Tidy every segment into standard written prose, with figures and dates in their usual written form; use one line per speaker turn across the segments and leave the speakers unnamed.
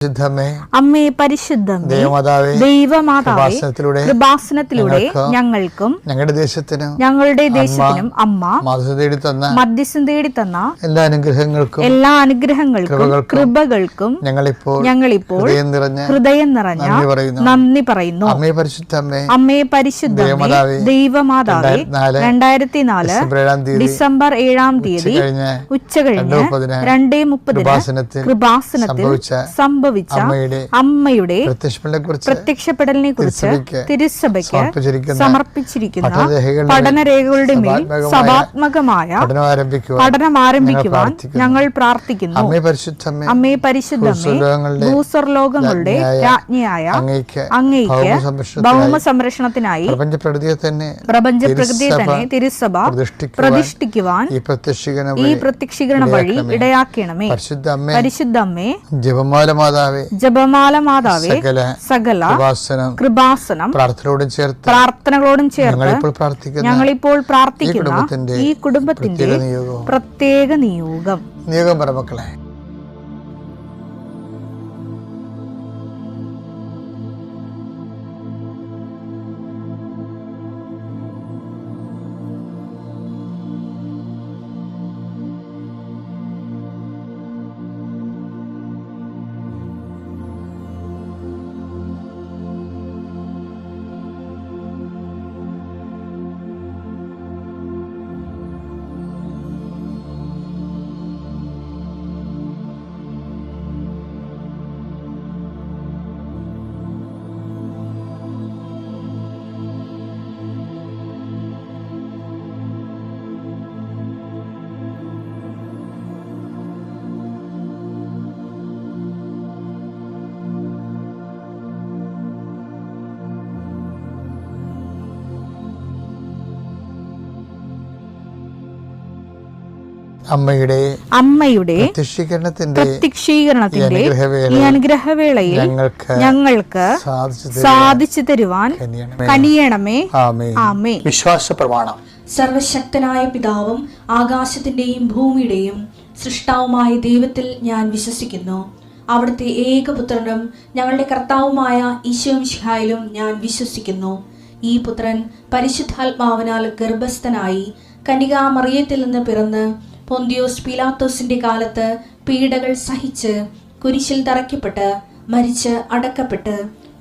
അമ്മേ പരിശുദ്ധമേ, ദൈവമാതാവേ, കൃപാസനത്തിലൂടെ ഞങ്ങൾക്കും ഞങ്ങളുടെ ദേശത്തിനും അമ്മ മധ്യസ്ഥം തേടി തന്ന എല്ലാ അനുഗ്രഹങ്ങൾക്കും കൃപകൾക്കും ഞങ്ങളിപ്പോൾ ഹൃദയം നിറഞ്ഞ നന്ദി പറയുന്നു. അമ്മേ പരിശുദ്ധമേ, ദൈവമാതാവേ, 2004 ഡിസംബർ 7 ഉച്ചകഴിഞ്ഞ് 2:30 കൃപാസനത്തിൽ സംഭവിച്ച അമ്മയുടെ പ്രത്യക്ഷപ്പെടലിനെ കുറിച്ച് തിരുസഭയ്ക്ക് സമർപ്പിച്ചിരിക്കുന്ന പഠനരേഖകളുടെ മേൽ സഭാത്മകമായ പഠനം ആരംഭിക്കുവാൻ ഞങ്ങൾ പ്രാർത്ഥിക്കുന്നു. അമ്മേ പരിശുദ്ധമേ, ഭൂസ്വർലോകങ്ങളുടെ രാജ്ഞിയായ അങ്ങേയ്ക്ക് ഭൗമ സംരക്ഷണത്തിനായി പ്രപഞ്ചപ്രകൃതിയെ തന്നെ തിരുസഭ പ്രതിഷ്ഠിക്കുവാൻ ഈ പ്രത്യക്ഷീകരണ വഴി ഇടയാക്കണമേ. പരിശുദ്ധമ്മേ, ജപമാല മാതാവേ, സകല കൃപാസനം പ്രാർത്ഥനകളോടും ചേർത്ത് ഞങ്ങളിപ്പോൾ പ്രാർത്ഥിക്കുന്ന ഈ കുടുംബത്തിന്റെ പ്രത്യേക നിയോഗം
പറമക്കളെ.
അമ്മയുടെ പ്രത്യക്ഷീകരണത്തിന്റെ ഈ അനുഗ്രഹവേളയിൽ ഞങ്ങൾക്ക് സാധിച്ചു തരുവാൻ കനിയണമേ. ആമേൻ.
വിശ്വാസ പ്രമാണം.
സർവശക്തനായ പിതാവും ആകാശത്തിന്റെയും ഭൂമിയുടെയും സൃഷ്ടാവുമായ ദൈവത്തിൽ ഞാൻ വിശ്വസിക്കുന്നു. അവിടുത്തെ ഏകപുത്രനും ഞങ്ങളുടെ കർത്താവുമായ ഈശോ മിശിഹായിലും ഞാൻ വിശ്വസിക്കുന്നു. ഈ പുത്രൻ പരിശുദ്ധാത്മാവിനാൽ ഗർഭസ്ഥനായി കന്യകാമറിയത്തിൽ നിന്ന് പിറന്ന് പൊന്തിയോസ് പീലാത്തോസിന്റെ കാലത്ത് പീഡകൾ സഹിച്ച് കുരിശിൽ തറയ്ക്കപ്പെട്ട് മരിച്ച് അടക്കപ്പെട്ട്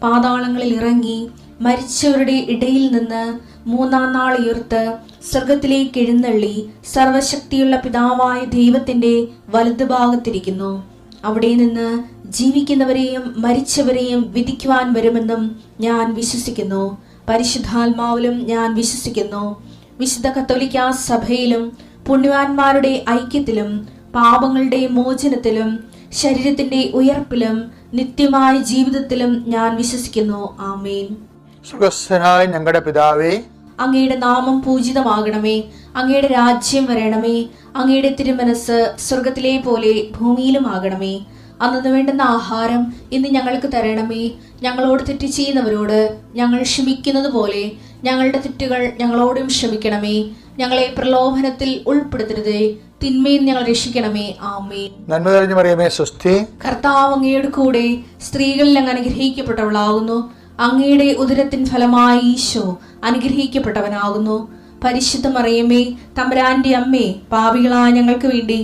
പാതാളങ്ങളിൽ ഇറങ്ങി മരിച്ചവരുടെ ഇടയിൽ നിന്ന് 3-ാം നാൾ ഉയർത്ത് സ്വർഗത്തിലേക്ക് എഴുന്നള്ളി സർവശക്തിയുള്ള പിതാവായ ദൈവത്തിന്റെ വലതുഭാഗത്തിരിക്കുന്നു. അവിടെ നിന്ന് ജീവിക്കുന്നവരെയും മരിച്ചവരെയും വിധിക്കുവാൻ വരുമെന്നും ഞാൻ വിശ്വസിക്കുന്നു. പരിശുദ്ധാത്മാവിലും ഞാൻ വിശ്വസിക്കുന്നു. വിശുദ്ധ കത്തോലിക്കാ സഭയിലും പുണ്യവാന്മാരുടെ ഐക്യത്തിലും പാപങ്ങളുടെ മോചനത്തിലും ശരീരത്തിന്റെ ഉയർപ്പിലും നിത്യമായ ജീവിതത്തിലും ഞാൻ വിശ്വസിക്കുന്നു. ആമേൻ.
സുഖസ്ഥനായ ഞങ്ങളുടെ പിതാവേ,
അങ്ങയുടെ നാമം പൂജിതമാകണമേ. അങ്ങയുടെ രാജ്യം വരണമേ. അങ്ങയുടെ തിരുമനസ് സ്വർഗത്തിലെ പോലെ ഭൂമിയിലും ആകണമേ. അന്നു വേണ്ടുന്ന ആഹാരം ഇന്ന് ഞങ്ങൾക്ക് തരണമേ. ഞങ്ങളോട് തെറ്റ് ചെയ്യുന്നവരോട് ഞങ്ങൾ ക്ഷമിക്കുന്നത് പോലെ ഞങ്ങളുടെ തെറ്റുകൾ ഞങ്ങളോടും ക്ഷമിക്കണമേ. ഞങ്ങളെ പ്രലോഭനത്തിൽ ഉൾപ്പെടുത്തരുതേ, തിന്മയിൽ ഞങ്ങൾ രക്ഷിക്കണമേ. ആമേൻ.
നന്മ നിറഞ്ഞ മറിയമേ, സ്വസ്തി.
കർത്താവ് അങ്ങയുടെ കൂടെ സ്ത്രീകളിൽ അങ്ങ് അനുഗ്രഹിക്കപ്പെട്ടവളാകുന്നു. അങ്ങയുടെ ഉദരത്തിൻ ഫലമായി ഈശോ അനുഗ്രഹിക്കപ്പെട്ടവനാകുന്നു. പരിശുദ്ധ മറിയമേ, തമ്പുരാന്റെ അമ്മേ, പാപികളായ ഞങ്ങൾക്ക് വേണ്ടി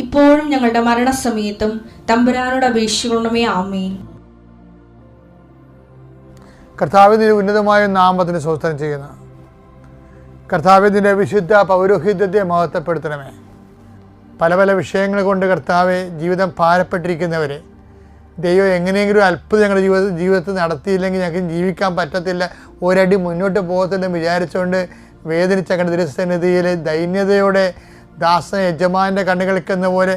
ഇപ്പോഴും ഞങ്ങളുടെ മരണസമയത്തും തമ്പുരാനോട് അപേക്ഷിക്കണമേ. ആമേൻ.
കർത്താവിന്റെ ഉന്നതമായ നാമത്തിന് സ്തോത്രം ചെയ്യുന്നു. കർത്താവിന്റെ വിശുദ്ധ പൗരോഹിത്യത്തെ മഹത്വപ്പെടുത്തണമേ. പല പല വിഷയങ്ങൾ കൊണ്ട് കർത്താവെ ജീവിതം ഭാരപ്പെട്ടിരിക്കുന്നവരെ ദൈവം എങ്ങനെയെങ്കിലും അത്ഭുതം ഞങ്ങളുടെ ജീവിതത്തിൽ നടത്തിയില്ലെങ്കിൽ ഞങ്ങൾക്ക് ജീവിക്കാൻ പറ്റത്തില്ല, ഒരടി മുന്നോട്ട് പോകത്തില്ലെന്ന് വിചാരിച്ചുകൊണ്ട് വേദനിച്ച ഞങ്ങളുടെ തിരുസന്നിധിയിൽ ദൈന്യതയോടെ ദാസ യജമാൻ്റെ കണ്ണുകൾക്കെന്ന പോലെ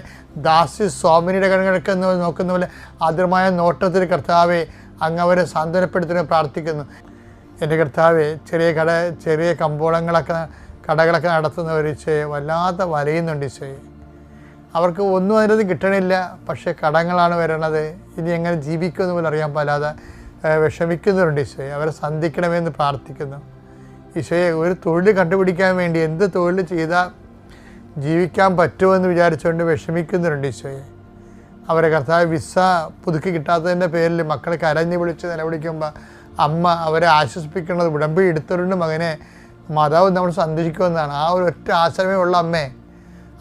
ദാസി സ്വാമിനിയുടെ കണ്ണുകൾക്കെന്ന പോലെ നോക്കുന്ന പോലെ ആദ്യമായ നോട്ടത്തിൽ കർത്താവെ അങ്ങ് അവരെ സാന്ത്വനപ്പെടുത്തുന്ന പ്രാർത്ഥിക്കുന്നു. എൻ്റെ കർത്താവെ, ചെറിയ കടകളൊക്കെ നടത്തുന്നവർ വല്ലാത്ത വലയുന്നുണ്ട് ഈശോയെ. അവർക്ക് ഒന്നും അതിനകത്ത് കിട്ടണില്ല, പക്ഷേ കടങ്ങളാണ് വരണത്. ഇനി എങ്ങനെ ജീവിക്കുമെന്ന് പോലും അറിയാൻ പാലാതെ വിഷമിക്കുന്നവരുണ്ട് ഈശോയെ. അവരെ സന്ധിക്കണമെന്ന് പ്രാർത്ഥിക്കുന്നു. ഈശോയെ, ഒരു തൊഴിൽ കണ്ടുപിടിക്കാൻ വേണ്ടി എന്ത് തൊഴിൽ ചെയ്താൽ ജീവിക്കാൻ പറ്റുമെന്ന് വിചാരിച്ചുകൊണ്ട് വിഷമിക്കുന്നവരുണ്ട് ഈശോയെ. അവരെ കർത്താവ് വിസ പുതുക്കി കിട്ടാത്തതിൻ്റെ പേരിൽ മക്കളെ കരഞ്ഞ് വിളിച്ച് നിലവിളിക്കുമ്പോൾ അമ്മ അവരെ ആശ്വസിപ്പിക്കുന്നത് ഉടമ്പടി എടുത്തവരുടെ മകനെ മാതാവ് നമ്മൾ സന്ദർശിക്കുമെന്നാണ്. ആ ഒരു ഒറ്റ ആശ്രമേ ഉള്ള അമ്മേ.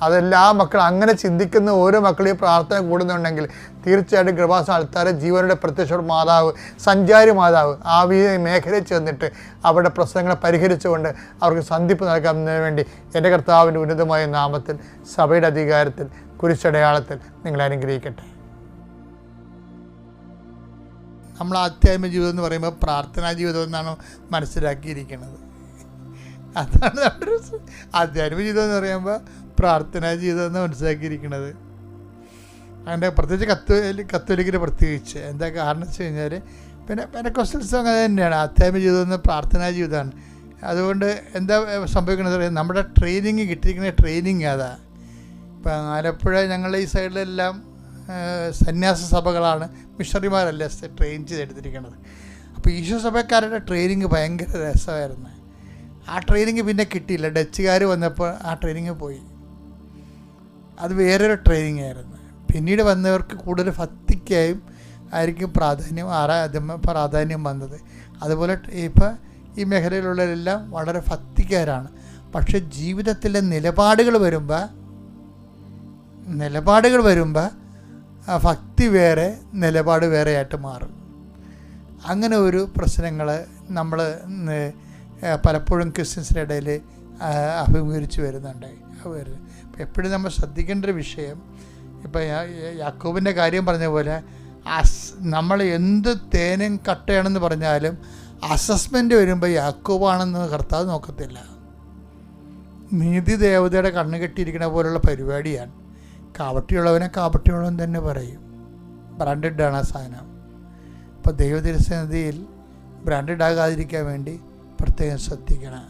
അതെല്ലാം ആ മക്കൾ അങ്ങനെ ചിന്തിക്കുന്ന ഓരോ മക്കളെയും പ്രാർത്ഥന കൂടുന്നുണ്ടെങ്കിൽ തീർച്ചയായിട്ടും കൃപാസന അൾത്താര ജീവനുടെ പ്രത്യക്ഷ മാതാവ്, സഞ്ചാരി മാതാവ് ആ മേഖലയിൽ ചെന്നിട്ട് അവരുടെ പ്രശ്നങ്ങളെ പരിഹരിച്ചുകൊണ്ട് അവർക്ക് സന്ധിപ്പ് നൽകുന്നതിന് വേണ്ടി എൻ്റെ കർത്താവിൻ്റെ ഉന്നതമായ നാമത്തിൽ സഭയുടെ അധികാരത്തിൽ കുരിശടയാളത്തിൽ നിങ്ങളെ അനുഗ്രഹിക്കട്ടെ. നമ്മൾ ആധ്യാത്മിക ജീവിതം എന്ന് പറയുമ്പോൾ പ്രാർത്ഥനാ ജീവിതം എന്നാണ് മനസ്സിലാക്കിയിരിക്കുന്നത്. അതാണ് നമ്മുടെ ആധ്യാത്മിക ജീവിതം എന്ന് പറയുമ്പോൾ പ്രാർത്ഥനാ ജീവിതം എന്ന് മനസ്സിലാക്കിയിരിക്കുന്നത്. അതിൻ്റെ പ്രത്യേകിച്ച് കത്തോലിക്കിന് പ്രത്യേകിച്ച് എന്താ കാരണം വെച്ച് കഴിഞ്ഞാൽ പിന്നെ പെനക്കോസ്റ്റൽസും അങ്ങനെ തന്നെയാണ്. ആധ്യാത്മിക ജീവിതം എന്ന് പ്രാർത്ഥനാ ജീവിതമാണ്. അതുകൊണ്ട് എന്താ സംഭവിക്കുന്നത് പറയാം, നമ്മുടെ ട്രെയിനിങ് കിട്ടിയിരിക്കുന്ന ട്രെയിനിങ് അതാ. ഇപ്പം ആലപ്പുഴ ഞങ്ങളുടെ ഈ സൈഡിലെല്ലാം സന്യാസ സഭകളാണ്, മിഷണറിമാരല്ല ട്രെയിൻ ചെയ്തെടുത്തിരിക്കുന്നത്. അപ്പോൾ ഈശോ സഭക്കാരുടെ ട്രെയിനിങ് ഭയങ്കര രസമായിരുന്നു. ആ ട്രെയിനിങ് പിന്നെ കിട്ടിയില്ല. ഡച്ചുകാർ വന്നപ്പോൾ ആ ട്രെയിനിങ് പോയി. അത് വേറൊരു ട്രെയിനിങ് ആയിരുന്നു. പിന്നീട് വന്നവർക്ക് കൂടുതൽ ഭക്തിക്കായും ആയിരിക്കും പ്രാധാന്യം വന്നത്. അതുപോലെ ഇപ്പോൾ ഈ മേഖലയിലുള്ളവരെല്ലാം വളരെ ഭക്തിക്കാരാണ്. പക്ഷെ ജീവിതത്തിലെ നിലപാടുകൾ വരുമ്പോൾ ഭക്തി വേറെ, നിലപാട് വേറെയായിട്ട് മാറും. അങ്ങനെ ഒരു പ്രശ്നങ്ങൾ നമ്മൾ പലപ്പോഴും ക്രിസ്ത്യൻസിൻ്റെ ഇടയിൽ അഭിമുഖീകരിച്ച് വരുന്നുണ്ട്. അപ്പോൾ എപ്പോഴും നമ്മൾ ശ്രദ്ധിക്കേണ്ട ഒരു വിഷയം, ഇപ്പോൾ യാക്കോബിൻ്റെ കാര്യം പറഞ്ഞ പോലെ നമ്മൾ എന്ത് തേനും കട്ടയാണെന്ന് പറഞ്ഞാലും അസസ്മെൻ്റ് വരുമ്പോൾ യാക്കോബാണെന്ന് കർത്താവ് നോക്കത്തില്ല. നീതി ദേവതയുടെ കണ്ണ് കെട്ടിയിരിക്കുന്ന പോലുള്ള പരിപാടിയാണ്. കാപട്യമുള്ളവനെ കാപട്യമുള്ളവൻ തന്നെ പറയും. ബ്രാൻഡഡാണ് ആ സാധനം. അപ്പോൾ ദൈവതിരുസന്നിധിയിൽ ബ്രാൻഡഡ് ആകാതിരിക്കാൻ വേണ്ടി പ്രത്യേകം ശ്രദ്ധിക്കണം.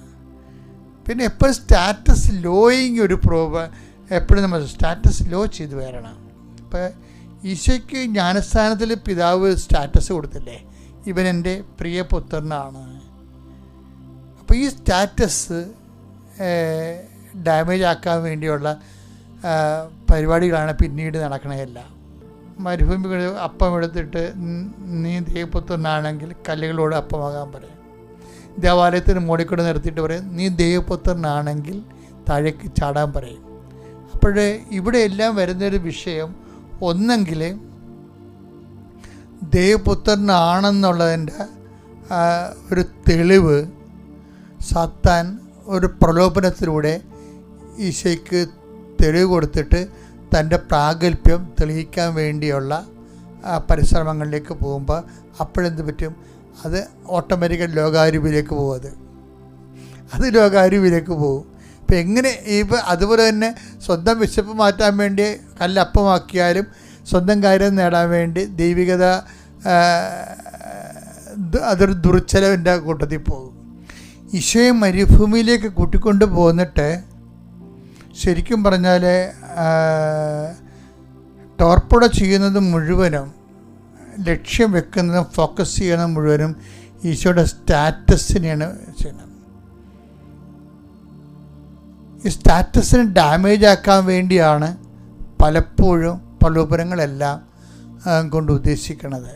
പിന്നെ എപ്പോഴും സ്റ്റാറ്റസ് ലോയിങ് ഒരു എപ്പോഴും നമ്മൾ സ്റ്റാറ്റസ് ലോ ചെയ്ത് വരണം. ഇപ്പോൾ ഈശോയ്ക്ക് ജ്ഞാനസ്ഥാനത്തിൽ പിതാവ് സ്റ്റാറ്റസ് കൊടുത്തില്ലേ, ഇവൻ എൻ്റെ പ്രിയപുത്രനാണ്. അപ്പോൾ ഈ സ്റ്റാറ്റസ് ഡാമേജ് ആക്കാൻ വേണ്ടിയുള്ള പരിപാടികളാണ് പിന്നീട് നടക്കണതല്ല. മരുഭൂമി അപ്പം എടുത്തിട്ട് നീ ദൈവപുത്രനാണെങ്കിൽ കല്ലുകളോട് അപ്പമാകാൻ പറയും. ദേവാലയത്തിന് മോടിക്കൊണ്ട് നിർത്തിയിട്ട് പറയും നീ ദൈവപുത്രനാണെങ്കിൽ താഴേക്ക് ചാടാൻ പറയും. അപ്പോഴേ ഇവിടെ എല്ലാം വരുന്നൊരു വിഷയം, ഒന്നെങ്കിൽ ദൈവപുത്രനാണെന്നുള്ളതിൻ്റെ ഒരു തെളിവ് സാത്താൻ ഒരു പ്രലോഭനത്തിലൂടെ ഈശോയ്ക്ക് തെളിവ് കൊടുത്തിട്ട് തൻ്റെ പ്രാഗൽഭ്യം തെളിയിക്കാൻ വേണ്ടിയുള്ള പരിശ്രമങ്ങളിലേക്ക് പോകുമ്പോൾ അപ്പോഴെന്ത് പറ്റും, അത് ഓട്ടോമാറ്റിക്കൽ ലോകാരൂപിയിലേക്ക് പോകും. അത് ലോകാരൂപിയിലേക്ക് പോകും. ഇപ്പം എങ്ങനെ ഇപ്പോൾ അതുപോലെ തന്നെ സ്വന്തം വിശപ്പ് മാറ്റാൻ വേണ്ടി കല്ലപ്പമാക്കിയാലും സ്വന്തം കാര്യം നേടാൻ വേണ്ടി ദൈവികത അതൊരു ദുർച്ചലവിൻ്റെ കൂട്ടത്തിൽ പോകും. ഈശോയെ മരുഭൂമിയിലേക്ക് കൂട്ടിക്കൊണ്ട് പോന്നിട്ട് ശരിക്കും പറഞ്ഞാൽ ടോർപ്പിഡോ ചെയ്യുന്നത് മുഴുവനും, ലക്ഷ്യം വെക്കുന്നതും ഫോക്കസ് ചെയ്യുന്നത് മുഴുവനും ഈശോയുടെ സ്റ്റാറ്റസിനെയാണ് ചെയ്യുന്നത്. ഈ സ്റ്റാറ്റസിനെ ഡാമേജ് ആക്കാൻ വേണ്ടിയാണ് പലപ്പോഴും പ്രലോഭനങ്ങളെല്ലാം കൊണ്ട് ഉദ്ദേശിക്കുന്നത്.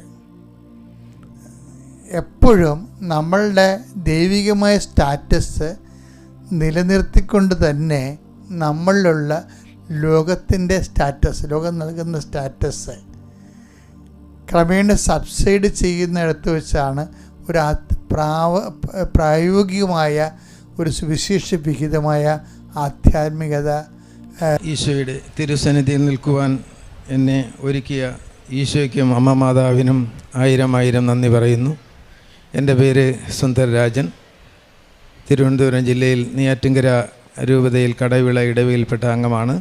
എപ്പോഴും നമ്മളുടെ ദൈവികമായ സ്റ്റാറ്റസ് നിലനിർത്തിക്കൊണ്ട് തന്നെ നമ്മളിലുള്ള ലോകത്തിൻ്റെ സ്റ്റാറ്റസ്, ലോകം നൽകുന്ന സ്റ്റാറ്റസ് ക്രമേണ സബ്സൈഡ് ചെയ്യുന്നിടത്ത് വെച്ചാണ് ഒരു പ്രായോഗികമായ ഒരു സുവിശേഷ വിഹിതമായ ആധ്യാത്മികത.
ഈശോയുടെ തിരുസന്നിധിയിൽ നിൽക്കുവാൻ എന്നെ ഒരുക്കിയ ഈശോയ്ക്കും അമ്മ മാതാവിനും ആയിരം നന്ദി പറയുന്നു. എൻ്റെ പേര് സുന്ദരരാജൻ. തിരുവനന്തപുരം ജില്ലയിൽ നെയ്യാറ്റിൻകര രൂപതയിൽ കടവിള ഇടവയിൽപ്പെട്ട അംഗമാണ്.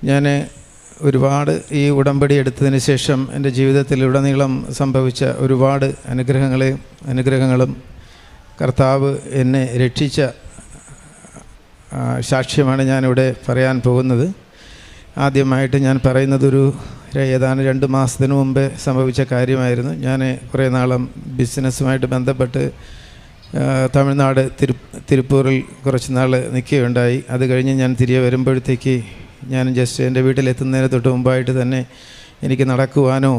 ഞാൻ ഒരുപാട് ഈ ഉടമ്പടി എടുത്തതിന് ശേഷം എൻ്റെ ജീവിതത്തിലുടനീളം സംഭവിച്ച ഒരുപാട് അനുഗ്രഹങ്ങളും കർത്താവ് എന്നെ രക്ഷിച്ച സാക്ഷ്യമാണ് ഞാനിവിടെ പറയാൻ പോകുന്നത്. ആദ്യമായിട്ട് ഞാൻ പറയുന്നത് ഏതാനും 2 മാസത്തിന് മുമ്പ് സംഭവിച്ച കാര്യമായിരുന്നു. ഞാൻ കുറേ നാളും ബിസിനസ്സുമായിട്ട് ബന്ധപ്പെട്ട് തമിഴ്നാട് തിരുപ്പൂരിൽ കുറച്ച് നാൾ നിൽക്കുകയുണ്ടായി. അത് കഴിഞ്ഞ് ഞാൻ തിരികെ വരുമ്പോഴത്തേക്ക് ഞാൻ ജസ്റ്റ് എൻ്റെ വീട്ടിലെത്തുന്നതിന് തൊട്ട് മുമ്പായിട്ട് തന്നെ എനിക്ക് നടക്കുവാനോ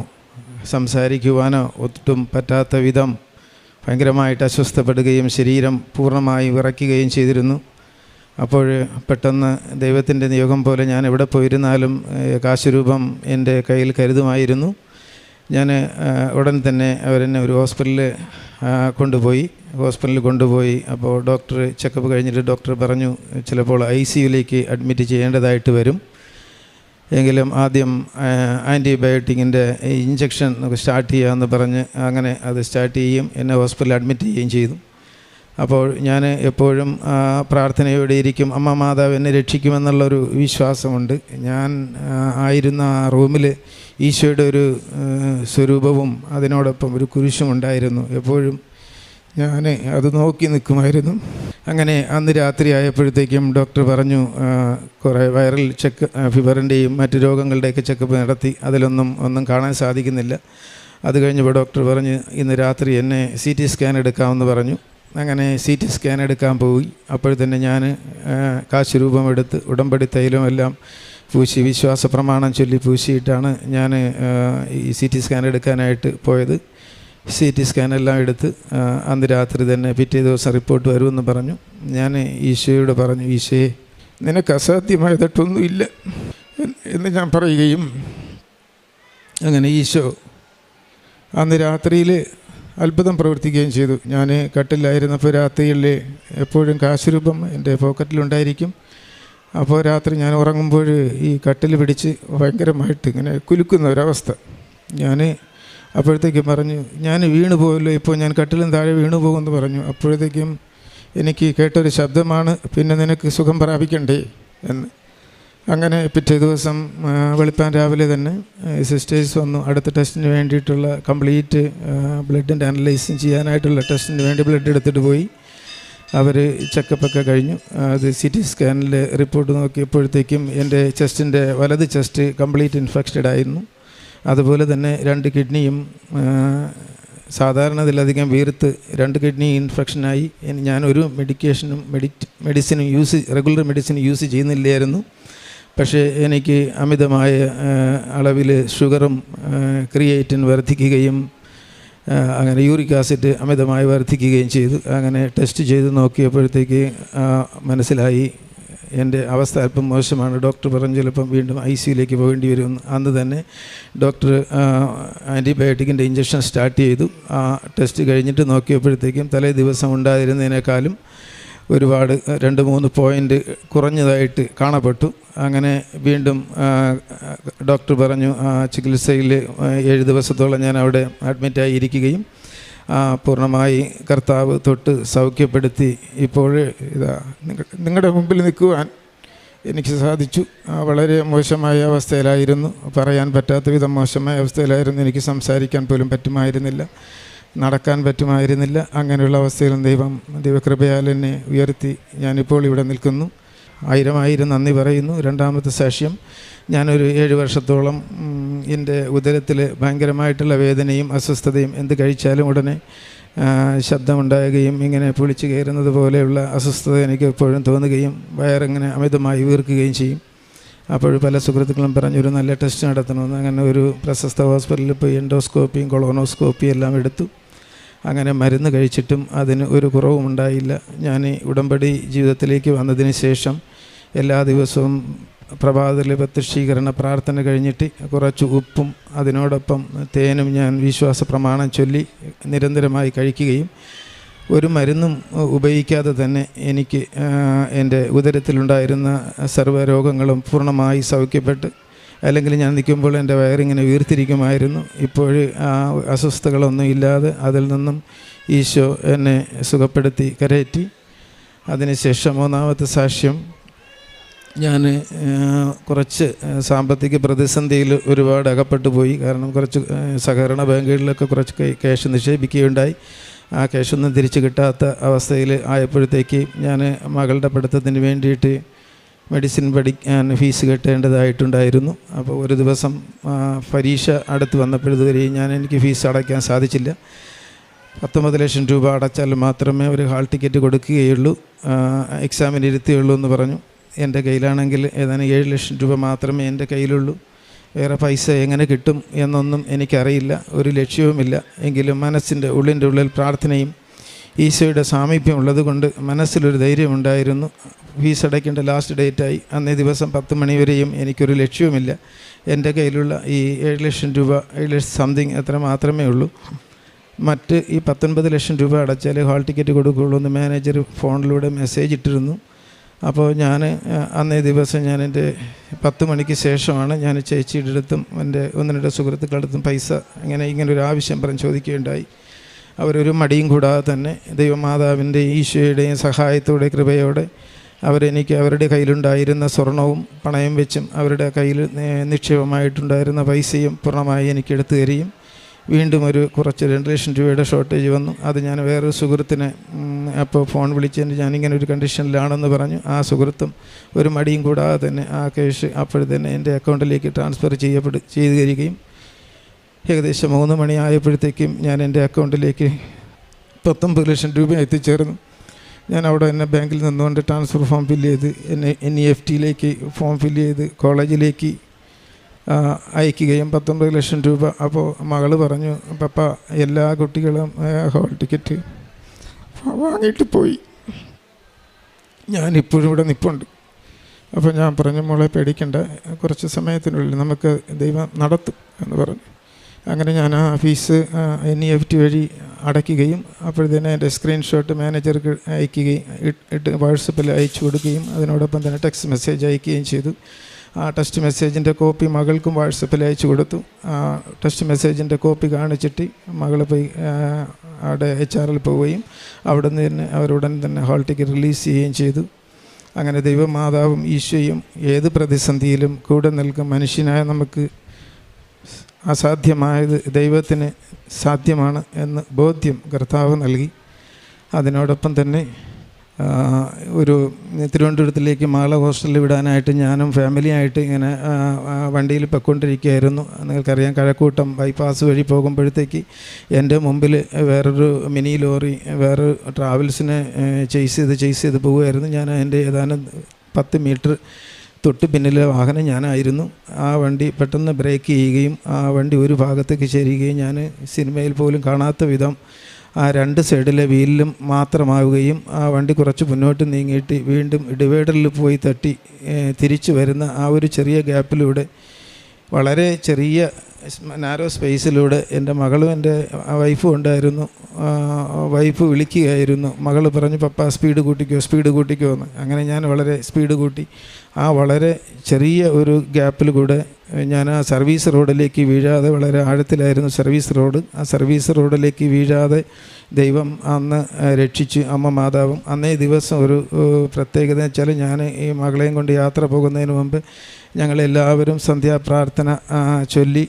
സംസാരിക്കുവാനോ ഒട്ടും പറ്റാത്ത വിധം ഭയങ്കരമായിട്ട് അസ്വസ്ഥപ്പെടുകയും ശരീരം പൂർണ്ണമായി വിറയ്ക്കുകയും ചെയ്തിരുന്നു. അപ്പോൾ പെട്ടെന്ന് ദൈവത്തിൻ്റെ നിയോഗം പോലെ ഞാൻ എവിടെ പോയിരുന്നാലും കാശുരൂപം എൻ്റെ കയ്യിൽ കരുതുമായിരുന്നു. ഞാൻ ഉടൻ തന്നെ അവരെന്നെ ഒരു ഹോസ്പിറ്റലിൽ കൊണ്ടുപോയി. അപ്പോൾ ഡോക്ടർ ചെക്കപ്പ് കഴിഞ്ഞിട്ട് ഡോക്ടർ പറഞ്ഞു ചിലപ്പോൾ ICUയിലേക്ക് അഡ്മിറ്റ് ചെയ്യേണ്ടതായിട്ട് വരും, എങ്കിലും ആദ്യം ആൻറ്റിബയോട്ടിക്കിൻ്റെ ഇഞ്ചക്ഷൻ സ്റ്റാർട്ട് ചെയ്യാമെന്ന് പറഞ്ഞ് അങ്ങനെ അത് സ്റ്റാർട്ട് ചെയ്യും, എന്നെ ഹോസ്പിറ്റലിൽ അഡ്മിറ്റ് ചെയ്യുകയും ചെയ്തു. അപ്പോൾ ഞാൻ എപ്പോഴും പ്രാർത്ഥനയോടെ ഇരിക്കും, അമ്മ മാതാവ് എന്നെ രക്ഷിക്കുമെന്നുള്ളൊരു വിശ്വാസമുണ്ട്. ഞാൻ ആയിരുന്ന ആ റൂമിൽ ഈശോയുടെ ഒരു സ്വരൂപവും അതിനോടൊപ്പം ഒരു കുരിശും ഉണ്ടായിരുന്നു. എപ്പോഴും ഞാൻ അത് നോക്കി നിൽക്കുമായിരുന്നു. അങ്ങനെ അന്ന് രാത്രി ആയപ്പോഴത്തേക്കും ഡോക്ടർ പറഞ്ഞു കുറേ വൈറൽ ഫീവറിൻ്റെയും മറ്റു രോഗങ്ങളുടെയൊക്കെ ചെക്കപ്പ് നടത്തി, ഒന്നും കാണാൻ സാധിക്കുന്നില്ല. അത് കഴിഞ്ഞപ്പോൾ ഡോക്ടർ പറഞ്ഞു ഇന്ന് രാത്രി എന്നെ CT സ്കാൻ എടുക്കാമെന്ന് പറഞ്ഞു. അങ്ങനെ CT സ്കാൻ എടുക്കാൻ പോയി. അപ്പോഴത്തന്നെ ഞാൻ കാശുരൂപം എടുത്ത് ഉടമ്പടി തൈലമെല്ലാം പൂശി വിശ്വാസ പ്രമാണം ചൊല്ലി പൂശിയിട്ടാണ് ഞാൻ ഈ CT സ്കാൻ എടുക്കാനായിട്ട് പോയത്. CT സ്കാനെല്ലാം എടുത്ത് അന്ന് രാത്രി തന്നെ പിറ്റേ ദിവസം റിപ്പോർട്ട് വരുമെന്ന് പറഞ്ഞു. ഞാൻ ഈശോയോട് പറഞ്ഞു, ഈശോയെ നിനക്ക് അസാധ്യമായതൊട്ടൊന്നുമില്ല എന്ന് ഞാൻ പറയുകയും അങ്ങനെ ഈശോ അന്ന് രാത്രിയിൽ അത്ഭുതം പ്രവർത്തിക്കുകയും ചെയ്തു. ഞാൻ കട്ടിലായിരുന്നപ്പോൾ രാത്രിയിൽ എപ്പോഴും കാശുരൂപം എൻ്റെ പോക്കറ്റിലുണ്ടായിരിക്കും. അപ്പോൾ രാത്രി ഞാൻ ഉറങ്ങുമ്പോൾ ഈ കട്ടിൽ പിടിച്ച് ഭയങ്കരമായിട്ട് ഇങ്ങനെ കുലുക്കുന്ന ഒരവസ്ഥ. ഞാൻ അപ്പോഴത്തേക്കും പറഞ്ഞു ഞാൻ വീണു പോയല്ലോ, ഇപ്പോൾ ഞാൻ കട്ടിലും താഴെ വീണു പോകുമെന്ന് പറഞ്ഞു. അപ്പോഴത്തേക്കും എനിക്ക് കേട്ടൊരു ശബ്ദമാണ്, പിന്നെ നിനക്ക് സുഖം പ്രാപിക്കണ്ടേ എന്ന്. അങ്ങനെ പിറ്റേ ദിവസം വെളുപ്പാൻ രാവിലെ തന്നെ സിസ്റ്റേഴ്സ് വന്നു. അടുത്ത ടെസ്റ്റിന് വേണ്ടിയിട്ടുള്ള കംപ്ലീറ്റ് ബ്ലഡിൻ്റെ അനലൈസിങ് ചെയ്യാനായിട്ടുള്ള ടെസ്റ്റിന് വേണ്ടി ബ്ലഡ് എടുത്തിട്ട് പോയി. അവർ ചെക്കപ്പൊക്കെ കഴിഞ്ഞു. അത് CT സ്കാനിൽ റിപ്പോർട്ട് നോക്കിയപ്പോഴത്തേക്കും എൻ്റെ ചെസ്റ്റിൻ്റെ വലത് ചെസ്റ്റ് കംപ്ലീറ്റ് ഇൻഫെക്റ്റഡ് ആയിരുന്നു. അതുപോലെ തന്നെ 2 കിഡ്നിയും സാധാരണതിലധികം വീർത്ത് 2 കിഡ്നി ഇൻഫെക്ഷനായി. ഞാനൊരു മെഡിസിനും റെഗുലർ മെഡിസിൻ യൂസ് ചെയ്യുന്നില്ലായിരുന്നു. പക്ഷേ എനിക്ക് അമിതമായ അളവിൽ ഷുഗറും ക്രിയേറ്റിൻ വർദ്ധിക്കുകയും അങ്ങനെ യൂറിക് ആസിഡ് അമിതമായി വർദ്ധിക്കുകയും ചെയ്തു. അങ്ങനെ ടെസ്റ്റ് ചെയ്ത് നോക്കിയപ്പോഴത്തേക്ക് മനസ്സിലായി എൻ്റെ അവസ്ഥ അല്പം മോശമാണ്. ഡോക്ടർ പറഞ്ഞു ചിലപ്പം വീണ്ടും ICUയിലേക്ക് പോകേണ്ടി വരുമെന്ന്. അന്ന് തന്നെ ഡോക്ടർ ആൻറ്റിബയോട്ടിക്കിൻ്റെ ഇഞ്ചക്ഷൻ സ്റ്റാർട്ട് ചെയ്തു. ആ ടെസ്റ്റ് കഴിഞ്ഞിട്ട് നോക്കിയപ്പോഴത്തേക്കും തലേ ദിവസം ഉണ്ടായിരുന്നതിനേക്കാളും ഒരുപാട് 2-3 പോയിൻ്റ് കുറഞ്ഞതായിട്ട് കാണപ്പെട്ടു. അങ്ങനെ വീണ്ടും ഡോക്ടർ പറഞ്ഞു ചികിത്സയിൽ 7 ദിവസത്തോളം ഞാൻ അവിടെ അഡ്മിറ്റായി ഇരിക്കുകയും പൂർണ്ണമായി കർത്താവ് തൊട്ട് സൗഖ്യപ്പെടുത്തി ഇപ്പോൾ നിങ്ങളുടെ മുമ്പിൽ നിൽക്കുവാൻ എനിക്ക് സാധിച്ചു. വളരെ മോശമായ അവസ്ഥയിലായിരുന്നു, പറയാൻ പറ്റാത്ത വിധം മോശമായ അവസ്ഥയിലായിരുന്നു. എനിക്ക് സംസാരിക്കാൻ പോലും പറ്റുമായിരുന്നില്ല, നടക്കാൻ പറ്റുമായിരുന്നില്ല. അങ്ങനെയുള്ള അവസ്ഥയിലും ദൈവകൃപയാൽ എന്നെ ഉയർത്തി ഞാനിപ്പോൾ ഇവിടെ നിൽക്കുന്നു. 1000 നന്ദി പറയുന്നു. രണ്ടാമത്തെ സാക്ഷ്യം, ഞാനൊരു 7 വർഷത്തോളം എൻ്റെ ഉദരത്തിൽ ഭയങ്കരമായിട്ടുള്ള വേദനയും അസ്വസ്ഥതയും എന്ത് കഴിച്ചാലും ഉടനെ ശബ്ദമുണ്ടാകുകയും ഇങ്ങനെ പൊളിച്ചു കയറുന്നത് പോലെയുള്ള അസ്വസ്ഥത എനിക്ക് എപ്പോഴും തോന്നുകയും വയറിങ്ങനെ അമിതമായി വീർക്കുകയും ചെയ്യും. അപ്പോൾ പല സുഹൃത്തുക്കളും പറഞ്ഞു ഒരു നല്ല ടെസ്റ്റ് നടത്തണമെന്ന്. അങ്ങനെ ഒരു പ്രശസ്ത ഹോസ്പിറ്റലിൽ പോയി എൻഡോസ്കോപ്പിയും കൊളോണോസ്കോപ്പിയും എല്ലാം എടുത്തു. അങ്ങനെ മരുന്ന് കഴിച്ചിട്ടും അതിന് ഒരു കുറവും ഉണ്ടായില്ല. ഞാൻ ഉടമ്പടി ജീവിതത്തിലേക്ക് വന്നതിന് ശേഷം എല്ലാ ദിവസവും പ്രഭാതത്തിലെ പ്രത്യക്ഷീകരണ പ്രാർത്ഥന കഴിഞ്ഞിട്ട് കുറച്ച് ഉപ്പും അതിനോടൊപ്പം തേനും ഞാൻ വിശ്വാസ പ്രമാണം ചൊല്ലി നിരന്തരമായി കഴിക്കുകയും ഒരു മരുന്നും ഉപയോഗിക്കാതെ തന്നെ എനിക്ക് എൻ്റെ ഉദരത്തിലുണ്ടായിരുന്ന സർവ്വരോഗങ്ങളും പൂർണ്ണമായി സൗഖ്യപ്പെട്ട്, അല്ലെങ്കിൽ ഞാൻ നിൽക്കുമ്പോൾ എൻ്റെ വയറിങ്ങനെ വീർത്തിരിക്കുമായിരുന്നു. ഇപ്പോൾ ആ അസ്വസ്ഥതകളൊന്നും ഇല്ലാതെ അതിൽ നിന്നും ഈശോ എന്നെ സുഖപ്പെടുത്തി കരയറ്റി. അതിനുശേഷം മൂന്നാമത്തെ സാക്ഷ്യം, ഞാൻ കുറച്ച് സാമ്പത്തിക പ്രതിസന്ധിയിൽ ഒരുപാട് അകപ്പെട്ടു പോയി. കാരണം കുറച്ച് സഹകരണ ബാങ്കുകളിലൊക്കെ കുറച്ച് ക്യാഷ് നിക്ഷേപിക്കുകയുണ്ടായി. ആ ക്യാഷൊന്നും തിരിച്ചു കിട്ടാത്ത അവസ്ഥയിൽ ആയപ്പോഴത്തേക്ക് ഞാൻ മകളുടെ പഠിത്തത്തിന് വേണ്ടിയിട്ട് മെഡിസിൻ പഠിക്കാൻ ഫീസ് കെട്ടേണ്ടതായിട്ടുണ്ടായിരുന്നു. അപ്പോൾ ഒരു ദിവസം പരീക്ഷ അടുത്ത് വന്നപ്പോഴതുവരെയും എനിക്ക് ഫീസ് അടയ്ക്കാൻ സാധിച്ചില്ല. 19 ലക്ഷം രൂപ അടച്ചാൽ മാത്രമേ ഒരു ഹാൾ ടിക്കറ്റ് കൊടുക്കുകയുള്ളൂ, എക്സാമിന് ഇരുത്തുകയുള്ളൂ എന്ന് പറഞ്ഞു. എൻ്റെ കയ്യിലാണെങ്കിൽ ഏതാനും 7 ലക്ഷം രൂപ മാത്രമേ എൻ്റെ കയ്യിലുള്ളൂ. വേറെ പൈസ എങ്ങനെ കിട്ടും എന്നൊന്നും എനിക്കറിയില്ല, ഒരു ലക്ഷ്യവുമില്ല. എങ്കിലും മനസ്സിൻ്റെ ഉള്ളിൽ പ്രാർത്ഥനയും ഈശോയുടെ സാമീപ്യം ഉള്ളതുകൊണ്ട് മനസ്സിലൊരു ധൈര്യമുണ്ടായിരുന്നു. ഫീസ് അടയ്ക്കേണ്ട ലാസ്റ്റ് ഡേറ്റായി. അന്നേ ദിവസം 10 മണി വരെയും എനിക്കൊരു ലക്ഷ്യവുമില്ല. എൻ്റെ കയ്യിലുള്ള ഈ 7 ലക്ഷം രൂപ, 7 ലക്ഷം സംതിങ് അത്ര മാത്രമേ ഉള്ളൂ. മറ്റ് ഈ 19 ലക്ഷം രൂപ അടച്ചാൽ ഹാൾ ടിക്കറ്റ് കൊടുക്കുകയുള്ളൂ എന്ന് മാനേജർ ഫോണിലൂടെ മെസ്സേജ് ഇട്ടിരുന്നു. അപ്പോൾ ഞാൻ അന്നേ ദിവസം ഞാൻ എൻ്റെ 10 മണിക്ക് ശേഷമാണ് ഞാൻ ചേച്ചിയുടെ അടുത്തും എൻ്റെ 1-2 സുഹൃത്തുക്കളുടെ അടുത്തും പൈസ ഇങ്ങനൊരു ആവശ്യം പറഞ്ഞ് ചോദിക്കുകയുണ്ടായി. അവരൊരു മടിയും കൂടാതെ തന്നെ ദൈവമാതാവിൻ്റെ ഈശോയുടെയും സഹായത്തോടെ കൃപയോടെ അവരെനിക്ക് അവരുടെ കയ്യിലുണ്ടായിരുന്ന സ്വർണവും പണയം വെച്ചും അവരുടെ കയ്യിൽ നിക്ഷേപമായിട്ടുണ്ടായിരുന്ന പൈസയും പൂർണ്ണമായി എനിക്ക് എടുത്തു തരികയും വീണ്ടും കുറച്ച് 2 ലക്ഷം രൂപയുടെ ഷോർട്ടേജ് വന്നു. അത് ഞാൻ വേറൊരു സുഹൃത്തിനെ അപ്പോൾ ഫോൺ വിളിച്ചതിന് ഞാനിങ്ങനെ ഒരു കണ്ടീഷനിലാണെന്ന് പറഞ്ഞു. ആ സുഹൃത്തും ഒരു മടിയും കൂടാതെ തന്നെ ആ ക്യാഷ് അപ്പോഴത്തന്നെ എൻ്റെ അക്കൗണ്ടിലേക്ക് ട്രാൻസ്ഫർ ചെയ്തു തരികയും ഏകദേശം 3 മണിയായപ്പോഴത്തേക്കും ഞാൻ എൻ്റെ അക്കൗണ്ടിലേക്ക് 19 ലക്ഷം രൂപ എത്തിച്ചേർന്നു. ഞാൻ അവിടെ തന്നെ ബാങ്കിൽ നിന്നുകൊണ്ട് ട്രാൻസ്ഫർ ഫോം ഫില്ല് ചെയ്ത് NEFT-യിലേക്ക് ഫോം ഫില്ല് ചെയ്ത് കോളേജിലേക്ക് അയക്കുകയും 19 ലക്ഷം രൂപ. അപ്പോൾ മകൾ പറഞ്ഞു, പപ്പ എല്ലാ കുട്ടികളും ഹോൾ ടിക്കറ്റ് വാങ്ങിയിട്ട് പോയി, ഞാനിപ്പോഴും ഇവിടെ നിൽപ്പുണ്ട്. അപ്പോൾ ഞാൻ പറഞ്ഞു, മോളെ പേടിക്കണ്ട, കുറച്ച് സമയത്തിനുള്ളിൽ നമുക്ക് ദൈവം നടത്തും എന്ന് പറഞ്ഞു. അങ്ങനെ ഞാൻ ആ ഫീസ് NEFT വഴി അടയ്ക്കുകയും അപ്പോഴത്തേന് എൻ്റെ സ്ക്രീൻഷോട്ട് മാനേജർക്ക് അയക്കുകയും വാട്സപ്പിൽ അയച്ചു കൊടുക്കുകയും അതിനോടൊപ്പം തന്നെ ടെക്സ്റ്റ് മെസ്സേജ് അയക്കുകയും ചെയ്തു. ആ ടെക്സ്റ്റ് മെസ്സേജിൻ്റെ കോപ്പി മകൾക്കും വാട്സപ്പിൽ അയച്ചു കൊടുത്തു. ആ ടെക്സ്റ്റ് മെസ്സേജിൻ്റെ കോപ്പി കാണിച്ചിട്ട് മകൾ പോയി അവിടെ HR-ൽ പോവുകയും അവിടെ നിന്ന് തന്നെ അവരുടൻ തന്നെ ഹാൾ ടിക്കറ്റ് റിലീസ് ചെയ്യുകയും ചെയ്തു. അങ്ങനെ ദൈവമാതാവും ഈശോയും ഏത് പ്രതിസന്ധിയിലും കൂടെ നിൽക്കും. മനുഷ്യനായ നമുക്ക് അസാധ്യമായത് ദൈവത്തിന് സാധ്യമാണ് എന്ന് ബോധ്യം കർത്താവ് നൽകി. അതിനോടൊപ്പം തന്നെ ഒരു തിരുവനന്തപുരത്തിലേക്ക് മാള ഹോസ്റ്റലിൽ വിടാനായിട്ട് ഞാനും ഫാമിലിയായിട്ട് ഇങ്ങനെ വണ്ടിയിൽ പൊയ്ക്കൊണ്ടിരിക്കുകയായിരുന്നു. നിങ്ങൾക്കറിയാം, കഴക്കൂട്ടം ബൈപ്പാസ് വഴി പോകുമ്പോഴത്തേക്ക് എൻ്റെ മുമ്പിൽ വേറൊരു മിനി ലോറി വേറൊരു ട്രാവൽസിനെ ചേസ് ചെയ്ത് പോവുമായിരുന്നു. ഞാൻ എൻ്റെ ഏതാനും 10 മീറ്റർ തൊട്ട് പിന്നിലെ വാഹനം ഞാനായിരുന്നു. ആ വണ്ടി പെട്ടെന്ന് ബ്രേക്ക് ചെയ്യുകയും ആ വണ്ടി ഒരു ഭാഗത്തേക്ക് ചേരുകയും ഞാൻ സിനിമയിൽ പോലും കാണാത്ത വിധം ആ 2 സൈഡിലെ വീലിലും മാത്രമാവുകയും ആ വണ്ടി കുറച്ച് മുന്നോട്ട് നീങ്ങിയിട്ട് വീണ്ടും ഡിവൈഡറിൽ പോയി തട്ടി തിരിച്ചു വരുന്ന ആ ഒരു ചെറിയ ഗ്യാപ്പിലൂടെ വളരെ ചെറിയ നാരോ സ്പേസിലൂടെ എൻ്റെ മകളും എൻ്റെ വൈഫും ഉണ്ടായിരുന്നു. വൈഫ് വിളിക്കുകയായിരുന്നു. മകൾ പറഞ്ഞു, പപ്പ സ്പീഡ് കൂട്ടിക്കോ എന്ന്. അങ്ങനെ ഞാൻ വളരെ സ്പീഡ് കൂട്ടി. ആ വളരെ ചെറിയ ഒരു ഗ്യാപ്പിൽ കൂടെ ഞാൻ ആ സർവീസ് റോഡിലേക്ക് വീഴാതെ, വളരെ ആഴത്തിലായിരുന്നു സർവീസ് റോഡ്, ആ സർവീസ് റോഡിലേക്ക് വീഴാതെ ദൈവം അന്ന് രക്ഷിച്ചു. അമ്മ മാതാവും. അന്നേ ദിവസം ഒരു പ്രത്യേകത വെച്ചാൽ, ഞാൻ ഈ മകളെയും കൊണ്ട് യാത്ര പോകുന്നതിന് മുമ്പ് ഞങ്ങളെല്ലാവരും സന്ധ്യാപ്രാർത്ഥന ചൊല്ലി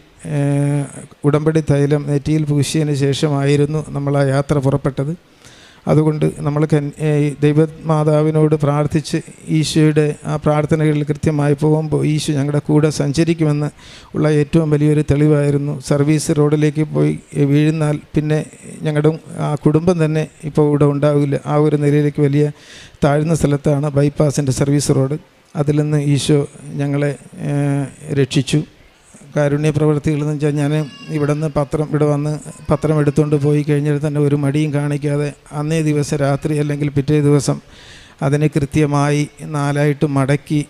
ഉടമ്പടി തൈലം നെറ്റിയിൽ പൂശിയതിന് ശേഷമായിരുന്നു നമ്മൾ ആ യാത്ര പുറപ്പെട്ടത്. അതുകൊണ്ട് നമ്മൾ ദൈവമാതാവിനോട് പ്രാർത്ഥിച്ച് ഈശോയുടെ ആ പ്രാർത്ഥനകളിൽ കൃത്യമായി പോകുമ്പോൾ ഈശോ ഞങ്ങളുടെ കൂടെ സഞ്ചരിക്കുമെന്ന് ഉള്ള ഏറ്റവും വലിയൊരു തെളിവായിരുന്നു. സർവീസ് റോഡിലേക്ക് പോയി വീഴുന്നാൽ പിന്നെ ഞങ്ങളുടെ ആ കുടുംബം തന്നെ ഇപ്പോൾ ഇവിടെ ഉണ്ടാവില്ല. ആ ഒരു നിലയിലേക്ക് വലിയ താഴ്ന്ന സ്ഥലത്താണ് ബൈപ്പാസിൻ്റെ സർവീസ് റോഡ്. അതിൽ നിന്ന് ഈശോ ഞങ്ങളെ രക്ഷിച്ചു. കാരുണ്യ പ്രവൃത്തികളെന്ന് വെച്ചാൽ, ഞാൻ ഇവിടെ വന്ന് പത്രം എടുത്തുകൊണ്ട് പോയി കഴിഞ്ഞാൽ തന്നെ ഒരു മടിയും കാണിക്കാതെ അന്നേ ദിവസം രാത്രി അല്ലെങ്കിൽ പിറ്റേ ദിവസം അതിനെ കൃത്യമായി 4ആയിട്ട് മടക്കി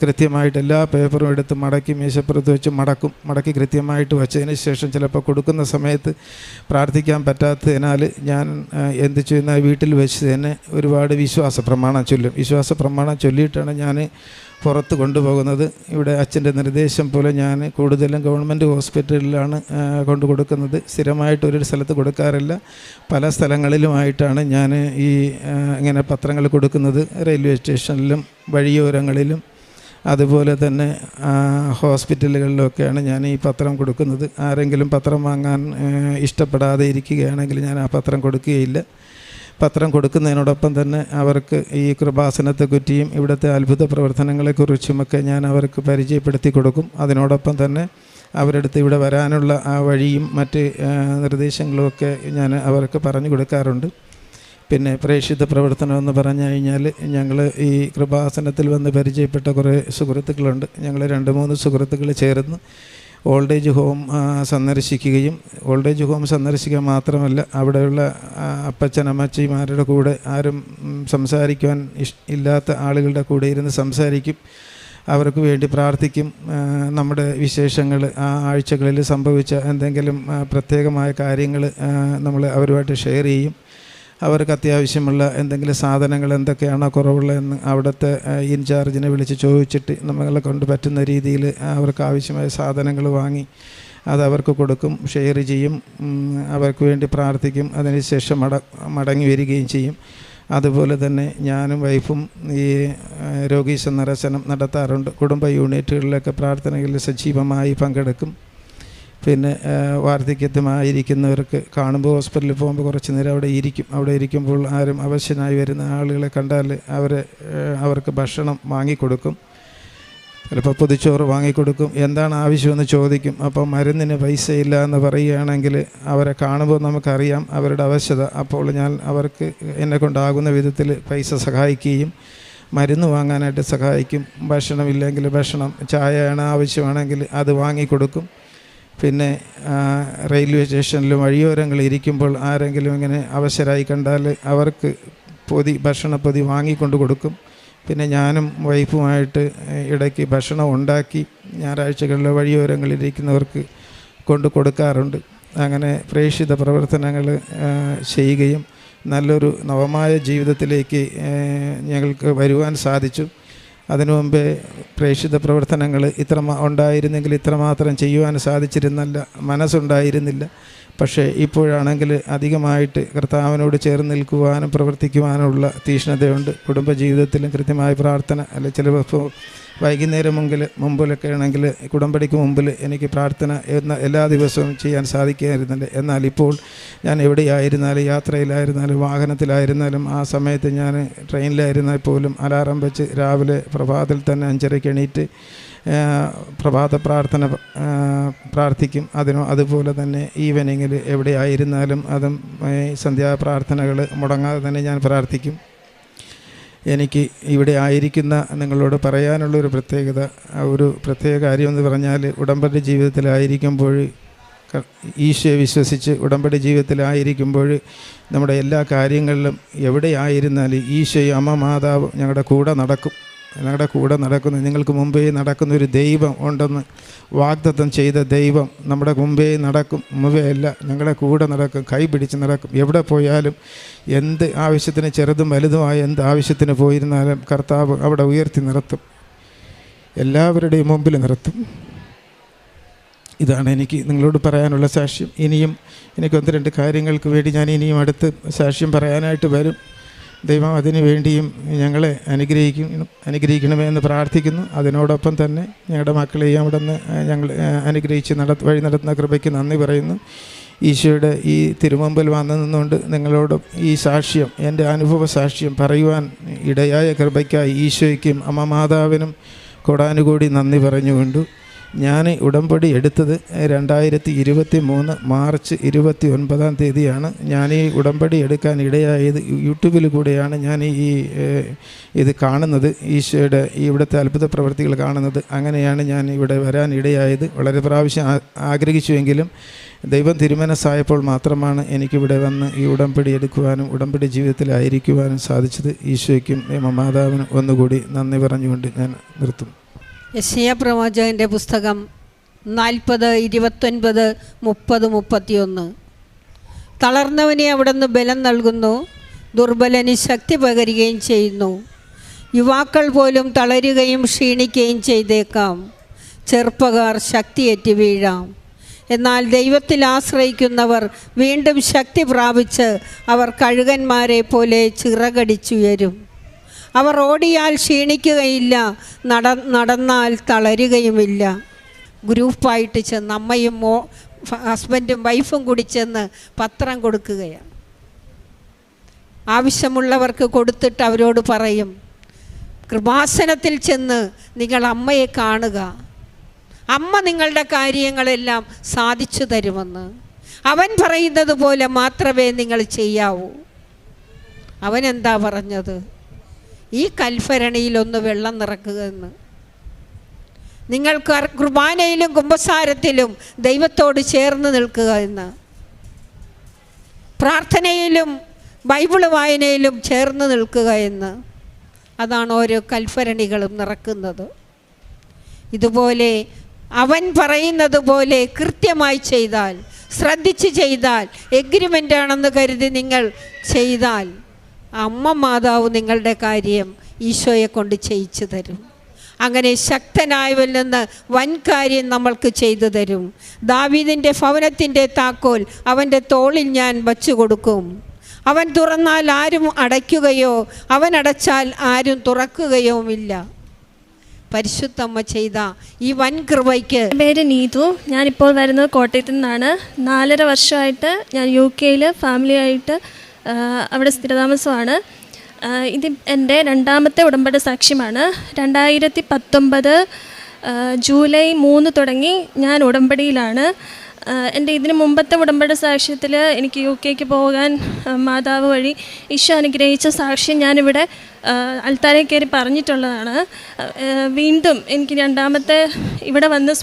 കൃത്യമായിട്ട് എല്ലാ പേപ്പറും എടുത്ത് മടക്കി മേശപ്പുറത്ത് വെച്ച് മടക്കി കൃത്യമായിട്ട് വച്ചതിന് ശേഷം ചിലപ്പോൾ കൊടുക്കുന്ന സമയത്ത് പ്രാർത്ഥിക്കാൻ പറ്റാത്തതിനാൽ ഞാൻ എന്ത് ചെയ്യുന്ന വീട്ടിൽ വെച്ച് തന്നെ ഒരുപാട് വിശ്വാസ പ്രമാണം ചൊല്ലിയിട്ടാണ് ഞാൻ പുറത്ത് കൊണ്ടുപോകുന്നത്. ഇവിടെ അച്ഛൻ്റെ നിർദ്ദേശം പോലെ ഞാൻ കൂടുതലും ഗവൺമെൻറ് ഹോസ്പിറ്റലിലാണ് കൊണ്ടു കൊടുക്കുന്നത്. സ്ഥിരമായിട്ടൊരു സ്ഥലത്ത് കൊടുക്കാറില്ല. പല സ്ഥലങ്ങളിലുമായിട്ടാണ് ഞാൻ ഇങ്ങനെ പത്രങ്ങൾ കൊടുക്കുന്നത്. റെയിൽവേ സ്റ്റേഷനിലും വഴിയോരങ്ങളിലും അതുപോലെ തന്നെ ഹോസ്പിറ്റലുകളിലൊക്കെയാണ് ഞാൻ ഈ പത്രം കൊടുക്കുന്നത്. ആരെങ്കിലും പത്രം വാങ്ങാൻ ഇഷ്ടപ്പെടാതെ ഇരിക്കുകയാണെങ്കിൽ ഞാൻ ആ പത്രം കൊടുക്കുകയില്ല. പത്രം കൊടുക്കുന്നതിനോടൊപ്പം തന്നെ അവർക്ക് ഈ കൃപാസനത്തെക്കുറിച്ചും ഇവിടുത്തെ അത്ഭുത പ്രവർത്തനങ്ങളെക്കുറിച്ചുമൊക്കെ ഞാൻ അവർക്ക് പരിചയപ്പെടുത്തി കൊടുക്കും. അതിനോടൊപ്പം തന്നെ അവരുടെ അടുത്ത് ഇവിടെ വരാനുള്ള ആ വഴിയും മറ്റ് നിർദ്ദേശങ്ങളുമൊക്കെ ഞാൻ അവർക്ക് പറഞ്ഞു കൊടുക്കാറുണ്ട്. പിന്നെ പ്രേക്ഷിത പ്രവർത്തനം എന്ന് പറഞ്ഞു കഴിഞ്ഞാൽ ഞങ്ങൾ ഈ കൃപാസനത്തിൽ വന്ന് പരിചയപ്പെട്ട കുറേ സുഹൃത്തുക്കളുണ്ട്. ഞങ്ങൾ 2-3 സുഹൃത്തുക്കൾ ചേർന്ന് ഓൾഡ് ഏജ് ഹോം സന്ദർശിക്കുകയും ഓൾഡ് ഏജ് ഹോം സന്ദർശിക്കുക മാത്രമല്ല അവിടെയുള്ള അപ്പച്ചനമ്മച്ചിമാരുടെ കൂടെ ആരും സംസാരിക്കുവാൻ ഇല്ലാത്ത ആളുകളുടെ കൂടെ ഇരുന്ന് സംസാരിക്കും, അവർക്ക് വേണ്ടി പ്രാർത്ഥിക്കും. നമ്മുടെ വിശേഷങ്ങൾ, ആ ആഴ്ചകളിൽ സംഭവിച്ച എന്തെങ്കിലും പ്രത്യേകമായ കാര്യങ്ങൾ നമ്മൾ അവരുമായിട്ട് ഷെയർ ചെയ്യും. അവർക്ക് അത്യാവശ്യമുള്ള എന്തെങ്കിലും സാധനങ്ങൾ എന്തൊക്കെയാണോ കുറവുള്ളതെന്ന് അവിടുത്തെ ഇൻചാർജിനെ വിളിച്ച് ചോദിച്ചിട്ട് നമ്മളെ കൊണ്ട് പറ്റുന്ന രീതിയിൽ അവർക്ക് ആവശ്യമായ സാധനങ്ങൾ വാങ്ങി അത് അവർക്ക് കൊടുക്കും, ഷെയർ ചെയ്യും, അവർക്ക് വേണ്ടി പ്രാർത്ഥിക്കും. അതിനുശേഷം മടങ്ങി വരികയും ചെയ്യും. അതുപോലെ തന്നെ ഞാനും വൈഫും ഈ രോഗീ സന്ദർശനം നടത്താറുണ്ട്. കുടുംബ യൂണിറ്റുകളിലൊക്കെ പ്രാർത്ഥനകളിൽ സജീവമായി പങ്കെടുക്കും. പിന്നെ വാർദ്ധക്യത്തിമായിരിക്കുന്നവർക്ക് കാണുമ്പോൾ ഹോസ്പിറ്റലിൽ പോകുമ്പോൾ കുറച്ച് നേരം അവിടെ ഇരിക്കുമ്പോൾ ആരും അവശ്യനായി വരുന്ന ആളുകളെ കണ്ടാൽ അവർക്ക് ഭക്ഷണം വാങ്ങിക്കൊടുക്കും. ചിലപ്പോൾ പൊതിച്ചോറ് വാങ്ങിക്കൊടുക്കും. എന്താണ് ആവശ്യമെന്ന് ചോദിക്കും. അപ്പോൾ മരുന്നിന് പൈസയില്ല എന്ന് പറയുകയാണെങ്കിൽ അവരെ കാണുമ്പോൾ നമുക്കറിയാം അവരുടെ ആവശ്യത. അപ്പോൾ ഞാൻ അവർക്ക് എന്നെക്കൊണ്ടാകുന്ന വിധത്തിൽ പൈസ സഹായിക്കുകയും മരുന്ന് വാങ്ങാനായിട്ട് സഹായിക്കും. ഭക്ഷണമില്ലെങ്കിൽ ഭക്ഷണം, ചായയാണ് ആവശ്യമാണെങ്കിൽ അത് വാങ്ങിക്കൊടുക്കും. പിന്നെ റെയിൽവേ സ്റ്റേഷനിലും വഴിയോരങ്ങളിൽ ഇരിക്കുമ്പോൾ ആരെങ്കിലും ഇങ്ങനെ അവശരായി കണ്ടാൽ അവർക്ക് ഭക്ഷണപ്പൊതി വാങ്ങിക്കൊണ്ട് കൊടുക്കും. പിന്നെ ഞാനും വൈഫുമായിട്ട് ഇടയ്ക്ക് ഭക്ഷണം ഉണ്ടാക്കി ഞായറാഴ്ചകളിൽ വഴിയോരങ്ങളിലിരിക്കുന്നവർക്ക് കൊണ്ട് കൊടുക്കാറുണ്ട്. അങ്ങനെ പ്രേക്ഷിത പ്രവർത്തനങ്ങൾ ചെയ്യുകയും നല്ലൊരു നവമായ ജീവിതത്തിലേക്ക് ഞങ്ങൾക്ക് വരുവാൻ സാധിച്ചു. അതിനു മുമ്പേ പ്രേക്ഷിത പ്രവർത്തനങ്ങൾ ഉണ്ടായിരുന്നെങ്കിൽ ഇത്രമാത്രം ചെയ്യുവാൻ സാധിച്ചിരുന്നില്ല, മനസ്സുണ്ടായിരുന്നില്ല. പക്ഷേ ഇപ്പോഴാണെങ്കിൽ അധികമായിട്ട് കർത്താവിനോട് ചേർന്ന് നിൽക്കുവാനും പ്രവർത്തിക്കുവാനുള്ള തീക്ഷ്ണതയുണ്ട്. കുടുംബജീവിതത്തിലും കൃത്യമായ പ്രാർത്ഥന, അല്ലെ ചിലപ്പോൾ വൈകുന്നേരം മുമ്പിലൊക്കെ ആണെങ്കിൽ കുടമ്പടിക്ക് മുമ്പിൽ എനിക്ക് പ്രാർത്ഥന എല്ലാ ദിവസവും ചെയ്യാൻ സാധിക്കായിരുന്നില്ല. എന്നാൽ ഇപ്പോൾ ഞാൻ എവിടെയായിരുന്നാലും, യാത്രയിലായിരുന്നാലും, വാഹനത്തിലായിരുന്നാലും, ആ സമയത്ത് ഞാൻ ട്രെയിനിലായിരുന്നാൽ പോലും അലാറം വെച്ച് രാവിലെ പ്രഭാതത്തിൽ തന്നെ 5:30 എണീറ്റ് പ്രഭാത പ്രാർത്ഥന പ്രാർത്ഥിക്കും. അതുപോലെ തന്നെ ഈവനിങ്ങിൽ എവിടെയായിരുന്നാലും അതും സന്ധ്യാപ്രാർത്ഥനകൾ മുടങ്ങാതെ തന്നെ ഞാൻ പ്രാർത്ഥിക്കും. എനിക്ക് ഇവിടെ ആയിരിക്കുന്ന നിങ്ങളോട് പറയാനുള്ളൊരു പ്രത്യേക കാര്യമെന്ന് പറഞ്ഞാൽ, ഉടമ്പടി ജീവിതത്തിലായിരിക്കുമ്പോൾ, ഈശോയെ വിശ്വസിച്ച് ഉടമ്പടി ജീവിതത്തിലായിരിക്കുമ്പോൾ നമ്മുടെ എല്ലാ കാര്യങ്ങളിലും എവിടെയായിരുന്നാലും ഈശോയും അമ്മ മാതാവ് ഞങ്ങളുടെ കൂടെ നടക്കുന്നു. നിങ്ങൾക്ക് മുമ്പേ നടക്കുന്നൊരു ദൈവം ഉണ്ടെന്ന് വാഗ്ദത്തം ചെയ്ത ദൈവം നമ്മുടെ മുമ്പേ നടക്കും. മുമ്പേയല്ല, ഞങ്ങളുടെ കൂടെ നടക്കും, കൈ പിടിച്ച് നടക്കും. എവിടെ പോയാലും എന്ത് ആവശ്യത്തിന്, ചെറുതും വലുതുമായ എന്ത് ആവശ്യത്തിന് പോയിരുന്നാലും കർത്താവ് അവിടെ ഉയർത്തി നിർത്തും, എല്ലാവരുടെയും മുമ്പിൽ നിർത്തും. ഇതാണ് എനിക്ക് നിങ്ങളോട് പറയാനുള്ള സാക്ഷ്യം. ഇനിയും എനിക്ക് 1-2 കാര്യങ്ങൾക്ക് വേണ്ടി ഞാൻ ഇനിയും അടുത്ത് സാക്ഷ്യം പറയാനായിട്ട് വരും. ദൈവം അതിനു വേണ്ടിയും ഞങ്ങളെ അനുഗ്രഹിക്കണമേ എന്ന് പ്രാർത്ഥിക്കുന്നു. അതിനോടൊപ്പം തന്നെ ഞങ്ങളുടെ മക്കളെയും അവിടെ നിന്ന് ഞങ്ങൾ അനുഗ്രഹിച്ച് വഴി നടത്തുന്ന കൃപയ്ക്ക് നന്ദി പറയുന്നു. ഈശോയുടെ ഈ തിരുമുമ്പിൽ വന്നു നിന്നുകൊണ്ട് നിങ്ങളോടും ഈ സാക്ഷ്യം, എൻ്റെ അനുഭവ സാക്ഷ്യം പറയുവാൻ ഇടയായ കൃപയ്ക്കായി ഈശോയ്ക്കും അമ്മ മാതാവിനും കോടാനുകോടി നന്ദി പറഞ്ഞുകൊണ്ട് ഞാൻ ഉടമ്പടി എടുത്തത് 2023 മാർച്ച് 29-ാം തീയതിയാണ്. ഞാൻ ഈ ഉടമ്പടി എടുക്കാൻ ഇടയായത് യൂട്യൂബിൽ കൂടെയാണ് ഞാൻ ഇത് കാണുന്നത്, ഈശോയുടെ ഇവിടുത്തെ അത്ഭുത പ്രവൃത്തികൾ കാണുന്നത്. അങ്ങനെയാണ് ഞാൻ ഇവിടെ വരാൻ ഇടയായത്. വളരെ പ്രാവശ്യം ആഗ്രഹിച്ചുവെങ്കിലും ദൈവം തിരുമനസ്സായപ്പോൾ മാത്രമാണ് എനിക്കിവിടെ വന്ന് ഈ ഉടമ്പടി എടുക്കുവാനും ഉടമ്പടി ജീവിതത്തിലായിരിക്കുവാനും സാധിച്ചത്. ഈശോയ്ക്കും മാതാവിനും ഒന്നുകൂടി നന്ദി പറഞ്ഞുകൊണ്ട് ഞാൻ നിർത്തും.
യെശയ്യാ പ്രവാചകൻ്റെ പുസ്തകം 40, 29, 30, 31. തളർന്നവനെ അവിടുന്ന് ബലം നൽകുന്നു, ദുർബലന് ശക്തി പകരുകയും ചെയ്യുന്നു. യുവാക്കൾ പോലും തളരുകയും ക്ഷീണിക്കുകയും ചെയ്തേക്കാം, ചെറുപ്പക്കാർ ശക്തിയേറ്റ് വീഴാം. എന്നാൽ ദൈവത്തിൽ ആശ്രയിക്കുന്നവർ വീണ്ടും ശക്തി പ്രാപിച്ച് അവർ കഴുകന്മാരെ പോലെ ചിറകടിച്ചുയരും. അവർ ഓടിയാൽ ക്ഷീണിക്കുകയില്ല, നടന്നാൽ തളരുകയുമില്ല. ഗ്രൂപ്പായിട്ട് ചെന്ന് അമ്മയും ഹസ്ബൻഡും വൈഫും കൂടി ചെന്ന് പത്രം കൊടുക്കുകയാണ്. ആവശ്യമുള്ളവർക്ക് കൊടുത്തിട്ട് അവരോട് പറയും, കൃപാസനത്തിൽ ചെന്ന് നിങ്ങൾ അമ്മയെ കാണുക, അമ്മ നിങ്ങളുടെ കാര്യങ്ങളെല്ലാം സാധിച്ചു തരുമെന്ന്. അവൻ പറയുന്നത് പോലെ മാത്രമേ നിങ്ങൾ ചെയ്യാവൂ. അവൻ എന്താ പറഞ്ഞത്? ഈ കൽഭരണിയിലൊന്ന് വെള്ളം നിറക്കുക എന്ന്. നിങ്ങൾ കുർബാനയിലും കുമ്പസാരത്തിലും ദൈവത്തോട് ചേർന്ന് നിൽക്കുക എന്ന്, പ്രാർത്ഥനയിലും ബൈബിൾ വായനയിലും ചേർന്ന് നിൽക്കുക എന്ന്. അതാണ് ഓരോ കൽഭരണികളും നിറക്കുന്നത്. ഇതുപോലെ അവൻ പറയുന്നത് പോലെ കൃത്യമായി ചെയ്താൽ, ശ്രദ്ധിച്ച് ചെയ്താൽ, എഗ്രിമെൻ്റ് ആണെന്ന് കരുതി നിങ്ങൾ ചെയ്താൽ, അമ്മ മാതാവ് നിങ്ങളുടെ കാര്യം ഈശോയെ കൊണ്ട് ചെയ്യിച്ചു തരും. അങ്ങനെ ശക്തനായവരിൽ നിന്ന് വൻ കാര്യം നമ്മൾക്ക് ചെയ്തു തരും. ദാവീദിൻ്റെ ഭവനത്തിൻ്റെ താക്കോൽ അവൻ്റെ തോളിൽ ഞാൻ വച്ചു കൊടുക്കും. അവൻ തുറന്നാൽ ആരും അടയ്ക്കുകയോ അവൻ അടച്ചാൽ ആരും തുറക്കുകയോമില്ല. പരിശുദ്ധമ്മ ചെയ്ത ഈ വൻ കൃപയ്ക്ക്.
പേര് നീതു. ഞാനിപ്പോൾ വരുന്നത് കോട്ടയത്തു നിന്നാണ്. 4.5 വർഷമായിട്ട് ഞാൻ UK ഫാമിലിയായിട്ട് അവിടെ സ്ഥിരതാമസമാണ്. ഇത് എൻ്റെ 2ാമത്തെ ഉടമ്പടി സാക്ഷ്യമാണ്. 2019 ജൂലൈ 3 തുടങ്ങി ഞാൻ ഉടമ്പടിയിലാണ്. എൻ്റെ ഇതിന് മുമ്പത്തെ ഉടമ്പടി സാക്ഷ്യത്തിൽ എനിക്ക് UK പോകാൻ മാതാവ് വഴി ഈശോ അനുഗ്രഹിച്ച സാക്ഷ്യം ഞാനിവിടെ അൽത്താരയിൽ കയറി പറഞ്ഞിട്ടുള്ളതാണ്. വീണ്ടും എനിക്ക് 2ാമത്തെ ഇവിടെ വന്ന്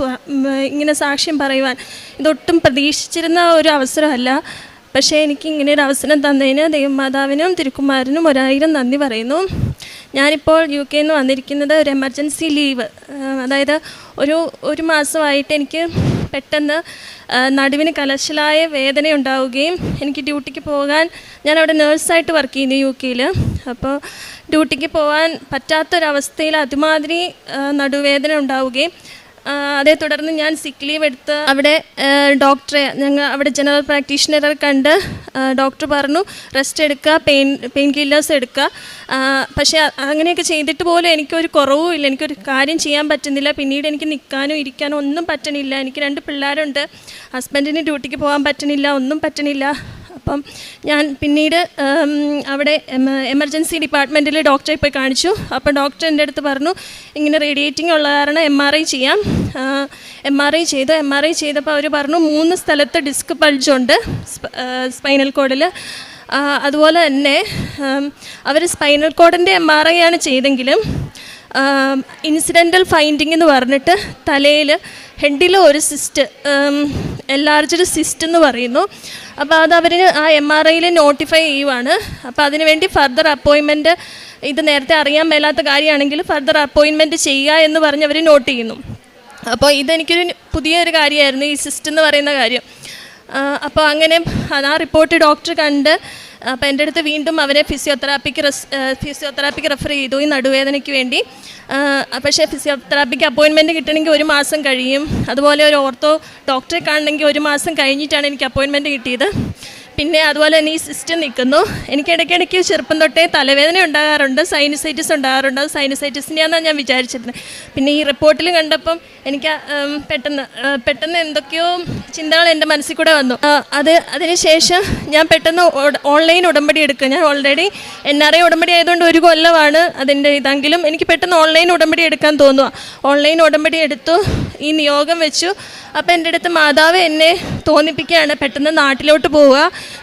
ഇങ്ങനെ സാക്ഷ്യം പറയുവാൻ ഇതൊട്ടും പ്രതീക്ഷിച്ചിരുന്ന ഒരു അവസരമല്ല. പക്ഷേ എനിക്ക് ഇങ്ങനെ ഒരു അവസരം തന്നതിന് ദൈവമാതാവിനും തിരുക്കുമാരനും 1000 നന്ദി പറയുന്നു. ഞാനിപ്പോൾ UK വന്നിരിക്കുന്നത് ഒരു എമർജൻസി ലീവ്, അതായത് ഒരു മാസമായിട്ട് എനിക്ക് പെട്ടെന്ന് നടുവിന് കലശലായ വേദന ഉണ്ടാവുകയും എനിക്ക് ഡ്യൂട്ടിക്ക് പോകാൻ, ഞാനവിടെ നേഴ്സായിട്ട് വർക്ക് ചെയ്യുന്നു UK. അപ്പോൾ ഡ്യൂട്ടിക്ക് പോകാൻ പറ്റാത്തൊരവസ്ഥയിൽ അതുമാതിരി നടുവേദന ഉണ്ടാവുകയും അതേ തുടർന്ന് ഞാൻ സിക്ക് ലീവ് എടുത്ത് അവിടെ ഡോക്ടറെ, ഞങ്ങൾ അവിടെ ജനറൽ പ്രാക്ടീഷണറെ കണ്ട് ഡോക്ടർ പറഞ്ഞു റെസ്റ്റ് എടുക്കുക, പെയിൻ കില്ലേഴ്സ് എടുക്കുക. പക്ഷേ അങ്ങനെയൊക്കെ ചെയ്തിട്ട് പോലും എനിക്കൊരു കുറവും ഇല്ല, എനിക്കൊരു കാര്യം ചെയ്യാൻ പറ്റുന്നില്ല. പിന്നീട് എനിക്ക് നിൽക്കാനോ ഇരിക്കാനോ ഒന്നും പറ്റണില്ല. എനിക്ക് 2 പിള്ളേരുണ്ട്, ഹസ്ബൻഡിന് ഡ്യൂട്ടിക്ക് പോകാൻ പറ്റണില്ല, ഒന്നും പറ്റണില്ല. അപ്പം ഞാൻ പിന്നീട് അവിടെ എമർജൻസി ഡിപ്പാർട്ട്മെൻറ്റിൽ ഡോക്ടറെ പോയി കാണിച്ചു. അപ്പോൾ ഡോക്ടർ എൻ്റെ അടുത്ത് പറഞ്ഞു ഇങ്ങനെ റേഡിയേറ്റിംഗ് ഉള്ള കാരണം MRI ചെയ്യാം. MRI ചെയ്തപ്പോൾ അവർ പറഞ്ഞു 3 സ്ഥലത്ത് ഡിസ്ക് ബൾജുണ്ട് സ്പൈനൽ കോഡിൽ. അതുപോലെ തന്നെ അവർ സ്പൈനൽ കോഡിൻ്റെ MRI ആണ് ചെയ്തെങ്കിലും ഇൻസിഡൻ്റൽ ഫൈൻഡിങ് എന്ന് പറഞ്ഞിട്ട് തലയിൽ ഹെഡിൽ ഒരു സിസ്റ്റ്, എൻലാർജ്ഡ് സിസ്റ്റ് എന്ന് പറയുന്നു. അപ്പോൾ അത് അവർ ആ MRIയിൽ നോട്ടിഫൈ ചെയ്യുവാണ്. അപ്പോൾ അതിനുവേണ്ടി ഫർദർ അപ്പോയിൻമെൻറ്റ്, ഇത് നേരത്തെ അറിയാൻ മേലാത്ത കാര്യമാണെങ്കിൽ ഫർദർ അപ്പോയിൻമെൻറ്റ് ചെയ്യുക എന്ന് പറഞ്ഞ് അവർ നോട്ട് ചെയ്യുന്നു. അപ്പോൾ ഇതെനിക്കൊരു പുതിയൊരു കാര്യമായിരുന്നു, ഈ സിസ്റ്റ് എന്ന് പറയുന്ന കാര്യം. അപ്പോൾ അങ്ങനെ ആ റിപ്പോർട്ട് ഡോക്ടർ കണ്ട് അപ്പോൾ എൻ്റെ അടുത്ത് വീണ്ടും അവരെ ഫിസിയോതെറാപ്പിക്ക് റെഫർ ചെയ്തു ഈ നടുവേദനയ്ക്ക് വേണ്ടി. പക്ഷേ ഫിസിയോതെറാപ്പിക്ക് അപ്പോയിൻമെൻറ്റ് കിട്ടണമെങ്കിൽ 1 മാസം കഴിയും. അതുപോലെ ഒരു ഓർത്തോ ഡോക്ടറെ കാണണമെങ്കിൽ 1 മാസം കഴിഞ്ഞിട്ടാണ് എനിക്ക് അപ്പോയിൻമെൻറ്റ് കിട്ടിയത്. പിന്നെ അതുപോലെ തന്നെ ഈ സിസ്റ്റം നിൽക്കുന്നു. എനിക്ക് ഇടയ്ക്കിടയ്ക്ക് ചെറുപ്പം തൊട്ടേ തലവേദന ഉണ്ടാകാറുണ്ട്, സൈനസൈറ്റിസ് ഉണ്ടാകാറുണ്ട്. അത് സൈനസൈറ്റിസിൻ്റെയാണെന്നാണ് ഞാൻ വിചാരിച്ചിരുന്നത്. പിന്നെ ഈ റിപ്പോർട്ടിൽ കണ്ടപ്പം എനിക്ക് പെട്ടെന്ന് എന്തൊക്കെയോ ചിന്തകൾ എൻ്റെ മനസ്സിൽ കൂടെ വന്നു. അതിനുശേഷം ഞാൻ പെട്ടെന്ന് ഓൺലൈൻ ഉടമ്പടി എടുക്കുക. ഞാൻ ഓൾറെഡി NRI ഉടമ്പടി ആയതുകൊണ്ട് 1 കൊല്ലമാണ് അതിൻ്റെ ഇതെങ്കിലും എനിക്ക് പെട്ടെന്ന് ഓൺലൈൻ ഉടമ്പടി എടുക്കാൻ തോന്നുക. ഓൺലൈൻ ഉടമ്പടി എടുത്തു, ഈ നിയോഗം വെച്ചു. അപ്പോൾ എൻ്റെ അടുത്ത് മാതാവ് എന്നെ തോന്നിപ്പിക്കുകയാണ് പെട്ടെന്ന് നാട്ടിലോട്ട് പോവുക,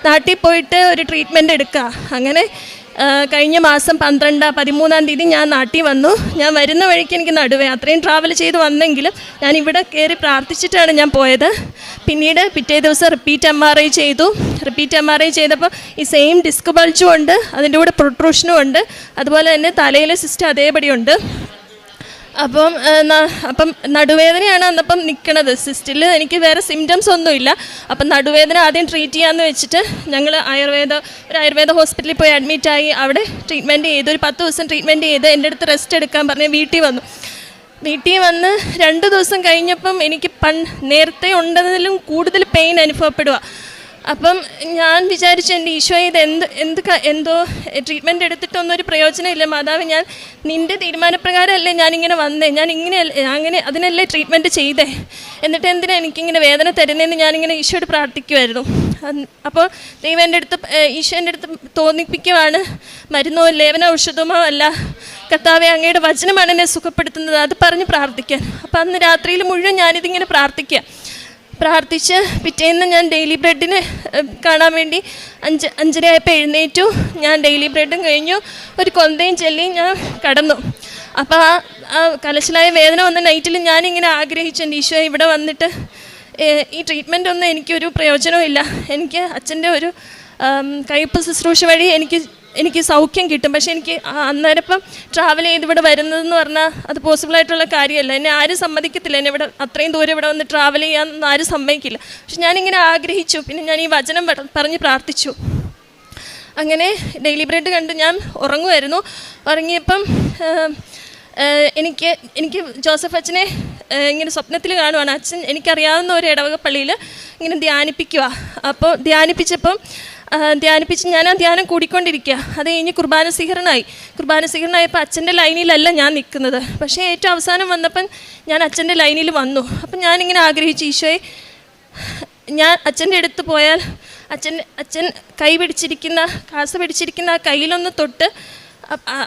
നാട്ടിൽ പോയിട്ട് ഒരു ട്രീറ്റ്മെൻറ്റ് എടുക്കുക. അങ്ങനെ കഴിഞ്ഞ മാസം 13-13 തീയതി ഞാൻ നാട്ടിൽ വന്നു. ഞാൻ വരുന്ന വഴിക്ക് എനിക്ക് നടുവേ, അത്രയും ട്രാവൽ ചെയ്ത് വന്നെങ്കിലും ഞാൻ ഇവിടെ കയറി പ്രാർത്ഥിച്ചിട്ടാണ് ഞാൻ പോയത്. പിന്നീട് പിറ്റേ ദിവസം റിപ്പീറ്റ് MRI ചെയ്തു. റിപ്പീറ്റ് MRI ചെയ്തപ്പോൾ ഈ സെയിം ഡിസ്ക് ബൾജും ഉണ്ട്, അതിൻ്റെ കൂടെ പ്രൊട്രൂഷനും ഉണ്ട്, അതുപോലെ തന്നെ തലയിലെ സിസ്റ്റം അതേപടി ഉണ്ട്. അപ്പം നടുവേദനയാണ് അന്നപ്പം നിൽക്കണത്. സിസ്റ്റിൽ എനിക്ക് വേറെ സിംറ്റംസ് ഒന്നുമില്ല. അപ്പം നടുവേദന ആദ്യം ട്രീറ്റ് ചെയ്യാമെന്ന് വെച്ചിട്ട് ഞങ്ങൾ ഒരു ആയുർവേദ ഹോസ്പിറ്റലിൽ പോയി അഡ്മിറ്റായി. അവിടെ ട്രീറ്റ്മെൻറ്റ് ചെയ്തു. ഒരു 10 ദിവസം ട്രീറ്റ്മെൻറ്റ് ചെയ്ത് എൻ്റെ അടുത്ത് റെസ്റ്റ് എടുക്കാൻ പറഞ്ഞ് വീട്ടിൽ വന്നു. വീട്ടിൽ വന്ന് 2 ദിവസം കഴിഞ്ഞപ്പം എനിക്ക് നേരത്തെ ഉണ്ടതിലും കൂടുതൽ പെയിൻ അനുഭവപ്പെടുക. അപ്പം ഞാൻ വിചാരിച്ചു എൻ്റെ ഈശോയെ ഇത് എന്തോ ട്രീറ്റ്മെൻറ്റ് എടുത്തിട്ടൊന്നും ഒരു പ്രയോജനമില്ല മാതാവ്, ഞാൻ നിൻ്റെ തീരുമാനപ്രകാരമല്ലേ ഞാനിങ്ങനെ വന്നേ, അങ്ങനെ അതിനല്ലേ ട്രീറ്റ്മെൻറ്റ് ചെയ്തേ, എന്നിട്ട് എന്തിനാ എനിക്കിങ്ങനെ വേദന തരുന്നതെന്ന് ഞാനിങ്ങനെ ഈശോയോട് പ്രാർത്ഥിക്കുമായിരുന്നു. അപ്പോൾ ദൈവം ഈശോ എൻ്റെ അടുത്ത് തോന്നിപ്പിക്കുവാണ്, മരുന്നോ ലേവന ഔഷധമോ അല്ല, കർത്താവേ അങ്ങയുടെ വചനമാണ് എന്നെ സുഖപ്പെടുത്തുന്നത്, അത് പറഞ്ഞ് പ്രാർത്ഥിക്കാൻ. അപ്പം അന്ന് രാത്രിയിൽ മുഴുവൻ ഞാനിതിങ്ങനെ പ്രാർത്ഥിക്കുക. പ്രാർത്ഥിച്ച് പിറ്റേന്ന് ഞാൻ ഡെയിലി ബ്രെഡിന് കാണാൻ വേണ്ടി 5:30 ആയപ്പോൾ എഴുന്നേറ്റു. ഞാൻ ഡെയിലി ബ്രെഡും കഴിഞ്ഞു, ഒരു കൊന്തയും ചൊല്ലി ഞാൻ കടന്നു. അപ്പോൾ ആ കലശലായ വേദന വന്ന നൈറ്റിൽ ഞാനിങ്ങനെ ആഗ്രഹിച്ചു, എൻ്റെ ഈശോ ഇവിടെ വന്നിട്ട് ഈ ട്രീറ്റ്മെൻ്റ് ഒന്നും എനിക്കൊരു പ്രയോജനവും ഇല്ല, എനിക്ക് അച്ഛൻ്റെ ഒരു കയ്പ്പ് ശുശ്രൂഷ വഴി എനിക്ക് സൗഖ്യം കിട്ടും. പക്ഷേ എനിക്ക് അന്നേരപ്പം ട്രാവൽ ചെയ്ത് ഇവിടെ വരുന്നതെന്ന് പറഞ്ഞാൽ അത് പോസിബിളായിട്ടുള്ള കാര്യമല്ല. എന്നെ ആരും സമ്മതിക്കത്തില്ല, എന്നെ ഇവിടെ അത്രയും ദൂരം ഇവിടെ വന്ന് ട്രാവൽ ചെയ്യാമെന്ന് ആരും സമ്മതിക്കില്ല. പക്ഷെ ഞാനിങ്ങനെ ആഗ്രഹിച്ചു. പിന്നെ ഞാൻ ഈ വചനം പറഞ്ഞ് പ്രാർത്ഥിച്ചു. അങ്ങനെ ഡെയിലി ബ്രെഡ് കണ്ട് ഞാൻ ഉറങ്ങുമായിരുന്നു. ഉറങ്ങിയപ്പം എനിക്ക് ജോസഫ് അച്ഛനെ ഇങ്ങനെ സ്വപ്നത്തിൽ കാണുവാണ്. അച്ഛൻ എനിക്കറിയാവുന്ന ഒരു ഇടവക പള്ളിയിൽ ഇങ്ങനെ ധ്യാനിപ്പിക്കുക. അപ്പോൾ ധ്യാനിപ്പിച്ച് ഞാൻ ആ ധ്യാനം കൂടിക്കൊണ്ടിരിക്കുക. അത് കഴിഞ്ഞ് കുർബാന സ്വീകരണമായപ്പോൾ അച്ഛൻ്റെ ലൈനിലല്ല ഞാൻ നിൽക്കുന്നത്. പക്ഷേ ഏറ്റവും അവസാനം വന്നപ്പം ഞാൻ അച്ഛൻ്റെ ലൈനിൽ വന്നു. അപ്പം ഞാനിങ്ങനെ ആഗ്രഹിച്ചു, ഈശോയെ ഞാൻ അച്ഛൻ്റെ അടുത്ത് പോയാൽ അച്ഛൻ കൈ പിടിച്ചിരിക്കുന്ന കാസ പിടിച്ചിരിക്കുന്ന ആ കയ്യിലൊന്ന് തൊട്ട്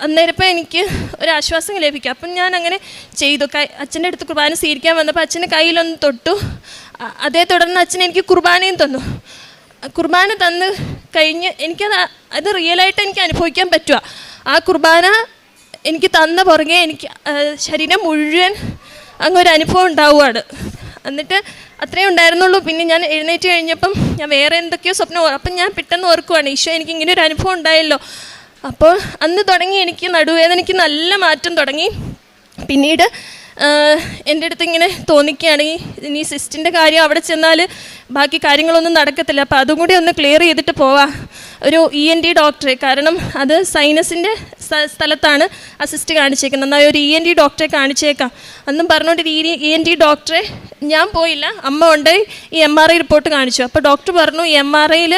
അന്നേരപ്പം എനിക്ക് ഒരാശ്വാസം ലഭിക്കും. അപ്പം ഞാൻ അങ്ങനെ ചെയ്തു. അച്ഛൻ്റെ അടുത്ത് കുർബാന സ്വീകരിക്കാൻ വന്നപ്പോൾ അച്ഛൻ്റെ കയ്യിലൊന്ന് തൊട്ടു. അതേ തുടർന്ന് അച്ഛൻ എനിക്ക് കുർബാനയും തന്നു. കുർബാന തന്ന് കഴിഞ്ഞ് അത് റിയലായിട്ട് എനിക്ക് അനുഭവിക്കാൻ പറ്റുക. ആ കുർബാന എനിക്ക് തന്ന പുറകെ എനിക്ക് ശരീരം മുഴുവൻ അങ്ങൊരു അനുഭവം ഉണ്ടാവുകയാണ്. എന്നിട്ട് അത്രയും ഉണ്ടായിരുന്നുള്ളൂ. പിന്നെ ഞാൻ എഴുന്നേറ്റ് കഴിഞ്ഞപ്പം ഞാൻ വേറെ എന്തൊക്കെയോ സ്വപ്നം അപ്പം ഞാൻ പെട്ടെന്ന് ഓർക്കുവാണ്, ഈശോ എനിക്ക് ഇങ്ങനെ ഒരു അനുഭവം ഉണ്ടായല്ലോ. അപ്പോൾ അന്ന് തുടങ്ങി എനിക്ക് നടുവേദനയ്ക്ക് നല്ല മാറ്റം തുടങ്ങി. പിന്നീട് എൻ്റെ അടുത്ത് ഇങ്ങനെ തോന്നിക്കുകയാണ്, ഇനി സിസ്റ്റിൻ്റെ കാര്യം അവിടെ ചെന്നാൽ ബാക്കി കാര്യങ്ങളൊന്നും നടക്കത്തില്ല, അപ്പോൾ അതും കൂടി ഒന്ന് ക്ലിയർ ചെയ്തിട്ട് പോവാം ഒരു ENT ഡോക്ടറെ. കാരണം അത് സൈനസിൻ്റെ സ്ഥലത്താണ് അസിസ്റ്റ് കാണിച്ചേക്കുന്നത്. എന്നാൽ ഒരു ENT ഡോക്ടറെ കാണിച്ചേക്കാം അന്നും പറഞ്ഞുകൊണ്ട് ENT ഡോക്ടറെ ഞാൻ പോയില്ല. അമ്മ കൊണ്ട് ഈ MRI റിപ്പോർട്ട് കാണിച്ചു. അപ്പോൾ ഡോക്ടർ പറഞ്ഞു ഈ MRIയിൽ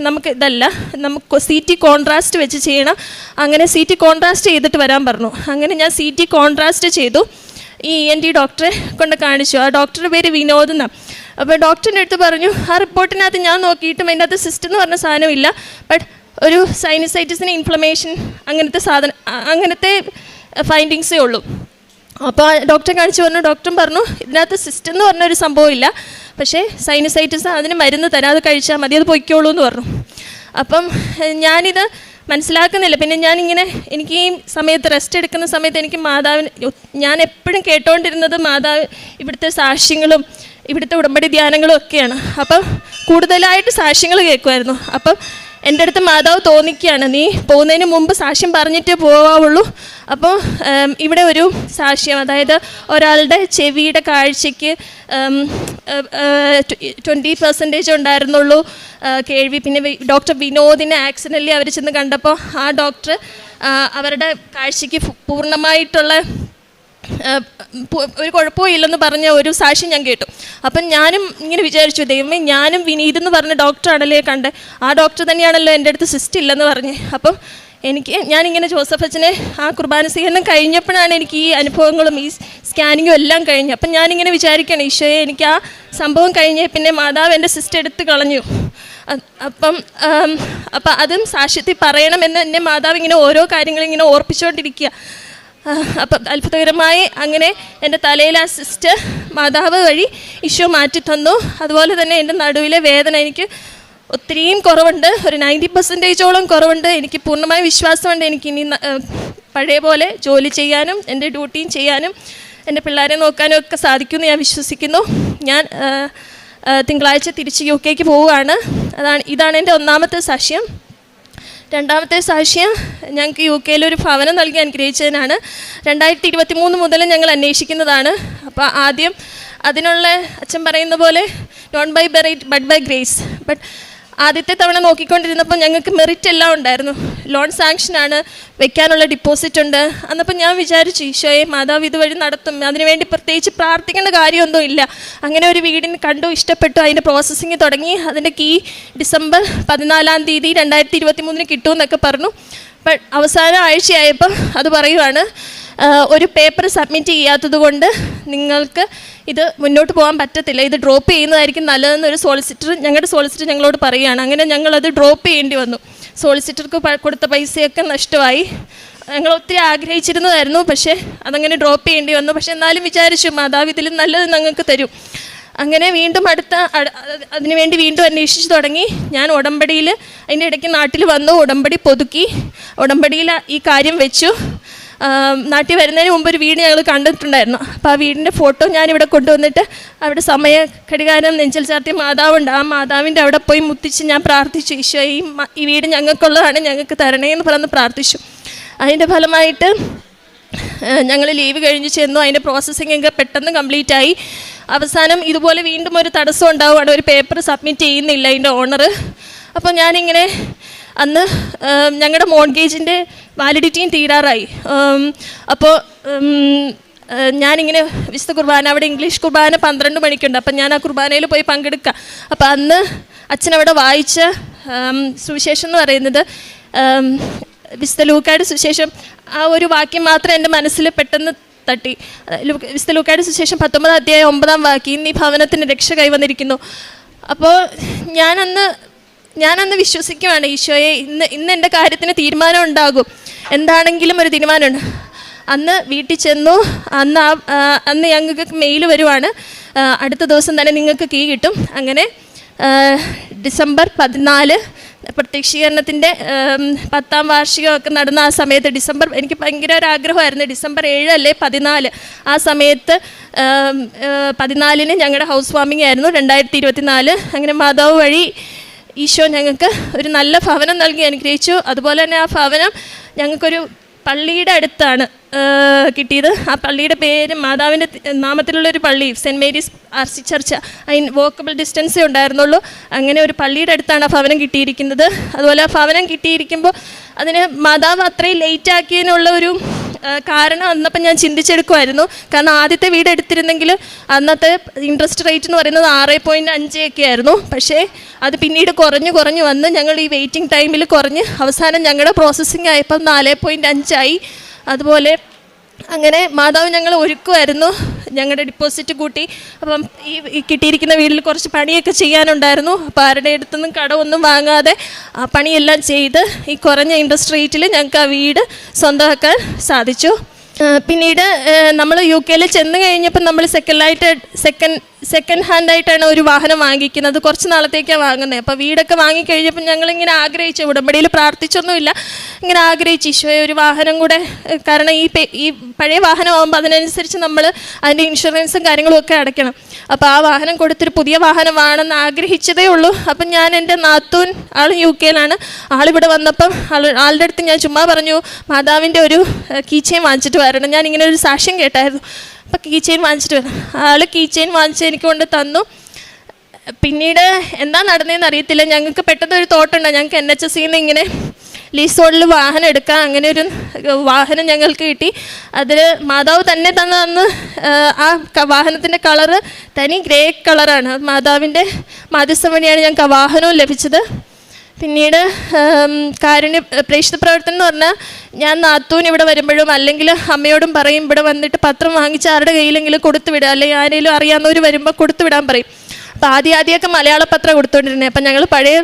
നമുക്ക് ഇതല്ല, നമുക്ക് CT കോൺട്രാസ്റ്റ് വെച്ച് ചെയ്യണം. അങ്ങനെ CT കോൺട്രാസ്റ്റ് ചെയ്തിട്ട് വരാൻ പറഞ്ഞു. അങ്ങനെ ഞാൻ CT കോൺട്രാസ്റ്റ് ചെയ്തു. ഈ ENT ഡോക്ടറെ കൊണ്ട് കാണിച്ചു. ആ ഡോക്ടറുടെ പേര് വിനോദ് എന്നാണ്. അപ്പോൾ ഡോക്ടറിൻ്റെ അടുത്ത് പറഞ്ഞു, ആ റിപ്പോർട്ടിനകത്ത് ഞാൻ നോക്കിയിട്ടും അതിൻ്റെ അകത്ത് സിസ്റ്റ് എന്ന് പറഞ്ഞ സാധനമില്ല, ബട്ട് ഒരു സൈനസൈറ്റിസിന് ഇൻഫ്ലമേഷൻ അങ്ങനത്തെ ഫൈൻഡിങ്സേ ഉള്ളൂ. അപ്പോൾ ഡോക്ടറെ കാണിച്ചു പറഞ്ഞു. ഡോക്ടറും പറഞ്ഞു ഇതിനകത്ത് സിസ്റ്റ് എന്ന് പറഞ്ഞൊരു സംഭവമില്ല, പക്ഷേ സൈനസൈറ്റിസ് അതിന് മരുന്ന് തരാം, അത് കഴിച്ചാൽ മതി, അത് പൊയ്ക്കോളൂ എന്ന് പറഞ്ഞു. അപ്പം ഞാനിത് മനസ്സിലാക്കുന്നില്ല. പിന്നെ ഞാനിങ്ങനെ എനിക്ക് ഈ സമയത്ത് റെസ്റ്റ് എടുക്കുന്ന സമയത്ത് എനിക്ക് ഞാൻ എപ്പോഴും കേട്ടോണ്ടിരുന്നത് ഇവിടുത്തെ സാക്ഷ്യങ്ങളും ഇവിടുത്തെ ഉടമ്പടി ധ്യാനങ്ങളും ഒക്കെയാണ്. അപ്പം കൂടുതലായിട്ട് സാക്ഷ്യങ്ങൾ കേൾക്കുമായിരുന്നു. അപ്പം എൻ്റെ അടുത്ത് മാതാവ് തോന്നിക്കുകയാണ്, നീ പോകുന്നതിന് മുമ്പ് സാക്ഷ്യം പറഞ്ഞിട്ടേ പോവാവുള്ളൂ. അപ്പോൾ ഇവിടെ ഒരു സാക്ഷ്യം, അതായത് ഒരാളുടെ ചെവിയുടെ കാഴ്ചയ്ക്ക് 20% ഉണ്ടായിരുന്നുള്ളൂ കേൾവി. പിന്നെ ഡോക്ടർ വിനോദിനെ ആക്സിഡൻ്റലി അവർ ചെന്ന് കണ്ടപ്പോൾ ആ ഡോക്ടർ അവരുടെ കാഴ്ചയ്ക്ക് പൂർണ്ണമായിട്ടുള്ള ഒരു കുഴപ്പവും ഇല്ലെന്ന് പറഞ്ഞ ഒരു സാക്ഷ്യം ഞാൻ കേട്ടു. അപ്പം ഞാനും ഇങ്ങനെ വിചാരിച്ചു, ദൈവമേ ഞാനും വിനീതെന്ന് പറഞ്ഞ ഡോക്ടറാണല്ലേ കണ്ടേ, ആ ഡോക്ടർ തന്നെയാണല്ലോ എൻ്റെ അടുത്ത് സിസ്റ്റ് ഇല്ലെന്ന് പറഞ്ഞ്. അപ്പം ഞാനിങ്ങനെ ജോസഫ് അച്ഛനെ ആ കുർബാന സ്വീകരണം കഴിഞ്ഞപ്പോഴാണ് എനിക്ക് ഈ അനുഭവങ്ങളും ഈ സ്കാനിങ്ങും എല്ലാം കഴിഞ്ഞു. അപ്പം ഞാനിങ്ങനെ വിചാരിക്കണം, ഈശോയെ എനിക്ക് ആ സംഭവം കഴിഞ്ഞ് പിന്നെ മാതാവ് എൻ്റെ സിസ്റ്റർ എടുത്ത് കളഞ്ഞു. അപ്പം അതും സാക്ഷ്യത്തിൽ പറയണമെന്ന് എന്നെ മാതാവ് ഇങ്ങനെ ഓരോ കാര്യങ്ങളും ഇങ്ങനെ ഓർപ്പിച്ചുകൊണ്ടിരിക്കുക. അപ്പം അത്ഭുതകരമായി അങ്ങനെ എൻ്റെ തലയിലെ ആ സിസ്റ്റ് മാതാവ് വഴി ഈശോ മാറ്റി തന്നു. അതുപോലെ തന്നെ എൻ്റെ നടുവിലെ വേദന എനിക്ക് ഒത്തിരിയും കുറവുണ്ട്, ഒരു 90% കുറവുണ്ട്. എനിക്ക് പൂർണ്ണമായ വിശ്വാസമുണ്ട് എനിക്കിനി പഴയ പോലെ ജോലി ചെയ്യാനും എൻ്റെ ഡ്യൂട്ടിയും ചെയ്യാനും എൻ്റെ പിള്ളേരെ നോക്കാനും ഒക്കെ സാധിക്കുമെന്ന് ഞാൻ വിശ്വസിക്കുന്നു. ഞാൻ തിങ്കളാഴ്ച തിരിച്ച് UK പോവുകയാണ്. ഇതാണ് എൻ്റെ ഒന്നാമത്തെ സാക്ഷ്യം. രണ്ടാമത്തെ സാക്ഷ്യം, ഞങ്ങൾക്ക് UK ഒരു ഭവനം നൽകി അനുഗ്രഹിച്ചതിനാണ്. 2023 മുതൽ ഞങ്ങൾ അന്വേഷിക്കുന്നതാണ്. അപ്പോൾ ആദ്യം അതിനുള്ള അച്ഛൻ പറയുന്ന പോലെ not by merit but by grace. But ആദ്യത്തെ തവണ നോക്കിക്കൊണ്ടിരുന്നപ്പോൾ ഞങ്ങൾക്ക് മെറിറ്റ് എല്ലാം ഉണ്ടായിരുന്നു. ലോൺ സാങ്ഷനാണ്, വെക്കാനുള്ള ഡിപ്പോസിറ്റ് ഉണ്ട്. അന്നപ്പോൾ ഞാൻ വിചാരിച്ചു, ഈശോയെ മാതാവ് ഇതുവഴി നടത്തും, അതിനുവേണ്ടി പ്രത്യേകിച്ച് പ്രാർത്ഥിക്കേണ്ട കാര്യമൊന്നും ഇല്ല. അങ്ങനെ ഒരു വീടിന് കണ്ടു, ഇഷ്ടപ്പെട്ടു, അതിൻ്റെ പ്രോസസ്സിങ് തുടങ്ങി. അതിൻ്റെ കീ ഡിസംബർ 14 തീയതി 2023 കിട്ടുമെന്നൊക്കെ പറഞ്ഞു. ബട്ട് അവസാന ആഴ്ചയായപ്പോൾ അത് പറയുവാണ്, ഒരു പേപ്പർ സബ്മിറ്റ് ചെയ്യാത്തത് കൊണ്ട് നിങ്ങൾക്ക് ഇത് മുന്നോട്ട് പോകാൻ പറ്റത്തില്ല, ഇത് ഡ്രോപ്പ് ചെയ്യുന്നതായിരിക്കും നല്ലതെന്നൊരു ഞങ്ങളുടെ സോളിസിറ്റർ ഞങ്ങളോട് പറയുകയാണ്. അങ്ങനെ ഞങ്ങളത് ഡ്രോപ്പ് ചെയ്യേണ്ടി വന്നു. സോളിസിറ്റർക്ക് കൊടുത്ത പൈസയൊക്കെ നഷ്ടമായി. ഞങ്ങൾ ഒത്തിരി ആഗ്രഹിച്ചിരുന്നതായിരുന്നു. പക്ഷേ അതങ്ങനെ ഡ്രോപ്പ് ചെയ്യേണ്ടി വന്നു. പക്ഷെ എന്നാലും വിചാരിച്ചു മാതാവ് ഇതിലും നല്ലത് ഞങ്ങൾക്ക് തരും. അങ്ങനെ വീണ്ടും അതിനുവേണ്ടി വീണ്ടും അന്വേഷിച്ച് തുടങ്ങി. ഞാൻ ഉടമ്പടിയിൽ അതിൻ്റെ ഇടയ്ക്ക് നാട്ടിൽ വന്നു, ഉടമ്പടി പുതുക്കി, ഉടമ്പടിയിൽ ഈ കാര്യം വെച്ചു. നാട്ടിൽ വരുന്നതിന് മുമ്പ് ഒരു വീട് ഞങ്ങൾ കണ്ടിട്ടുണ്ടായിരുന്നു. അപ്പോൾ ആ വീടിൻ്റെ ഫോട്ടോ ഞാനിവിടെ കൊണ്ടുവന്നിട്ട് അവിടെ സമയ ഘടികാരം നെഞ്ചിൽ ചാർത്തിയ മാതാവുണ്ട്. ആ മാതാവിൻ്റെ അവിടെ പോയി മുത്തിച്ച് ഞാൻ പ്രാർത്ഥിച്ചു, ഈശോ ഈ വീട് ഞങ്ങൾക്കുള്ളതാണ്, ഞങ്ങൾക്ക് തരണേ എന്ന് പറഞ്ഞ് പ്രാർത്ഥിച്ചു. അതിൻ്റെ ഫലമായിട്ട് ഞങ്ങൾ ലീവ് കഴിഞ്ഞ് ചെന്നു. അതിൻ്റെ പ്രോസസ്സിംഗ് ഒക്കെ പെട്ടെന്ന് കംപ്ലീറ്റ് ആയി. അവസാനം ഇതുപോലെ വീണ്ടും ഒരു തടസ്സം ഉണ്ടാവുകയാണ്, ഒരു പേപ്പർ സബ്മിറ്റ് ചെയ്യുന്നില്ല അതിൻ്റെ ഓണർ. അപ്പോൾ ഞാനിങ്ങനെ അന്ന് ഞങ്ങളുടെ മോർഗേജിൻ്റെ വാലിഡിറ്റിയും തീരാറായി. അപ്പോൾ ഞാനിങ്ങനെ വിശുദ്ധ കുർബാന, അവിടെ ഇംഗ്ലീഷ് കുർബാന 12 മണിക്കുണ്ട്. അപ്പം ഞാൻ ആ കുർബാനയിൽ പോയി പങ്കെടുക്കുക. അപ്പം അന്ന് അച്ഛനവിടെ വായിച്ച സുവിശേഷം എന്ന് പറയുന്നത് വിശുദ്ധ ലൂക്കായുടെ സുവിശേഷം, ആ ഒരു വാക്യം മാത്രം എൻ്റെ മനസ്സിൽ പെട്ടെന്ന് തട്ടി. വിശുദ്ധ ലൂക്കായുടെ സുവിശേഷം 19 അധ്യായം 9 വാക്യം, ഇന്ന് ഈ ഭവനത്തിന് രക്ഷ കൈവന്നിരിക്കുന്നു. അപ്പോൾ ഞാനന്ന് വിശ്വസിക്കുവാണ്, ഈശോയെ ഇന്ന് എൻ്റെ കാര്യത്തിന് തീരുമാനം ഉണ്ടാകും, എന്താണെങ്കിലും ഒരു തീരുമാനമുണ്ട്. അന്ന് വീട്ടിൽ ചെന്നു. അന്ന് ഞങ്ങൾക്ക് മെയിൽ വരുവാണ്, അടുത്ത ദിവസം തന്നെ നിങ്ങൾക്ക് കീ കിട്ടും. അങ്ങനെ ഡിസംബർ 14 പ്രത്യക്ഷീകരണത്തിൻ്റെ 10ാം വാർഷികമൊക്കെ നടന്ന ആ സമയത്ത് എനിക്ക് ഭയങ്കര ഒരു ആഗ്രഹമായിരുന്നു, ഡിസംബർ 7 അല്ലേ 14, ആ സമയത്ത് 14-ന് ഞങ്ങളുടെ ഹൗസ് വാമിംഗ് ആയിരുന്നു 2024. അങ്ങനെ മാതാവ് വഴി ഈശോ ഞങ്ങൾക്ക് ഒരു നല്ല ഭവനം നൽകി അനുഗ്രഹിച്ചു. അതുപോലെ തന്നെ ആ ഭവനം ഞങ്ങൾക്കൊരു പള്ളിയുടെ അടുത്താണ് കിട്ടിയത്. ആ പള്ളിയുടെ പേര് മാതാവിൻ്റെ നാമത്തിലുള്ളൊരു പള്ളി, സെൻറ്റ് മേരീസ് ആർസി ചർച്ച്, അതിന് വോക്കബിൾ ഡിസ്റ്റൻസേ ഉണ്ടായിരുന്നുള്ളൂ. അങ്ങനെ ഒരു പള്ളിയുടെ അടുത്താണ് ആ ഭവനം കിട്ടിയിരിക്കുന്നത്. അതുപോലെ ആ ഭവനം കിട്ടിയിരിക്കുമ്പോൾ അതിന് മാതാവ് അത്രയും ലേറ്റ് ആക്കിയതിനുള്ള ഒരു കാരണം അന്നപ്പം ഞാൻ ചിന്തിച്ചെടുക്കുമായിരുന്നു. കാരണം ആദ്യത്തെ വീട് എടുത്തിരുന്നെങ്കിൽ അന്നത്തെ ഇൻട്രസ്റ്റ് റേറ്റ് എന്ന് പറയുന്നത് 6.5 ഒക്കെ ആയിരുന്നു. പക്ഷേ അത് പിന്നീട് കുറഞ്ഞു വന്ന് ഞങ്ങൾ ഈ വെയിറ്റിംഗ് ടൈമിൽ കുറഞ്ഞ് അവസാനം ഞങ്ങളുടെ പ്രോസസ്സിങ് ആയപ്പോൾ 4.5 ആയി. അതുപോലെ അങ്ങനെ മാതാവ് ഞങ്ങൾ ഒരുക്കുമായിരുന്നു, ഞങ്ങളുടെ ഡിപ്പോസിറ്റ് കൂട്ടി. അപ്പം ഈ കിട്ടിയിരിക്കുന്ന വീട്ടിൽ കുറച്ച് പണിയൊക്കെ ചെയ്യാനുണ്ടായിരുന്നു. അപ്പോൾ ആരുടെ അടുത്തൊന്നും കടമൊന്നും വാങ്ങാതെ ആ പണിയെല്ലാം ചെയ്ത് ഈ കുറഞ്ഞ ഇൻട്രസ്റ്റ് റേറ്റിൽ ഞങ്ങൾക്ക് ആ വീട് സ്വന്തമാക്കാൻ സാധിച്ചു. പിന്നീട് നമ്മൾ UK ചെന്ന് കഴിഞ്ഞപ്പോൾ നമ്മൾ സെക്കൻഡ് ഹാൻഡായിട്ടാണ് ഒരു വാഹനം വാങ്ങിക്കുന്നത്. കുറച്ച് നാളത്തേക്കാണ് വാങ്ങുന്നത്. അപ്പോൾ വീടൊക്കെ വാങ്ങിക്കഴിഞ്ഞപ്പോൾ ഞങ്ങളിങ്ങനെ ആഗ്രഹിച്ചു, ഉടമ്പടിയിൽ പ്രാർത്ഥിച്ചൊന്നുമില്ല, ഇങ്ങനെ ആഗ്രഹിച്ചു ഈശോയെ ഒരു വാഹനം കൂടെ. കാരണം ഈ പഴയ വാഹനമാകുമ്പോൾ അതിനനുസരിച്ച് നമ്മൾ അതിൻ്റെ ഇൻഷുറൻസും കാര്യങ്ങളും ഒക്കെ അടയ്ക്കണം. അപ്പോൾ ആ വാഹനം കൊടുത്തൊരു പുതിയ വാഹനമാണെന്ന് ആഗ്രഹിച്ചതേ ഉള്ളൂ. അപ്പം ഞാൻ എൻ്റെ നാത്തൂൻ, ആൾ UK ആളിവിടെ വന്നപ്പം ആളുടെ അടുത്ത് ഞാൻ ചുമ്മാ പറഞ്ഞു, മാതാവിൻ്റെ ഒരു കീച്ചെയിൻ വാങ്ങിച്ചിട്ട് വരണം, ഞാനിങ്ങനെ ഒരു സാക്ഷ്യം കേട്ടായിരുന്നു. അപ്പോൾ കീച്ചെയിൻ വാങ്ങിച്ചിട്ട് വരണം. ആൾ കീച്ചെയിൻ വാങ്ങിച്ച് എനിക്ക് കൊണ്ട് തന്നു. പിന്നീട് എന്താ നടന്നതെന്ന് അറിയത്തില്ല. ഞങ്ങൾക്ക് പെട്ടെന്ന് ഒരു തോട്ടുണ്ട്, ഞങ്ങൾക്ക് NHSന്ന് ഇങ്ങനെ ലീസോഡിൽ വാഹനം എടുക്കാം. അങ്ങനെ ഒരു വാഹനം ഞങ്ങൾക്ക് കിട്ടി. അതിൽ മാതാവ് തന്നെ തന്ന് ആ വാഹനത്തിൻ്റെ കളറ് തനി ഗ്രേ കളറാണ്. മാതാവിൻ്റെ മാധ്യസ്ഥം വഴിയാണ് ഞങ്ങൾക്ക് ആ വാഹനവും ലഭിച്ചത്. പിന്നീട് പ്രേക്ഷിത പ്രവർത്തനം എന്ന് പറഞ്ഞാൽ ഞാൻ നാത്തൂൻ ഇവിടെ വരുമ്പോഴും അല്ലെങ്കിൽ അമ്മയോടും പറയും, ഇവിടെ വന്നിട്ട് പത്രം വാങ്ങിച്ച് ആരുടെ കയ്യിലെങ്കിലും കൊടുത്തു വിടുക, അല്ലെങ്കിൽ ആരെങ്കിലും അറിയാവുന്നവർ വരുമ്പോൾ കൊടുത്തു വിടാൻ പറയും. അപ്പോൾ ആദ്യമൊക്കെ മലയാള പത്രം കൊടുത്തുകൊണ്ടിരുന്നത്. അപ്പം ഞങ്ങൾ പഴയ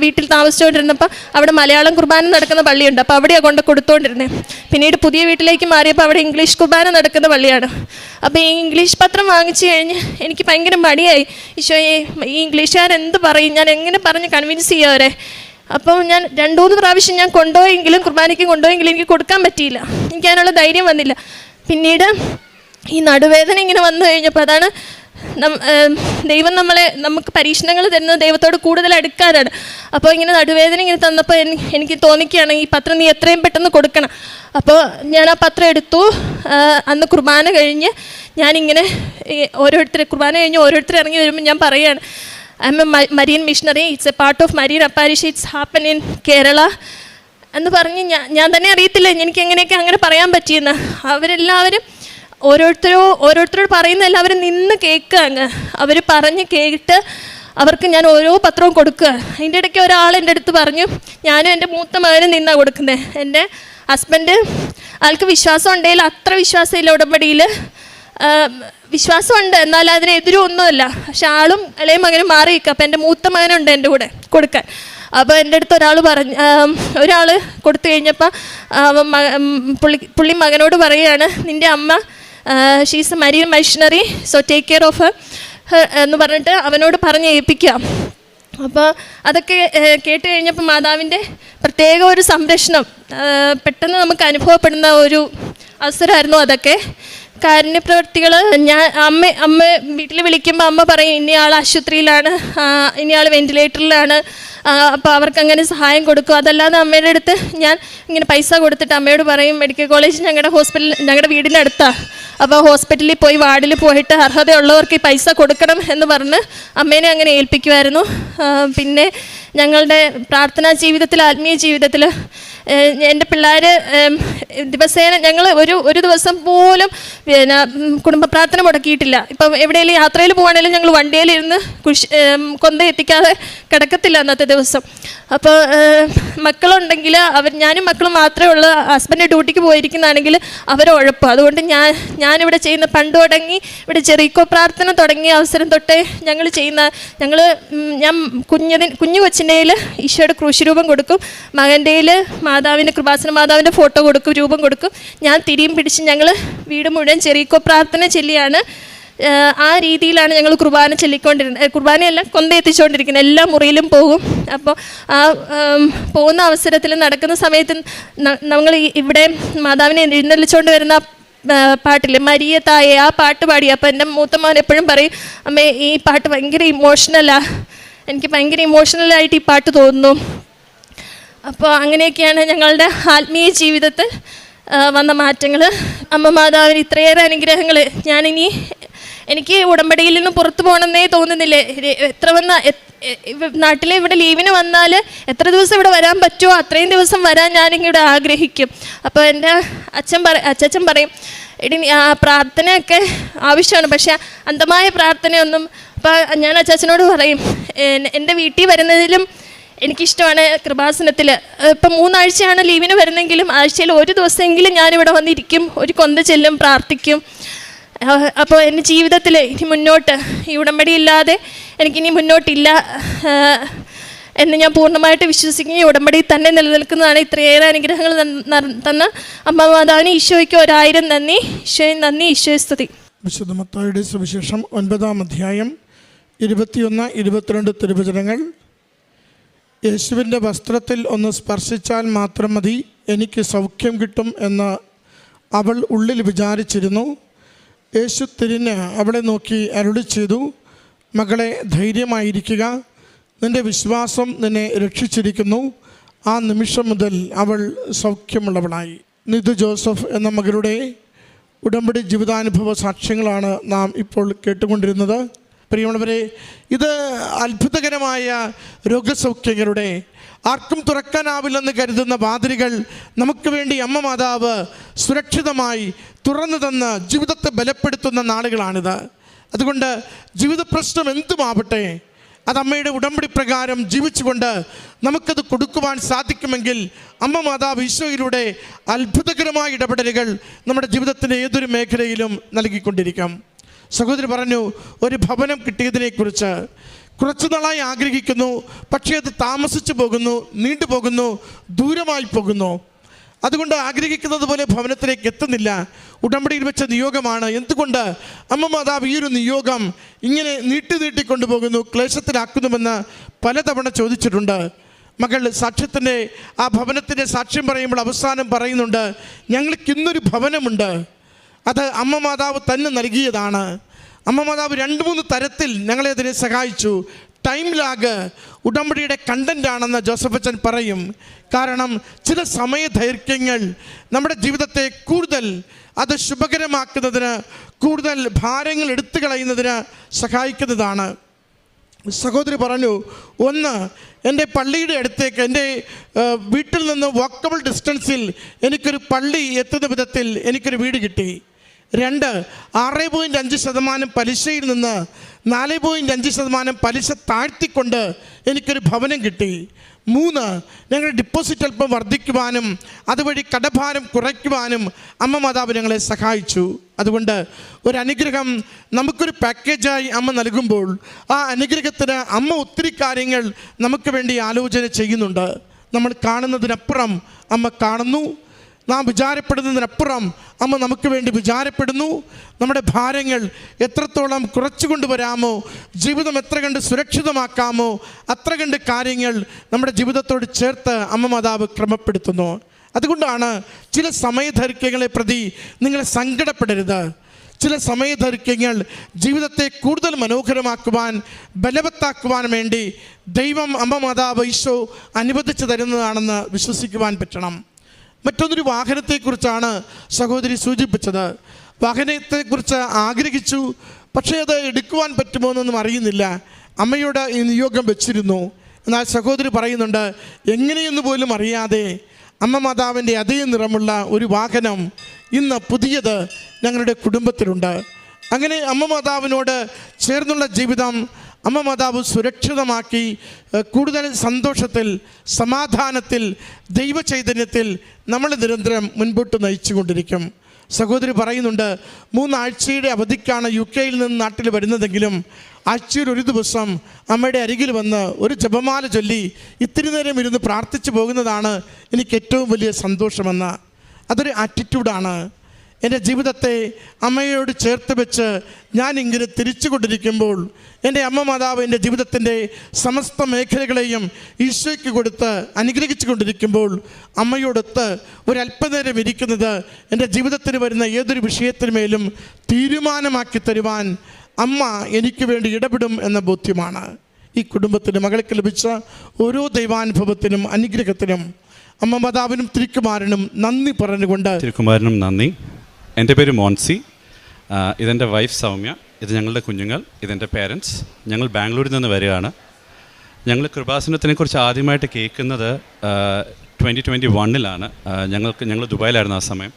വീട്ടിൽ താമസിച്ചുകൊണ്ടിരുന്നപ്പോൾ അവിടെ മലയാളം കുർബാന നടക്കുന്ന പള്ളിയുണ്ട്, അപ്പോൾ അവിടെയാണ് കൊണ്ട് കൊടുത്തുകൊണ്ടിരുന്നത്. പിന്നീട് പുതിയ വീട്ടിലേക്ക് മാറിയപ്പോൾ അവിടെ ഇംഗ്ലീഷ് കുർബാന നടക്കുന്ന പള്ളിയാണ്. അപ്പോൾ ഈ ഇംഗ്ലീഷ് പത്രം വാങ്ങിച്ചു കഴിഞ്ഞ് എനിക്ക് ഭയങ്കര മടിയായി. ഈശോയെ ഈ ഇംഗ്ലീഷുകാരെന്ത് പറയും, ഞാൻ എങ്ങനെ പറഞ്ഞ് കൺവിൻസ് ചെയ്യുക അവരെ. അപ്പം ഞാൻ 2-3 പ്രാവശ്യം ഞാൻ കൊണ്ടുപോയെങ്കിലും കുർബാനയ്ക്ക് കൊണ്ടുപോയെങ്കിലും എനിക്ക് കൊടുക്കാൻ പറ്റിയില്ല, എനിക്ക് അതിനുള്ള ധൈര്യം വന്നില്ല. പിന്നീട് ഈ നടുവേദന ഇങ്ങനെ വന്നു കഴിഞ്ഞപ്പോൾ, അതാണ് ദൈവം നമുക്ക് പരീക്ഷണങ്ങൾ തരുന്നത് ദൈവത്തോട് കൂടുതൽ അടുക്കാനാണ്. അപ്പോൾ ഇങ്ങനെ നടുവേദന ഇങ്ങനെ തന്നപ്പോൾ എനിക്ക് തോന്നിക്കുകയാണ് ഈ പത്രം നീ എത്രയും പെട്ടെന്ന് കൊടുക്കണം. അപ്പോൾ ഞാൻ ആ പത്രം എടുത്തു. അന്ന് കുർബാന കഴിഞ്ഞ് ഞാനിങ്ങനെ കുർബാന കഴിഞ്ഞ് ഓരോരുത്തർ ഇറങ്ങി വരുമ്പോൾ ഞാൻ പറയുകയാണ്, I am a marine missionary, it's a part of marine a parish, it's happen in Kerala എന്ന് പറഞ്ഞ് ഞാൻ തന്നെ അറിയത്തില്ല എനിക്ക് എങ്ങനെയൊക്കെ അങ്ങനെ പറയാൻ പറ്റിയെന്ന്. അവരെല്ലാവരും ഓരോരുത്തരോട് പറയുന്ന എല്ലാവരും നിന്ന് കേൾക്കുക. അവർ പറഞ്ഞ് കേട്ട് അവർക്ക് ഞാൻ ഓരോ പത്രവും കൊടുക്കുക. അതിൻ്റെ ഇടയ്ക്ക് ഒരാൾ എൻ്റെ അടുത്ത് പറഞ്ഞു, ഞാനും എൻ്റെ മൂത്ത മകനും നിന്നാണ് കൊടുക്കുന്നത്. എൻ്റെ ഹസ്ബൻഡ് ആൾക്ക് വിശ്വാസം ഉണ്ടെങ്കിൽ അത്ര വിശ്വാസമില്ല ഉടമ്പടിയിൽ, വിശ്വാസമുണ്ട് എന്നാൽ അതിനെതിരും ഒന്നുമല്ല. പക്ഷെ ആളും ഇളയ മകനും മാറി നിൽക്കുക. അപ്പം എൻ്റെ മൂത്ത മകനുണ്ട് എൻ്റെ കൂടെ കൊടുക്കാൻ. അപ്പോൾ എൻ്റെ അടുത്ത് ഒരാൾ കൊടുത്തു കഴിഞ്ഞപ്പോൾ പുള്ളി മകനോട് പറയുകയാണ്, നിൻ്റെ അമ്മ she's A marine missionary, so take care of her എന്ന് പറഞ്ഞിട്ട് അവനോട് പറഞ്ഞ് ഏൽപ്പിക്കാം. അപ്പോൾ അതൊക്കെ കേട്ട് കഴിഞ്ഞപ്പോൾ മാതാവിൻ്റെ പ്രത്യേക ഒരു സംരക്ഷണം പെട്ടെന്ന് നമുക്ക് അനുഭവപ്പെടുന്ന ഒരു അവസരമായിരുന്നു അതൊക്കെ. കാരുണ്യപ്രവർത്തികൾ അമ്മ വീട്ടിൽ വിളിക്കുമ്പോൾ അമ്മ പറയും, ഇന്നയാൾ ആശുപത്രിയിലാണ്, ഇന്നയാൾ വെൻറ്റിലേറ്ററിലാണ്, അപ്പോൾ അവർക്ക് അങ്ങനെ സഹായം കൊടുക്കും. അതല്ലാതെ അമ്മയുടെ അടുത്ത് ഞാൻ ഇങ്ങനെ പൈസ കൊടുത്തിട്ട് അമ്മയോട് പറയും, മെഡിക്കൽ കോളേജ് ഞങ്ങളുടെ വീടിനടുത്താണ്, അപ്പോൾ ഹോസ്പിറ്റലിൽ പോയി വാർഡിൽ പോയിട്ട് അർഹതയുള്ളവർക്ക് ഈ പൈസ കൊടുക്കണം എന്ന് പറഞ്ഞ് അമ്മേനെ അങ്ങനെ ഏൽപ്പിക്കുമായിരുന്നു. പിന്നെ ഞങ്ങളുടെ പ്രാർത്ഥനാ ജീവിതത്തിൽ, ആത്മീയ ജീവിതത്തിൽ എൻ്റെ പിള്ളേർ ദിവസേന ഞങ്ങൾ ഒരു ദിവസം പോലും പിന്നെ കുടുംബ പ്രാർത്ഥന മുടക്കിയിട്ടില്ല. ഇപ്പം എവിടെയെങ്കിലും യാത്രയിൽ പോകുകയാണെങ്കിലും ഞങ്ങൾ വണ്ടിയിലിരുന്ന് കൊന്ത എത്തിക്കാതെ കിടക്കത്തില്ല അന്നത്തെ ദിവസം. അപ്പോൾ മക്കളുണ്ടെങ്കിൽ ഞാനും മക്കളും മാത്രമേ ഉള്ളൂ. ഹസ്ബൻഡ് ഡ്യൂട്ടിക്ക് പോയിരിക്കുന്നതാണെങ്കിൽ അവരുഴപ്പം. അതുകൊണ്ട് ഞാനിവിടെ ചെയ്യുന്ന പണ്ട് തുടങ്ങി ഇവിടെ ചെറിക്കോ പ്രാർത്ഥന തുടങ്ങിയ അവസരം തൊട്ടേ ഞാൻ കുഞ്ഞു കൊച്ചിൻ്റെയിൽ ഈശോയുടെ ക്രൂശ് രൂപം കൊടുക്കും, മകൻ്റെയിൽ കൃപാസന മാതാവിൻ്റെ ഫോട്ടോ കൊടുക്കും, രൂപം കൊടുക്കും. ഞാൻ തിരിയും പിടിച്ച് ഞങ്ങൾ വീട് മുഴുവൻ ചെറിക്കോ പ്രാർത്ഥന ചൊല്ലിയാണ്, ആ രീതിയിലാണ് ഞങ്ങൾ കുർബാന ചൊല്ലിക്കൊണ്ടിരുന്നത്. കുർബാനയല്ല, കൊന്ത എത്തിച്ചുകൊണ്ടിരിക്കുന്നത്. എല്ലാ മുറിയിലും പോകും. അപ്പോൾ ആ പോകുന്ന അവസരത്തിൽ നടക്കുന്ന സമയത്ത് നമ്മൾ ഇവിടെ മാതാവിനെ എഴുന്നള്ളിച്ചുകൊണ്ട് വരുന്ന പാട്ടില്ലേ, മരിയ തായെ, ആ പാട്ട് പാടി. അപ്പോൾ എൻ്റെ മൂത്തമ്മൻ എപ്പോഴും പറയും, അമ്മേ ഈ പാട്ട് ഭയങ്കര ഇമോഷണലാണ്, എനിക്ക് ഭയങ്കര ഇമോഷണലായിട്ട് ഈ പാട്ട് തോന്നുന്നു. അപ്പോൾ അങ്ങനെയൊക്കെയാണ് ഞങ്ങളുടെ ആത്മീയ ജീവിതത്തിൽ വന്ന മാറ്റങ്ങൾ. അമ്മ മാതാവിന് ഇത്രയേറെ അനുഗ്രഹങ്ങൾ. എനിക്ക് ഉടമ്പടിയിൽ നിന്ന് പുറത്തു പോകണമെന്നേ തോന്നുന്നില്ല. നാട്ടിലെ ഇവിടെ ലീവിന് വന്നാൽ എത്ര ദിവസം ഇവിടെ വരാൻ പറ്റുമോ അത്രയും ദിവസം വരാൻ ഞാനിവിടെ ആഗ്രഹിക്കും. അപ്പോൾ എൻ്റെ അച്ഛൻ പറയും, എടി പ്രാർത്ഥനയൊക്കെ ആവശ്യമാണ്, പക്ഷേ അന്ധമായ പ്രാർത്ഥനയൊന്നും. അപ്പോൾ ഞാൻ അച്ചാച്ചനോട് പറയും, എൻ്റെ വീട്ടിൽ വരുന്നതിലും എനിക്കിഷ്ടമാണ് കൃപാസനത്തിൽ. ഇപ്പം 3 ആഴ്ചയാണ് ലീവിന് വരുന്നെങ്കിലും ആഴ്ചയിൽ ഒരു ദിവസമെങ്കിലും ഞാനിവിടെ വന്നിരിക്കും, ഒരു കൊന്ത ചെല്ലും, പ്രാർത്ഥിക്കും. അപ്പോൾ എൻ്റെ ജീവിതത്തിൽ ഇനി മുന്നോട്ട് ഈ ഉടമ്പടി ഇല്ലാതെ എനിക്കിനി മുന്നോട്ടില്ല എന്ന് ഞാൻ പൂർണ്ണമായിട്ട് വിശ്വസിക്കുകയും ഈ ഉടമ്പടി തന്നെ നിലനിൽക്കുന്നതാണ്. ഇത്രയേറെ അനുഗ്രഹങ്ങൾ തന്ന അമ്മ മാതാവിന് ഈശോയ്ക്ക് 1000 നന്ദി. ഈശോയെ ഈശോയെ സ്തുതി.
വിശുദ്ധ മത്തായിയുടെ സുവിശേഷം 9-ാം അധ്യായം 21-22 തിരുവചനങ്ങൾ. യേശുവിൻ്റെ വസ്ത്രത്തിൽ ഒന്ന് സ്പർശിച്ചാൽ മാത്രം മതി, എനിക്ക് സൗഖ്യം കിട്ടും എന്ന് അവൾ ഉള്ളിൽ വിചാരിച്ചിരുന്നു. യേശു തിരിഞ്ഞ് അവളെ നോക്കി അരുളി ചെയ്തു, മകളെ ധൈര്യമായിരിക്കുക, നിൻ്റെ വിശ്വാസം നിന്നെ രക്ഷിച്ചിരിക്കുന്നു. ആ നിമിഷം മുതൽ അവൾ സൗഖ്യമുള്ളവളായി. നിധു ജോസഫ് എന്ന മകളുടെ ഉടമ്പടി ജീവിതാനുഭവ സാക്ഷ്യങ്ങളാണ് നാം ഇപ്പോൾ കേട്ടുകൊണ്ടിരുന്നത്. പ്രിയമുള്ളവരെ, ഇത് അത്ഭുതകരമായ രോഗസൗഖ്യങ്ങളുടെ, ആർക്കും തുറക്കാനാവില്ലെന്ന് കരുതുന്ന വാതിലുകൾ നമുക്ക് വേണ്ടി അമ്മ മാതാവ് സുരക്ഷിതമായി തുറന്നു തന്ന് ജീവിതത്തെ ബലപ്പെടുത്തുന്ന നാളുകളാണിത്. അതുകൊണ്ട് ജീവിത പ്രശ്നം എന്തുമാവട്ടെ, അത് അമ്മയുടെ ഉടമ്പടി പ്രകാരം ജീവിച്ചുകൊണ്ട് നമുക്കത് കൊടുക്കുവാൻ സാധിക്കുമെങ്കിൽ അമ്മ മാതാവ് ഈശോയിലൂടെ അത്ഭുതകരമായ ഇടപെടലുകൾ നമ്മുടെ ജീവിതത്തിൻ്റെ ഏതൊരു മേഖലയിലും നൽകിക്കൊണ്ടിരിക്കാം. സഹോദരി പറഞ്ഞു, ഒരു ഭവനം കിട്ടിയതിനെക്കുറിച്ച് കുറച്ചു നാളായി ആഗ്രഹിക്കുന്നു, പക്ഷേ അത് താമസിച്ചു പോകുന്നു, നീണ്ടുപോകുന്നു, ദൂരമായി പോകുന്നു. അതുകൊണ്ട് ആഗ്രഹിക്കുന്നത് പോലെ ഭവനത്തിലേക്ക് എത്തുന്നില്ല. ഉടമ്പടിയിൽ വെച്ച നിയോഗമാണ്. എന്തുകൊണ്ട് അമ്മ മാതാവ് ഈ ഒരു നിയോഗം ഇങ്ങനെ നീട്ടിക്കൊണ്ടുപോകുന്നു, ക്ലേശത്തിലാക്കുന്നുവെന്ന് പലതവണ ചോദിച്ചിട്ടുണ്ട്. മകൾ സാക്ഷ്യത്തിൻ്റെ ആ ഭവനത്തിൻ്റെ സാക്ഷ്യം പറയുമ്പോൾ അവസാനം പറയുന്നുണ്ട്, ഞങ്ങൾക്ക് ഇന്നൊരു ഭവനമുണ്ട്, അത് അമ്മ മാതാവ് തന്നെ നൽകിയതാണ്. അമ്മ മാതാവ് 2-3 തരത്തിൽ ഞങ്ങളെ അതിനെ സഹായിച്ചു. ടൈം ലാഗ് ഉടമ്പടിയുടെ കണ്ടൻ്റാണെന്ന് ജോസഫ് അച്ഛൻ പറയും. കാരണം ചില സമയദൈർഘ്യങ്ങൾ നമ്മുടെ ജീവിതത്തെ കൂടുതൽ അത് ശുഭകരമാക്കുന്നതിന്, കൂടുതൽ ഭാരങ്ങൾ എടുത്തു കളയുന്നതിന് സഹായിക്കുന്നതാണ്. സഹോദരി പറഞ്ഞു, ഒന്ന്, എൻ്റെ പള്ളിയുടെ അടുത്തേക്ക്, എൻ്റെ വീട്ടിൽ നിന്ന് വാക്കബിൾ ഡിസ്റ്റൻസിൽ എനിക്കൊരു പള്ളി എത്തുന്ന വിധത്തിൽ എനിക്കൊരു വീട് കിട്ടി. 2, 6.5% പലിശയിൽ നിന്ന് 4.5% പലിശ താഴ്ത്തിക്കൊണ്ട് എനിക്കൊരു ഭവനം കിട്ടി. 3, ഞങ്ങളുടെ ഡിപ്പോസിറ്റ് അല്പം വർദ്ധിക്കുവാനും അതുവഴി കടഭാരം കുറയ്ക്കുവാനും അമ്മ മാതാവ് ഞങ്ങളെ സഹായിച്ചു. അതുകൊണ്ട് ഒരു അനുഗ്രഹം നമുക്കൊരു പാക്കേജായി അമ്മ നൽകുമ്പോൾ ആ അനുഗ്രഹത്തിന് അമ്മ ഒത്തിരി കാര്യങ്ങൾ നമുക്ക് വേണ്ടി ആലോചന ചെയ്യുന്നുണ്ട്. നമ്മൾ കാണുന്നതിനപ്പുറം അമ്മ കാണുന്നു, നാം വിചാരപ്പെടുന്നതിനപ്പുറം അമ്മ നമുക്ക് വേണ്ടി വിചാരപ്പെടുന്നു. നമ്മുടെ ഭാരങ്ങൾ എത്രത്തോളം കുറച്ചു കൊണ്ടുവരാമോ, ജീവിതം എത്ര കണ്ട് സുരക്ഷിതമാക്കാമോ അത്ര കണ്ട് കാര്യങ്ങൾ നമ്മുടെ ജീവിതത്തോട് ചേർത്ത് അമ്മ മാതാവ് ക്രമപ്പെടുത്തുന്നു. അതുകൊണ്ടാണ് ചില സമയദൈർഘ്യങ്ങളെ പ്രതി നിങ്ങൾ സങ്കടപ്പെടരുത്. ചില സമയദൈർഘ്യങ്ങൾ ജീവിതത്തെ കൂടുതൽ മനോഹരമാക്കുവാൻ, ബലവത്താക്കുവാൻ വേണ്ടി ദൈവം അമ്മ മാതാവ് ഈശോ അനുവദിച്ചു തരുന്നതാണെന്ന് വിശ്വസിക്കുവാൻ പറ്റണം. മറ്റൊന്നൊരു വാഹനത്തെക്കുറിച്ചാണ് സഹോദരി സൂചിപ്പിച്ചത്. വാഹനത്തെക്കുറിച്ച് ആഗ്രഹിച്ചു, പക്ഷേ അത് എടുക്കുവാൻ പറ്റുമോ എന്നൊന്നും അറിയുന്നില്ല. അമ്മയോട് ഈ നിയോഗം വെച്ചിരുന്നു. എന്നാൽ സഹോദരി പറയുന്നുണ്ട്, എങ്ങനെയെന്ന് പോലും അറിയാതെ അമ്മ മാതാവിൻ്റെ അതേ നിറമുള്ള ഒരു വാഹനം ഇന്ന് പുതിയത് ഞങ്ങളുടെ കുടുംബത്തിലുണ്ട്. അങ്ങനെ അമ്മ മാതാവിനോട് ചേർന്നുള്ള ജീവിതം അമ്മ മാതാവ് സുരക്ഷിതമാക്കി കൂടുതൽ സന്തോഷത്തിൽ, സമാധാനത്തിൽ, ദൈവചൈതന്യത്തിൽ നമ്മൾ നിരന്തരം മുൻപോട്ട് നയിച്ചു കൊണ്ടിരിക്കും. സഹോദരി പറയുന്നുണ്ട്, 3 ആഴ്ചയുടെ അവധിക്കാണ് UK നിന്ന് നാട്ടിൽ വരുന്നതെങ്കിലും ആഴ്ചയിൽ ഒരു ദിവസം അമ്മയുടെ അരികിൽ വന്ന് ഒരു ജപമാല ചൊല്ലി ഇത്തിരി നേരം ഇരുന്ന് പ്രാർത്ഥിച്ചു പോകുന്നതാണ് എനിക്ക് ഏറ്റവും വലിയ സന്തോഷമെന്ന്. അതൊരു ആറ്റിറ്റ്യൂഡാണ്. എൻ്റെ ജീവിതത്തെ അമ്മയോട് ചേർത്ത് വെച്ച് ഞാൻ ഇങ്ങനെ തിരിച്ചു കൊണ്ടിരിക്കുമ്പോൾ എൻ്റെ അമ്മ മാതാവ് എൻ്റെ ജീവിതത്തിൻ്റെ സമസ്ത മേഖലകളെയും ഈശോയ്ക്ക് കൊടുത്ത് അനുഗ്രഹിച്ചു കൊണ്ടിരിക്കുമ്പോൾ അമ്മയോടൊത്ത് ഒരല്പനേരം ഇരിക്കുന്നത് എൻ്റെ ജീവിതത്തിന് വരുന്ന ഏതൊരു വിഷയത്തിനുമേലും തീരുമാനമാക്കി തരുവാൻ അമ്മ എനിക്ക് വേണ്ടി ഇടപെടും എന്ന ബോധ്യമാണ്. ഈ കുടുംബത്തിന് മകൾക്ക് ലഭിച്ച ഓരോ ദൈവാനുഭവത്തിനും അനുഗ്രഹത്തിനും അമ്മ മാതാവിനും തിരുക്കുമാരനും നന്ദി പറഞ്ഞുകൊണ്ട്.
തിരുക്കുമാരനും നന്ദി. എൻ്റെ പേര് മോൻസി, ഇതെൻ്റെ വൈഫ് സൗമ്യ, ഇത് ഞങ്ങളുടെ കുഞ്ഞുങ്ങൾ, ഇതെൻ്റെ പേരൻസ്. ഞങ്ങൾ ബാംഗ്ലൂരിൽ നിന്ന് വരികയാണ്. ഞങ്ങൾ കൃപാസനത്തിനെക്കുറിച്ച് ആദ്യമായിട്ട് കേൾക്കുന്നത് 2021 ഞങ്ങൾ ദുബായിലായിരുന്നു ആ സമയം.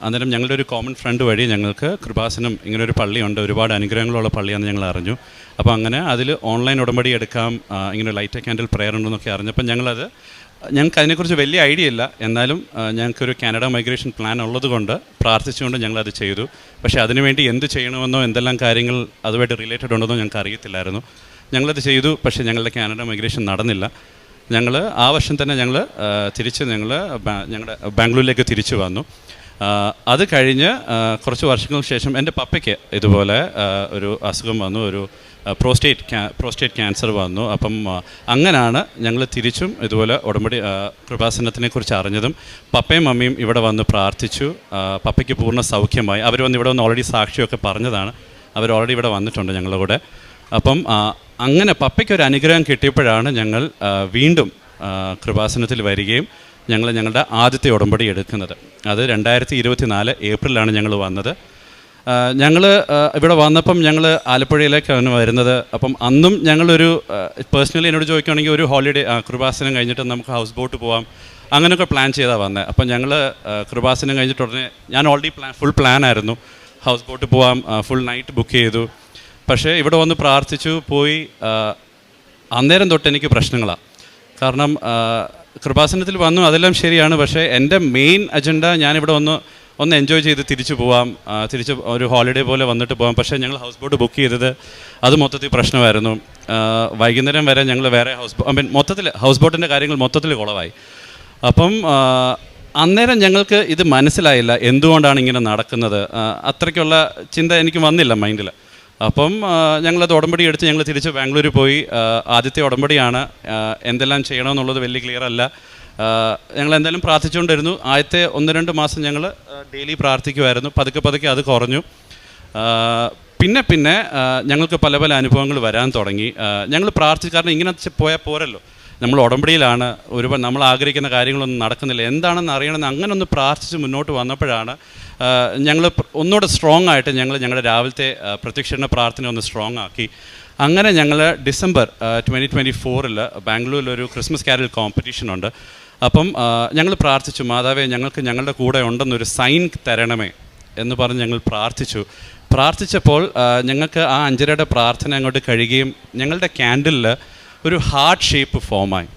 അന്നേരം ഞങ്ങളുടെ ഒരു കോമൺ ഫ്രണ്ട് വഴി ഞങ്ങൾക്ക് കൃപാസനം ഇങ്ങനൊരു പള്ളിയുണ്ട്, ഒരുപാട് അനുഗ്രഹങ്ങളുള്ള പള്ളിയാണെന്ന് ഞങ്ങൾ അറിഞ്ഞു. അപ്പോൾ അങ്ങനെ അതിൽ ഓൺലൈൻ ഉടമ്പടി എടുക്കാം, ഇങ്ങനെ ലൈറ്റ് ക്യാൻഡിൽ പ്രെയർ ഉണ്ടെന്നൊക്കെ അറിഞ്ഞപ്പോൾ ഞങ്ങൾക്ക് അതിനെക്കുറിച്ച് വലിയ ഐഡിയ ഇല്ല. എന്നാലും ഞങ്ങൾക്കൊരു കാനഡ മൈഗ്രേഷൻ പ്ലാൻ ഉള്ളതുകൊണ്ട് പ്രാർത്ഥിച്ചുകൊണ്ട് ഞങ്ങളത് ചെയ്തു. പക്ഷേ അതിനുവേണ്ടി എന്ത് ചെയ്യണമെന്നോ എന്തെല്ലാം കാര്യങ്ങൾ അതുമായിട്ട് റിലേറ്റഡ് ഉണ്ടെന്നോ ഞങ്ങൾക്ക് അറിയത്തില്ലായിരുന്നു. ഞങ്ങളത് ചെയ്തു, പക്ഷേ ഞങ്ങളുടെ കാനഡ മൈഗ്രേഷൻ നടന്നില്ല. ഞങ്ങൾ ആ വർഷം തന്നെ ഞങ്ങളുടെ ബാംഗ്ലൂരിലേക്ക് തിരിച്ചു വന്നു. അത് കഴിഞ്ഞ് കുറച്ച് വർഷങ്ങൾക്ക് ശേഷം എൻ്റെ പപ്പയ്ക്ക് ഇതുപോലെ ഒരു അസുഖം വന്നു, ഒരു പ്രോസ്റ്റേറ്റ് ക്യാൻസർ വന്നു. അപ്പം അങ്ങനെയാണ് ഞങ്ങൾ തിരിച്ചും ഇതുപോലെ ഉടമ്പടി കൃപാസനത്തിനെക്കുറിച്ച് അറിഞ്ഞതും. പപ്പയും മമ്മിയും ഇവിടെ വന്ന് പ്രാർത്ഥിച്ചു. പപ്പയ്ക്ക് പൂർണ്ണ സൗഖ്യമായി. അവർ വന്ന് ഇവിടെ വന്ന് ഓൾറെഡി സാക്ഷിയൊക്കെ പറഞ്ഞതാണ്. അവർ ഓൾറെഡി ഇവിടെ വന്നിട്ടുണ്ട് ഞങ്ങളുടെ കൂടെ. അപ്പം അങ്ങനെ പപ്പയ്ക്കൊരു അനുഗ്രഹം കിട്ടിയപ്പോഴാണ് ഞങ്ങൾ വീണ്ടും കൃപാസനത്തിൽ വരികയും ഞങ്ങളുടെ ആദ്യത്തെ ഉടമ്പടി എടുക്കുന്നത്. അത് 2024 ഏപ്രിലാണ് ഞങ്ങൾ വന്നത്. ഞങ്ങൾ ഇവിടെ വന്നപ്പം ഞങ്ങൾ ആലപ്പുഴയിലേക്കാണ് വരുന്നത്. അപ്പം അന്നും ഞങ്ങളൊരു പേഴ്സണലി എന്നോട് ചോദിക്കുകയാണെങ്കിൽ ഒരു ഹോളിഡേ കൃപാസനം കഴിഞ്ഞിട്ട് നമുക്ക് ഹൗസ് ബോട്ട് പോകാം അങ്ങനെയൊക്കെ പ്ലാൻ ചെയ്താണ് വന്നത്. അപ്പം ഞങ്ങൾ കൃപാസനം കഴിഞ്ഞിട്ട് ഉടനെ ഞാൻ ഓൾറെഡി ഫുൾ പ്ലാനായിരുന്നു, ഹൗസ് ബോട്ട് പോകാം, ഫുൾ നൈറ്റ് ബുക്ക് ചെയ്തു. പക്ഷേ ഇവിടെ വന്ന് പ്രാർത്ഥിച്ചു പോയി. അന്നേരം തൊട്ട് എനിക്ക് പ്രശ്നങ്ങളാണ്. കാരണം കൃപാസനത്തിൽ വന്നു, അതെല്ലാം ശരിയാണ്. പക്ഷേ എൻ്റെ മെയിൻ അജണ്ട ഞാനിവിടെ ഒന്ന് എൻജോയ് ചെയ്ത് തിരിച്ചു പോവാം, തിരിച്ച് ഒരു ഹോളിഡേ പോലെ വന്നിട്ട് പോകാം. പക്ഷേ ഞങ്ങൾ ഹൗസ് ബോട്ട് ബുക്ക് ചെയ്തത് അത് മൊത്തത്തിൽ പ്രശ്നമായിരുന്നു. വൈകുന്നേരം വരെ ഞങ്ങൾ വേറെ മൊത്തത്തിൽ ഹൗസ് ബോട്ടിൻ്റെ കാര്യങ്ങൾ മൊത്തത്തിൽ കുളവായി. അപ്പം അന്നേരം ഞങ്ങൾക്ക് ഇത് മനസ്സിലായില്ല എന്തുകൊണ്ടാണ് ഇങ്ങനെ നടക്കുന്നത്. അത്രയ്ക്കുള്ള ചിന്ത എനിക്ക് വന്നില്ല മൈൻഡിൽ. അപ്പം ഞങ്ങളത് ഉടമ്പടി എടുത്ത് ഞങ്ങൾ തിരിച്ച് ബാംഗ്ലൂരിൽ പോയി. ആദ്യത്തെ ഉടമ്പടിയാണ്, എന്തെല്ലാം ചെയ്യണമെന്നുള്ളത് വലിയ ക്ലിയർ അല്ല. ഞങ്ങൾ എന്തായാലും പ്രാർത്ഥിച്ചുകൊണ്ടിരുന്നു. ആദ്യത്തെ 1-2 മാസം ഞങ്ങൾ ഡെയിലി പ്രാർത്ഥിക്കുമായിരുന്നു. പതുക്കെ അത് കുറഞ്ഞു. പിന്നെ ഞങ്ങൾക്ക് പല അനുഭവങ്ങൾ വരാൻ തുടങ്ങി. ഞങ്ങൾ പ്രാർത്ഥിച്ചു. കാരണം ഇങ്ങനെ പോയാൽ പോരല്ലോ, നമ്മൾ ഉടമ്പടിയിലാണ്, ഒരുപാട് നമ്മൾ ആഗ്രഹിക്കുന്ന കാര്യങ്ങളൊന്നും നടക്കുന്നില്ല, എന്താണെന്ന് അറിയണമെന്ന് അങ്ങനെ ഒന്ന് പ്രാർത്ഥിച്ച് മുന്നോട്ട് വന്നപ്പോഴാണ് ഞങ്ങൾ ഒന്നുകൂടെ സ്ട്രോങ് ആയിട്ട് ഞങ്ങളുടെ രാവിലത്തെ പ്രത്യക്ഷീകരണ പ്രാർത്ഥന ഒന്ന് സ്ട്രോങ് ആക്കി. അങ്ങനെ ഞങ്ങൾ ഡിസംബർ 2024 ബാംഗ്ലൂരിലൊരു ക്രിസ്മസ് കാരൽ കോമ്പറ്റീഷനുണ്ട്. അപ്പം ഞങ്ങൾ പ്രാർത്ഥിച്ചു, മാതാവേ ഞങ്ങൾക്ക് ഞങ്ങളുടെ കൂടെ ഉണ്ടെന്നൊരു സൈൻ തരണമേ എന്ന് പറഞ്ഞ് ഞങ്ങൾ പ്രാർത്ഥിച്ചപ്പോൾ ഞങ്ങൾക്ക് ആ അഞ്ജനയുടെ പ്രാർത്ഥന അങ്ങോട്ട് കഴിയുകയും ഞങ്ങളുടെ ക്യാൻഡിലിൽ ഒരു ഹാർട്ട് ഷേപ്പ് ഫോമായി.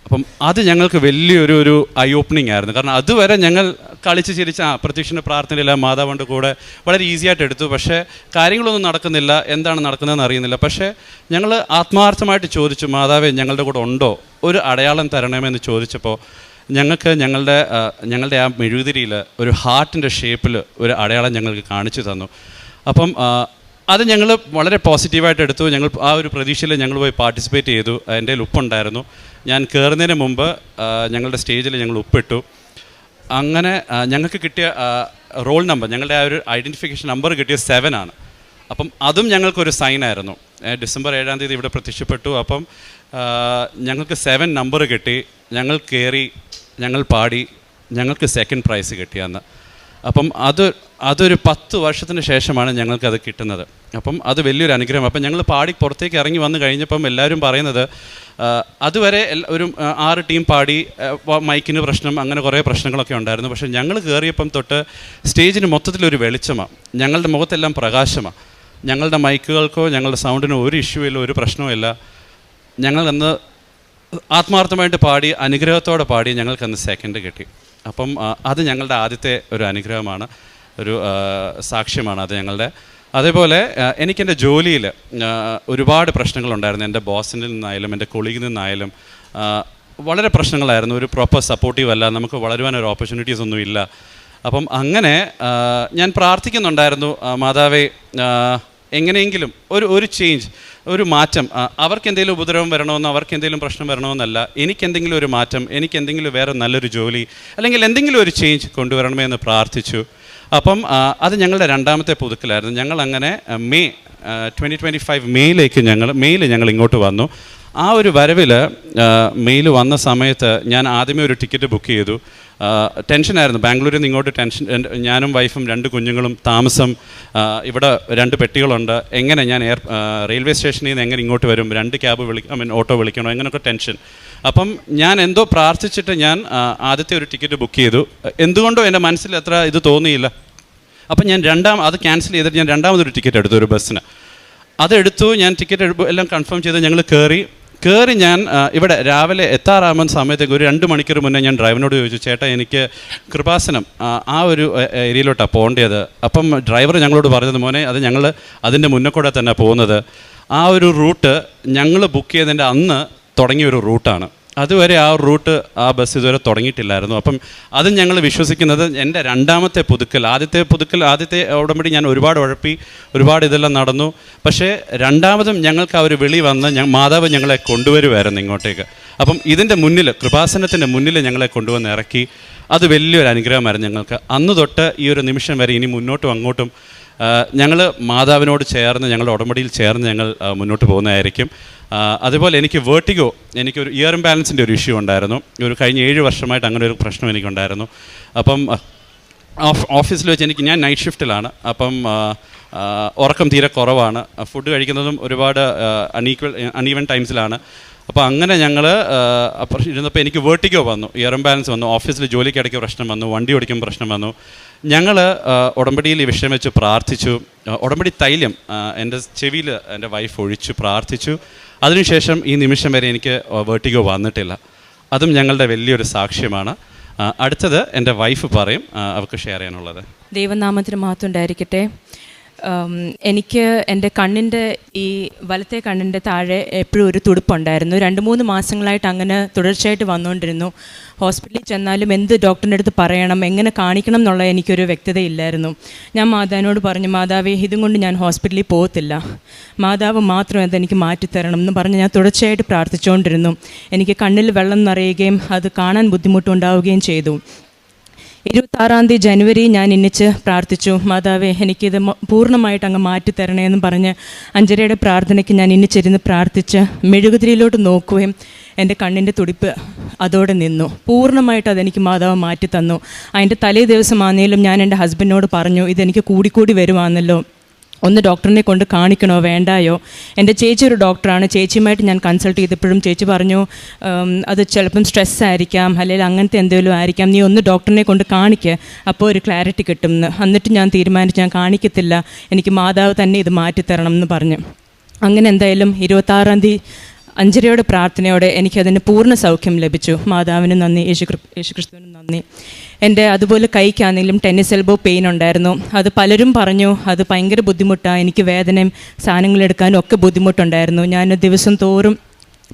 അപ്പം അത് ഞങ്ങൾക്ക് വലിയൊരു ഐ ഓപ്പണിംഗ് ആയിരുന്നു. കാരണം അതുവരെ ഞങ്ങൾ കളിച്ച് ചിരിച്ച പ്രത്യക്ഷൻ്റെ പ്രാർത്ഥനയില്ല, മാതാവിൻ്റെ കൂടെ വളരെ ഈസി ആയിട്ട് എടുത്തു. പക്ഷേ കാര്യങ്ങളൊന്നും നടക്കുന്നില്ല, എന്താണ് നടക്കുന്നതെന്ന് അറിയുന്നില്ല. പക്ഷേ ഞങ്ങൾ ആത്മാർത്ഥമായിട്ട് ചോദിച്ചു, മാതാവേ ഞങ്ങളുടെ കൂടെ ഉണ്ടോ, ഒരു അടയാളം തരണമെന്ന് ചോദിച്ചപ്പോൾ ഞങ്ങൾക്ക് ഞങ്ങളുടെ ആ മെഴുകുതിരിയിൽ ഒരു ഹാർട്ടിൻ്റെ ഷേപ്പിൽ ഒരു അടയാളം ഞങ്ങൾക്ക് കാണിച്ചു തന്നു. അപ്പം അത് ഞങ്ങൾ വളരെ പോസിറ്റീവായിട്ട് എടുത്തു. ഞങ്ങൾ ആ ഒരു പ്രതീക്ഷയിൽ ഞങ്ങൾ പോയി പാർട്ടിസിപ്പേറ്റ് ചെയ്തു. എൻ്റെ കയ്യിൽ ഉപ്പുണ്ടായിരുന്നു. ഞാൻ കയറുന്നതിന് മുമ്പ് ഞങ്ങളുടെ സ്റ്റേജിൽ ഞങ്ങൾ ഉപ്പിട്ടു. അങ്ങനെ ഞങ്ങൾക്ക് കിട്ടിയ റോൾ നമ്പർ, ഞങ്ങളുടെ ആ ഒരു ഐഡൻറ്റിഫിക്കേഷൻ നമ്പർ കിട്ടിയ 7 ആണ്. അപ്പം അതും ഞങ്ങൾക്കൊരു സൈനായിരുന്നു. ഡിസംബർ 7-ാം തീയതി ഇവിടെ പ്രത്യക്ഷപ്പെട്ടു. അപ്പം ഞങ്ങൾക്ക് 7 നമ്പർ കിട്ടി. ഞങ്ങൾ കയറി, ഞങ്ങൾ പാടി, ഞങ്ങൾക്ക് സെക്കൻഡ് പ്രൈസ് കിട്ടിയെന്ന്. അപ്പം അതൊരു 10 വർഷത്തിന് ശേഷമാണ് ഞങ്ങൾക്കത് കിട്ടുന്നത്. അപ്പം അത് വലിയൊരു അനുഗ്രഹം. അപ്പം ഞങ്ങൾ പാടി പുറത്തേക്ക് ഇറങ്ങി വന്നു കഴിഞ്ഞപ്പം എല്ലാവരും പറയുന്നത്, അതുവരെ ഒരു 6 ടീം പാടി, മൈക്കിന് പ്രശ്നം, അങ്ങനെ കുറേ പ്രശ്നങ്ങളൊക്കെ ഉണ്ടായിരുന്നു. പക്ഷേ ഞങ്ങൾ കയറിയപ്പം തൊട്ട് സ്റ്റേജിന് മൊത്തത്തിലൊരു വെളിച്ചമാണ്, ഞങ്ങളുടെ മുഖത്തെല്ലാം പ്രകാശമാണ്. ഞങ്ങളുടെ മൈക്കുകൾക്കോ ഞങ്ങളുടെ സൗണ്ടിനോ ഒരു ഇഷ്യൂ ഇല്ല, ഒരു പ്രശ്നവുമില്ല. ഞങ്ങളന്ന് ആത്മാർത്ഥമായിട്ട് പാടി, അനുഗ്രഹത്തോടെ പാടി, ഞങ്ങൾക്കന്ന് സെക്കൻഡ് കിട്ടി. അപ്പം അത് ഞങ്ങളുടെ ആദ്യത്തെ ഒരു അനുഗ്രഹമാണ്, ഒരു സാക്ഷ്യമാണ് അത് ഞങ്ങളുടെ. അതേപോലെ എനിക്കെൻ്റെ ജോലിയിൽ ഒരുപാട് പ്രശ്നങ്ങളുണ്ടായിരുന്നു. എൻ്റെ ബോസിൽ നിന്നായാലും എൻ്റെ കൊളീഗിൽ നിന്നായാലും വളരെ പ്രശ്നങ്ങളായിരുന്നു. ഒരു പ്രോപ്പർ സപ്പോർട്ടീവ് അല്ല, നമുക്ക് വളരുവാനൊരു ഓപ്പർച്യൂണിറ്റീസ് ഒന്നും ഇല്ല. അപ്പം അങ്ങനെ ഞാൻ പ്രാർത്ഥിക്കുന്നുണ്ടായിരുന്നു, മാതാവേ എങ്ങനെയെങ്കിലും ഒരു ചേഞ്ച്, ഒരു മാറ്റം, അവർക്ക് എന്തെങ്കിലും ഉപദ്രവം വരണമെന്നോ അവർക്ക് എന്തെങ്കിലും പ്രശ്നം വരണമെന്നല്ല, എനിക്കെന്തെങ്കിലും ഒരു മാറ്റം, എനിക്കെന്തെങ്കിലും വേറെ നല്ലൊരു ജോലി അല്ലെങ്കിൽ എന്തെങ്കിലും ഒരു ചേഞ്ച് കൊണ്ടുവരണമേ എന്ന് പ്രാർത്ഥിച്ചു. അപ്പം അത് ഞങ്ങളുടെ രണ്ടാമത്തെ പുതുക്കലായിരുന്നു. ഞങ്ങൾ അങ്ങനെ മെയ് 2025 മെയ്യിൽ ഞങ്ങൾ ഇങ്ങോട്ട് വന്നു. ആ ഒരു വരവിൽ മെയിൽ വന്ന സമയത്ത് ഞാൻ ആദ്യമേ ഒരു ടിക്കറ്റ് ബുക്ക് ചെയ്തു. ടെൻഷനായിരുന്നു, ബാംഗ്ലൂരിൽ നിന്ന് ഇങ്ങോട്ട് ഞാനും വൈഫും 2 കുഞ്ഞുങ്ങളും താമസം, ഇവിടെ 2 പെട്ടികളുണ്ട്, എങ്ങനെ ഞാൻ റെയിൽവേ സ്റ്റേഷനിൽ നിന്ന് എങ്ങനെ ഇങ്ങോട്ട് വരും, 2 ക്യാബ് ഓട്ടോ വിളിക്കണോ, അങ്ങനെയൊക്കെ ടെൻഷൻ. അപ്പം ഞാൻ എന്തോ പ്രാർത്ഥിച്ചിട്ട് ഞാൻ ആദ്യത്തെ ഒരു ടിക്കറ്റ് ബുക്ക് ചെയ്തു. എന്തുകൊണ്ടോ എൻ്റെ മനസ്സിൽ അത്ര ഇത് തോന്നിയില്ല. അപ്പം ഞാൻ അത് ക്യാൻസൽ ചെയ്തിട്ട് ഞാൻ രണ്ടാമതൊരു ടിക്കറ്റ് എടുത്തു, ഒരു ബസ്സിന്. അതെടുത്തു, ഞാൻ ടിക്കറ്റ് എല്ലാം കൺഫേം ചെയ്ത് ഞങ്ങൾ കയറി ഞാൻ ഇവിടെ രാവിലെ എത്താറാകുന്ന സമയത്തേക്ക് ഒരു 2 മണിക്കൂർ മുന്നേ ഞാൻ ഡ്രൈവറിനോട് ചോദിച്ചു, ചേട്ടാ എനിക്ക് കൃപാസനം ആ ഒരു ഏരിയയിലോട്ടാണ് പോകേണ്ടത്. അപ്പം ഡ്രൈവർ ഞങ്ങളോട് പറഞ്ഞത്, മോനെ അത് ഞങ്ങൾ അതിൻ്റെ മുന്നേ കൂടെ തന്നെ പോകുന്നത്, ആ ഒരു റൂട്ട് ഞങ്ങൾ ബുക്ക് ചെയ്തതിൻ്റെ അന്ന് തുടങ്ങിയൊരു റൂട്ടാണ്, അതുവരെ ആ റൂട്ട് ആ ബസ് ഇതുവരെ തുടങ്ങിയിട്ടില്ലായിരുന്നു. അപ്പം അതും ഞങ്ങൾ വിശ്വസിക്കുന്നത് എൻ്റെ രണ്ടാമത്തെ പുതുക്കൽ, ആദ്യത്തെ ഉടമ്പടി ഞാൻ ഒരുപാട് ഉഴപ്പി, ഒരുപാട് ഇതെല്ലാം നടന്നു. പക്ഷേ രണ്ടാമതും ഞങ്ങൾക്ക് ആ ഒരു വിളി വന്ന് മാതാവ് ഞങ്ങളെ കൊണ്ടുവരുമായിരുന്നു ഇങ്ങോട്ടേക്ക്. അപ്പം ഇതിൻ്റെ മുന്നിൽ, കൃപാസനത്തിൻ്റെ മുന്നിൽ ഞങ്ങളെ കൊണ്ടുവന്ന് ഇറക്കി. അത് വലിയൊരു അനുഗ്രഹമായിരുന്നു ഞങ്ങൾക്ക്. അന്ന് തൊട്ട് ഈ ഒരു നിമിഷം വരെ ഇനി മുന്നോട്ടും അങ്ങോട്ടും ഞങ്ങൾ മാതാവിനോട് ചേർന്ന്, ഞങ്ങളുടെ ഉടമ്പടിയിൽ ചേർന്ന് ഞങ്ങൾ മുന്നോട്ട് പോകുന്നതായിരിക്കും. അതുപോലെ എനിക്കൊരു ഇയർ ഇംബാലൻസിൻ്റെ ഒരു ഇഷ്യൂ ഉണ്ടായിരുന്നു. കഴിഞ്ഞ 7 വർഷമായിട്ട് അങ്ങനെ ഒരു പ്രശ്നം എനിക്കുണ്ടായിരുന്നു. അപ്പം ഓഫീസിൽ വെച്ച് ഞാൻ നൈറ്റ് ഷിഫ്റ്റിലാണ്. അപ്പം ഉറക്കം തീരെ കുറവാണ്, ഫുഡ് കഴിക്കുന്നതും ഒരുപാട് അൺഈവൻ ടൈംസിലാണ്. അപ്പോൾ അങ്ങനെ ഞങ്ങൾ ഇരുന്നപ്പോൾ എനിക്ക് വേർട്ടിഗോ വന്നു, ഇയർ ഇംബാലൻസ് വന്നു, ഓഫീസിൽ ജോലിക്കിടയ്ക്ക് പ്രശ്നം വന്നു, വണ്ടി ഓടിക്കുമ്പോൾ പ്രശ്നം വന്നു. ഞങ്ങൾ ഉടമ്പടിയിൽ ഈ വിഷയം വെച്ച് പ്രാർത്ഥിച്ചു. ഉടമ്പടി തൈലം എൻ്റെ ചെവിയിൽ എൻ്റെ വൈഫ് ഒഴിച്ചു പ്രാർത്ഥിച്ചു. അതിനുശേഷം ഈ നിമിഷം വരെ എനിക്ക് വേർട്ടിഗോ വന്നിട്ടില്ല. അതും ഞങ്ങളുടെ വലിയൊരു സാക്ഷ്യമാണ്. അടുത്തത് എൻ്റെ വൈഫ് പറയും, അവർക്ക് ഷെയർ ചെയ്യാനുള്ളത്.
ദൈവനാമത്തിന് മഹത്വം ഉണ്ടായിരിക്കട്ടെ. എനിക്ക് എൻ്റെ കണ്ണിൻ്റെ ഈ വലത്തെ കണ്ണിൻ്റെ താഴെ എപ്പോഴും ഒരു തുടുപ്പുണ്ടായിരുന്നു. 2-3 മാസങ്ങളായിട്ട് അങ്ങനെ തുടർച്ചയായിട്ട് വന്നുകൊണ്ടിരുന്നു. ഹോസ്പിറ്റലിൽ ചെന്നാലും എന്ത് ഡോക്ടറിൻ്റെ അടുത്ത് പറയണം, എങ്ങനെ കാണിക്കണം എന്നുള്ള എനിക്കൊരു വ്യക്തതയില്ലായിരുന്നു. ഞാൻ മാതാവിനോട് പറഞ്ഞു, മാതാവേ ഇതും കൊണ്ട് ഞാൻ ഹോസ്പിറ്റലിൽ പോകത്തില്ല, മാതാവ് മാത്രം അതെനിക്ക് മാറ്റിത്തരണം എന്ന് പറഞ്ഞ് ഞാൻ തുടർച്ചയായിട്ട് പ്രാർത്ഥിച്ചുകൊണ്ടിരുന്നു. എനിക്ക് കണ്ണിൽ വെള്ളം നിറയുകയും അത് കാണാൻ ബുദ്ധിമുട്ടുണ്ടാവുകയും ചെയ്തു. 26-ാം തീയതി ജനുവരി ഞാൻ എണ്ണിച്ച് പ്രാർത്ഥിച്ചു, മാതാവേ എനിക്കിത് പൂർണ്ണമായിട്ട് അങ്ങ് മാറ്റിത്തരണേ എന്ന് പറഞ്ഞ് അഞ്ജലിയുടെ പ്രാർത്ഥനയ്ക്ക് ഞാൻ എണ്ണിച്ചിരുന്ന് പ്രാർത്ഥിച്ച് മെഴുകുതിരിയിലോട്ട് നോക്കുകയും എൻ്റെ കണ്ണിൻ്റെ തുടിപ്പ് അതോടെ നിന്നു. പൂർണ്ണമായിട്ട് അതെനിക്ക് മാതാവ് മാറ്റി തന്നു. അതിൻ്റെ തലേ ദിവസമാണെങ്കിലും ഞാൻ എൻ്റെ ഹസ്ബൻഡിനോട് പറഞ്ഞു, ഇതെനിക്ക് കൂടിക്കൂടി വരുവാണല്ലോ, ഒന്ന് ഡോക്ടറിനെ കൊണ്ട് കാണിക്കണോ വേണ്ടായോ? എൻ്റെ ചേച്ചി ഒരു ഡോക്ടറാണ്. ചേച്ചിയുമായിട്ട് ഞാൻ കൺസൾട്ട് ചെയ്തപ്പോഴും ചേച്ചി പറഞ്ഞു അത് ചിലപ്പം സ്ട്രെസ് ആയിരിക്കാം, അല്ലെങ്കിൽ അങ്ങനത്തെ എന്തെങ്കിലും ആയിരിക്കാം, നീ ഒന്ന് ഡോക്ടറിനെ കൊണ്ട് കാണിക്കുക, അപ്പോൾ ഒരു ക്ലാരിറ്റി കിട്ടും എന്ന്. എന്നിട്ട് ഞാൻ തീരുമാനിച്ചു ഞാൻ കാണിക്കത്തില്ല, എനിക്ക് മാതാവ് തന്നെ ഇത് മാറ്റിത്തരണം എന്ന് പറഞ്ഞു. അങ്ങനെ എന്തായാലും 26-ാം തീയതി 5:30 പ്രാർത്ഥനയോടെ എനിക്കതിന് പൂർണ്ണ സൗഖ്യം ലഭിച്ചു. മാതാവിന് നന്ദി, യേശുക്രിസ്തുവിന് നന്ദി. എൻ്റെ അതുപോലെ കൈക്കാണെങ്കിലും ടെന്നീസ് എൽബോ പെയിൻ ഉണ്ടായിരുന്നു. അത് പലരും പറഞ്ഞു അത് ഭയങ്കര ബുദ്ധിമുട്ടാണ്, എനിക്ക് വേദനയും സാധനങ്ങളെടുക്കാനും ഒക്കെ ബുദ്ധിമുട്ടുണ്ടായിരുന്നു. ഞാൻ ദിവസം തോറും